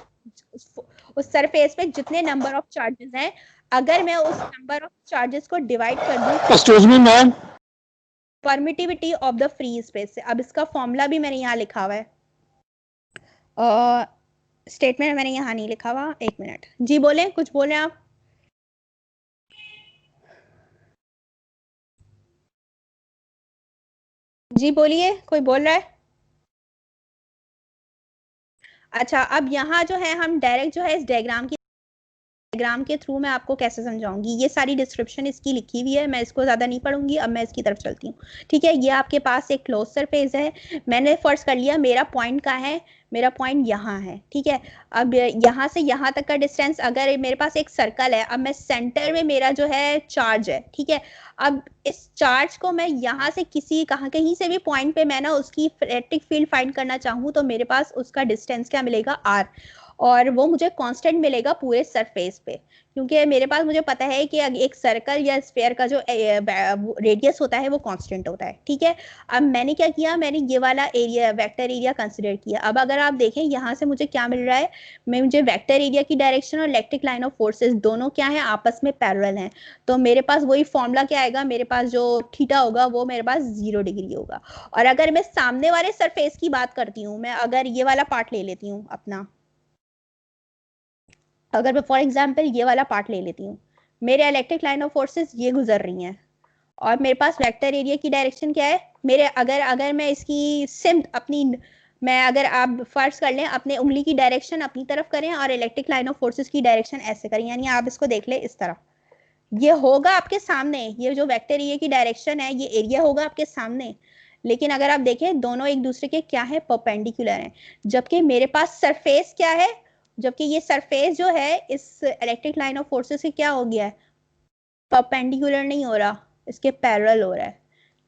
सरफेस पे जितने नंबर ऑफ चार्जेस हैं, अगर मैं उस नंबर ऑफ चार्जेस को डिवाइड कर दूं, excuse me ma'am, permittivity of the free space से। अब इसका फॉर्मूला भी मैंने यहाँ लिखा हुआ है, स्टेटमेंट मैंने यहाँ नहीं लिखा हुआ। 1 मिनट जी, बोले कुछ बोले आप? जी बोलिए, कोई बोल रहा है? अच्छा, अब यहाँ जो है हम डायरेक्ट जो है इस डायग्राम के थ्रू मैं आपको कैसे समझाऊंगी, ये सारी डिस्क्रिप्शन इसकी लिखी हुई है, मैं इसको ज्यादा नहीं पढ़ूंगी। अब मैं इसकी तरफ चलती हूँ, ठीक है? ये आपके पास एक क्लोज सरफेस है, मैंने फर्ज कर लिया मेरा पॉइंट कहाँ है, मेरा पॉइंट यहाँ है, ठीक है? अब यहाँ से यहाँ तक का डिस्टेंस, अगर मेरे पास एक सर्कल है, अब मैं सेंटर में मेरा जो है चार्ज है, ठीक है? अब इस चार्ज को मैं यहाँ से कहीं से भी पॉइंट पे मैं ना उसकी इलेक्ट्रिक फील्ड फाइंड करना चाहूँ, तो मेरे पास उसका डिस्टेंस क्या मिलेगा? r, और वो मुझे कांस्टेंट मिलेगा पूरे सरफेस पे, क्योंकि मेरे पास मुझे पता है कि एक सर्कल या स्फीयर का जो रेडियस होता है वो कांस्टेंट होता है, ठीक है? अब मैंने क्या किया, मैंने ये वाला एरिया, वेक्टर एरिया कंसीडर किया। अब अगर आप देखें यहाँ से मुझे क्या मिल रहा है, मुझे वेक्टर एरिया की डायरेक्शन और इलेक्ट्रिक लाइन ऑफ फोर्सेस दोनों क्या है, आपस में पैरेलल हैं, तो मेरे पास वही फॉर्मूला क्या आएगा, मेरे पास जो थीटा होगा वो मेरे पास 0 डिग्री होगा। और अगर मैं सामने वाले सरफेस की बात करती हूँ, मैं अगर ये वाला पार्ट ले लेती हूँ अपना, अगर मैं फॉर एग्जांपल ये वाला पार्ट ले लेती हूँ, मेरे इलेक्ट्रिक लाइन ऑफ फोर्सेस ये गुजर रही हैं, और मेरे पास वेक्टर एरिया की डायरेक्शन क्या है मेरे, अगर मैं इसकी सिम अपनी, मैं अगर आप फर्ज कर लें अपने उंगली की डायरेक्शन अपनी तरफ करें और इलेक्ट्रिक लाइन ऑफ फोर्सेस की डायरेक्शन ऐसे करें, यानी आप इसको देख ले इस तरह, ये होगा आपके सामने, ये जो वेक्टर एरिया की डायरेक्शन है, ये एरिया होगा आपके सामने। लेकिन अगर आप देखें दोनों एक दूसरे के क्या है, परपेंडिकुलर हैं, जबकि मेरे पास सरफेस क्या है, जबकि ये सरफेस जो है इस इलेक्ट्रिक लाइन ऑफ फोर्सेस से क्या हो गया है, परपेंडिकुलर नहीं हो रहा, इसके पैरेलल हो रहा है,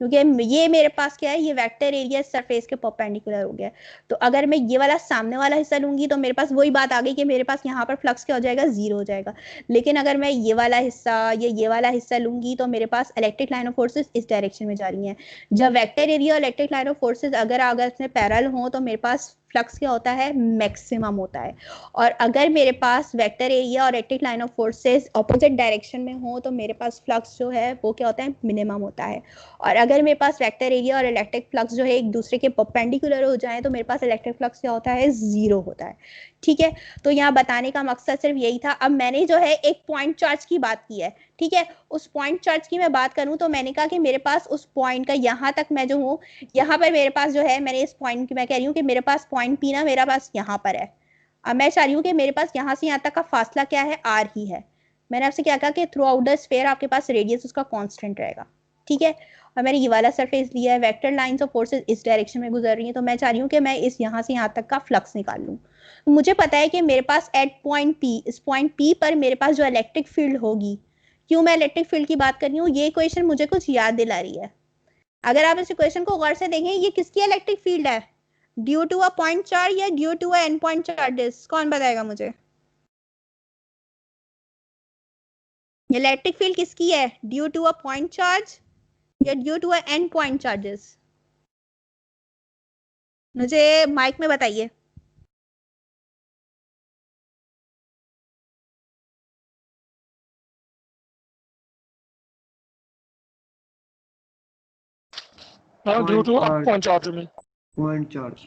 क्योंकि ये मेरे पास क्या है, ये वेक्टर एरिया सरफेस के परपेंडिकुलर हो गया। तो अगर मैं ये वाला सामने वाला हिस्सा लूंगी तो मेरे पास वही बात आ गई कि मेरे पास यहाँ पर फ्लक्स क्या हो जाएगा, 0 हो जाएगा। लेकिन अगर मैं ये वाला हिस्सा ये वाला हिस्सा लूंगी तो मेरे पास इलेक्ट्रिक लाइन ऑफ फोर्सेस इस डायरेक्शन में जा रही हैं। जब वेक्टर एरिया और इलेक्ट्रिक लाइन ऑफ फोर्सेस अगर इसमें पैरेलल हो तो मेरे पास फ्लक्स क्या होता है, मैक्सिमम होता है। और अगर मेरे पास वेक्टर एरिया और electric line of forces opposite direction में हो तो मेरे पास फ्लक्स जो है वो क्या होता है, मिनिमम होता है। और अगर मेरे पास वेक्टर एरिया और इलेक्ट्रिक फ्लक्स जो है एक दूसरे के परपेंडिकुलर हो जाए तो मेरे पास इलेक्ट्रिक फ्लक्स क्या होता है, जीरो होता है। ठीक है, तो यहाँ बताने का मकसद सिर्फ यही था। अब मैंने जो है एक पॉइंट चार्ज की बात की है, ठीक है, उस पॉइंट चार्ज की मैं बात करूं तो मैंने कहा कि मेरे पास उस पॉइंट का यहाँ तक मैं जो हूँ, यहाँ पर मेरे पास जो है, मैंने इस पॉइंट की मैं कह रही हूँ कि मेरे पास पॉइंट पी ना मेरे पास यहाँ पर है। अब मैं चाह रही हूँ कि मेरे पास यहाँ से यहाँ तक का फासला क्या है, आर ही है। मैंने आपसे क्या कहा कि थ्रू आउट द स्फीयर आपके पास रेडियस उसका कांस्टेंट रहेगा। ठीक है, और मैंने ये वाला सरफेस लिया है, वेक्टर लाइंस ऑफ फोर्सेस इस डायरेक्शन में गुजर रही है, तो मैं चाह रही हूँ कि मैं इस यहाँ से यहाँ तक का फ्लक्स निकाल लूँ। मुझे पता है कि मेरे पास एट पॉइंट पी, इस पॉइंट पी पर मेरे पास जो इलेक्ट्रिक फील्ड होगी, क्यों मैं इलेक्ट्रिक फील्ड की बात कर रही हूँ, ये इक्वेशन मुझे कुछ याद दिला रही है। अगर आप इस इक्वेशन को गौर से देखें, ये किसकी इलेक्ट्रिक फील्ड है, due to a point charge या due to a n point charges, कौन बताएगा मुझे? इलेक्ट्रिक फील्ड किसकी है, due to a point charge या due to a n point charges? मुझे माइक में बताइए। हाँ, ड्यू टू पॉइंट चार्ज में, point charge,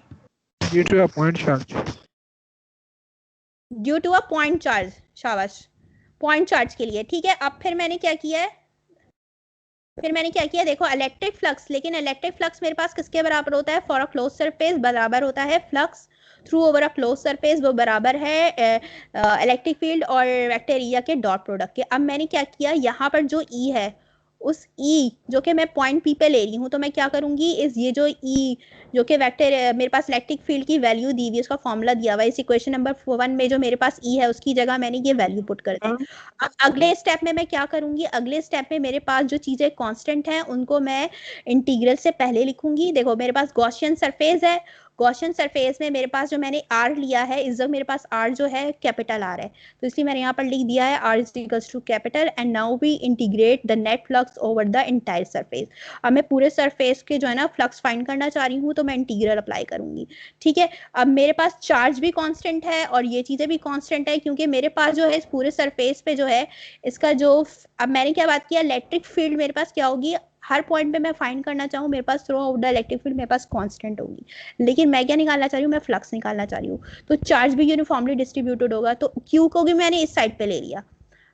due to a point charge, due to a point charge, शाबाश, पॉइंट चार्ज के लिए। ठीक है, अब फिर मैंने क्या किया है, देखो इलेक्ट्रिक फ्लक्स, लेकिन इलेक्ट्रिक फ्लक्स मेरे पास किसके बराबर होता है, फॉर अ क्लोज सरफेस बराबर होता है flux through over a close surface, वो बराबर है इलेक्ट्रिक फील्ड और वेक्टर एरिया के डॉट प्रोडक्ट के। अब मैंने क्या किया, यहाँ पर जो ई है, उस ई जो कि मैं पॉइंट पी पे ले रही हूँ, तो मैं क्या करूंगी, इस ये जो ई जो कि वेक्टर मेरे पास इलेक्ट्रिक फील्ड की वैल्यू दी हुई है, उसका फॉर्मूला दिया हुआ है इस इक्वेशन नंबर 1 में, जो मेरे पास ई है उसकी जगह मैंने ये वैल्यू पुट कर दी। अब अगले स्टेप में मैं क्या करूंगी, अगले स्टेप में मेरे पास जो चीजें कांस्टेंट हैं उनको मैं इंटीग्रल से पहले लिखूंगी। देखो मेरे पास गॉसियन सरफेस है, गॉसियन सरफेस में मेरे पास जो मैंने आर लिया है, इस जगह मेरे पास आर जो है कैपिटल आर है, तो इसलिए मैंने यहाँ पर लिख दिया है R is equals to capital, and now we integrate the net flux over the entire surface. अब मैं पूरे सरफेस के जो है ना फ्लक्स फाइंड करना चाह रही हूँ, तो मैं इंटीग्रल अप्लाई करूंगी। ठीक है, अब मेरे पास चार्ज भी कांस्टेंट है और ये चीजें भी कांस्टेंट है, क्योंकि मेरे पास जो है इस पूरे सरफेस पे जो है इसका जो, अब मैंने क्या बात किया, इलेक्ट्रिक फील्ड मेरे पास क्या होगी, हर पॉइंट पे मैं फाइंड करना चाहूँ, मेरे pass through out the electric field मेरे पास कांस्टेंट होगी, लेकिन मैं क्या निकालना चाह रही हूँ, मैं फ्लक्स निकालना चाह रही हूँ, तो चार्ज भी यूनिफॉर्मली डिस्ट्रीब्यूटेड होगा, तो क्यू को भी मैंने इस साइड पे ले लिया।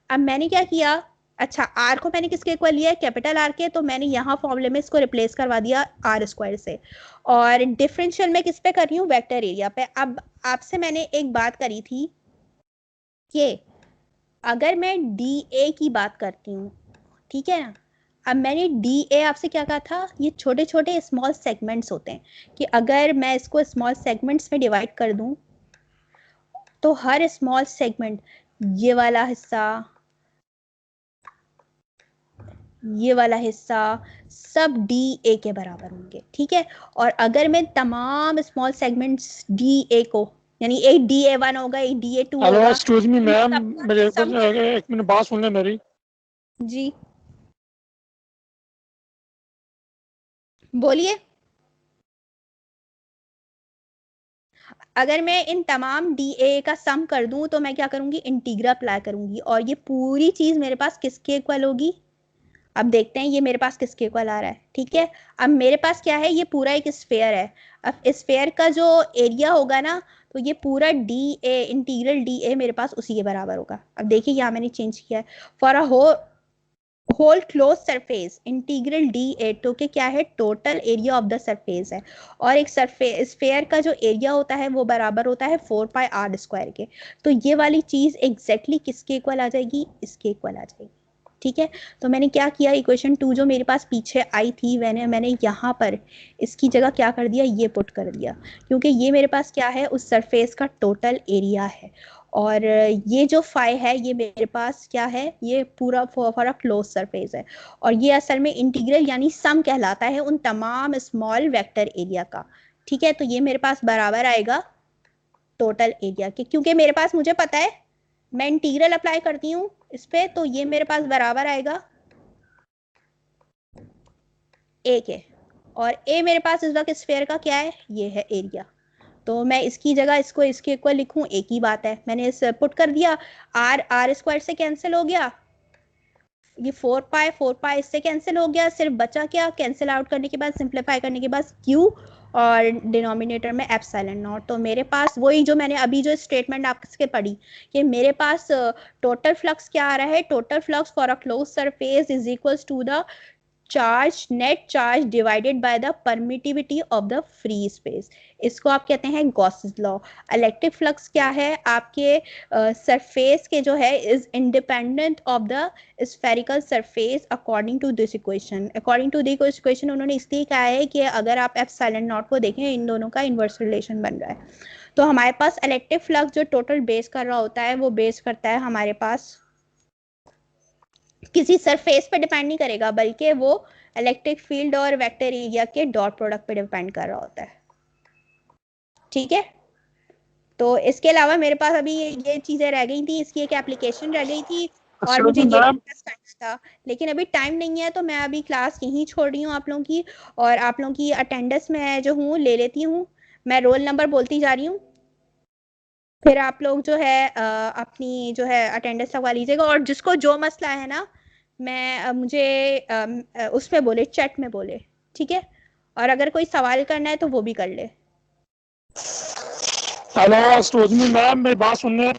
अब मैंने क्या किया, अच्छा आर को मैंने किसके इक्वल लिया है, कैपिटल आर के, तो मैंने यहाँ फॉर्मूले में इसको रिप्लेस करवा दिया आर स्क्वायर से, और डिफरेंशियल में किस पे कर रही हूँ, वेक्टर एरिया पे। अब आपसे मैंने एक बात करी थी कि अगर मैं डी ए की बात करती हूँ, ठीक है ना, अब मैंने डी ए आपसे क्या कहा था, ये छोटे छोटे स्मॉल सेगमेंट्स होते हैं, कि अगर मैं इसको स्मॉल सेगमेंट्स में डिवाइड कर दूं तो हर स्मॉल सेगमेंट, ये वाला हिस्सा, ये वाला हिस्सा, सब डी ए के बराबर होंगे। ठीक है, और अगर मैं तमाम स्मॉल सेगमेंट्स डी ए को, यानी एक डी ए 1 होगा, एक डी ए 2 हेलो होगा, एक्सक्यूज मी मैम, मेरे सम एक मिनट बात सुन ले मेरी। जी बोलिए। अगर मैं इन तमाम डी ए का सम कर दूं तो मैं क्या करूंगी, इंटीग्रल अप्लाई करूंगी, और ये पूरी चीज मेरे पास किसके इक्वल होगी, अब देखते हैं ये मेरे पास किसके इक्वल आ रहा है। ठीक है, अब मेरे पास क्या है, ये पूरा एक स्फेयर है, अब स्फेयर का जो एरिया होगा ना, तो ये पूरा डी ए, इंटीग्रल डी ए मेरे पास उसी के बराबर होगा। अब देखिए यहाँ मैंने चेंज किया है, for a whole close surface integral D A, तो के क्या है, total area of the surface है, और एक सरफेस स्फेयर का जो एरिया होता है वो बराबर होता है 4 पाई आर स्क्वायर के, तो ये वाली चीज एग्जैक्टली किसके इक्वल आ जाएगी, इसके इक्वल आ जाएगी। ठीक है, तो मैंने क्या किया, इक्वेशन 2 जो मेरे पास पीछे आई थी, मैंने यहाँ पर इसकी जगह क्या कर दिया, ये पुट कर दिया, क्योंकि ये मेरे पास क्या है, उस सरफेस का टोटल एरिया है, और ये जो फाई है ये मेरे पास क्या है, ये पूरा फॉर अ क्लोज सरफेस है, और ये असल में इंटीग्रल यानी सम कहलाता है उन तमाम स्मॉल वेक्टर एरिया का। ठीक है, तो ये मेरे पास बराबर आएगा टोटल एरिया के, क्योंकि मेरे पास, मुझे पता है मैं इंटीग्रल अप्लाई करती हूँ इस पे, तो ये मेरे पास बराबर आएगा ए के, और ए मेरे पास इस वक्त स्फेयर का क्या है, ये है एरिया, तो मैं इसकी जगह इसको इसके इक्वल लिखूं, एक ही बात है, मैंने इस पुट कर दिया, आर स्क्वायर से कैंसिल हो गया, ये 4 पाई इससे कैंसिल हो गया, सिर्फ बचा क्या, कैंसिल आउट करने के बाद सिंप्लीफाई करने के बाद क्यू और डिनोमिनेटर में एप्सिलॉन नॉट। तो मेरे पास वही जो मैंने अभी जो स्टेटमेंट आपके पढ़ी कि मेरे पास टोटल फ्लक्स क्या आ रहा है, total flux for a close surface is equals to the charge, net charge divided by the permittivity of the free space. इसको आप कहते हैं गॉसेस लॉ। इलेक्ट्रिक फ्लक्स क्या है, आपके सरफेस के जो है is independent of the spherical surface according to this equation. According to this equation उन्होंने इसलिए कहा है कि अगर आप एप्सिलॉन नॉट को देखें, इन दोनों का इनवर्स रिलेशन बन रहा है। तो हमारे पास इलेक्ट्रिक फ्लक्स जो टोटल बेस कर रहा होता है वो बेस करता है हमारे पास किसी सरफेस पे डिपेंड नहीं करेगा, बल्कि वो इलेक्ट्रिक फील्ड और वेक्टर एरिया के डॉट प्रोडक्ट पे डिपेंड कर रहा होता है। ठीक है, तो इसके अलावा मेरे पास अभी ये चीजें रह गई थी, इसकी एक एप्लीकेशन रह गई थी और मुझे ये डिस्कस करना था, लेकिन अभी टाइम नहीं है, तो मैं अभी क्लास यहीं छोड़ रही हूँ आप लोगों की, और आप लोगों की अटेंडेंस में जो हूँ ले लेती हूँ, मैं रोल नंबर बोलती जा रही हूँ, फिर आप लोग जो है अपनी जो है अटेंडेंस लगवा लीजिएगा, और जिसको जो मसला है ना मैं मुझे उसमें बोले, चैट में बोले, ठीक है, और अगर कोई सवाल करना है तो वो भी कर ले। हेलो एक्सक्यूज मी मैम, मेरी बात सुन रहे हैं?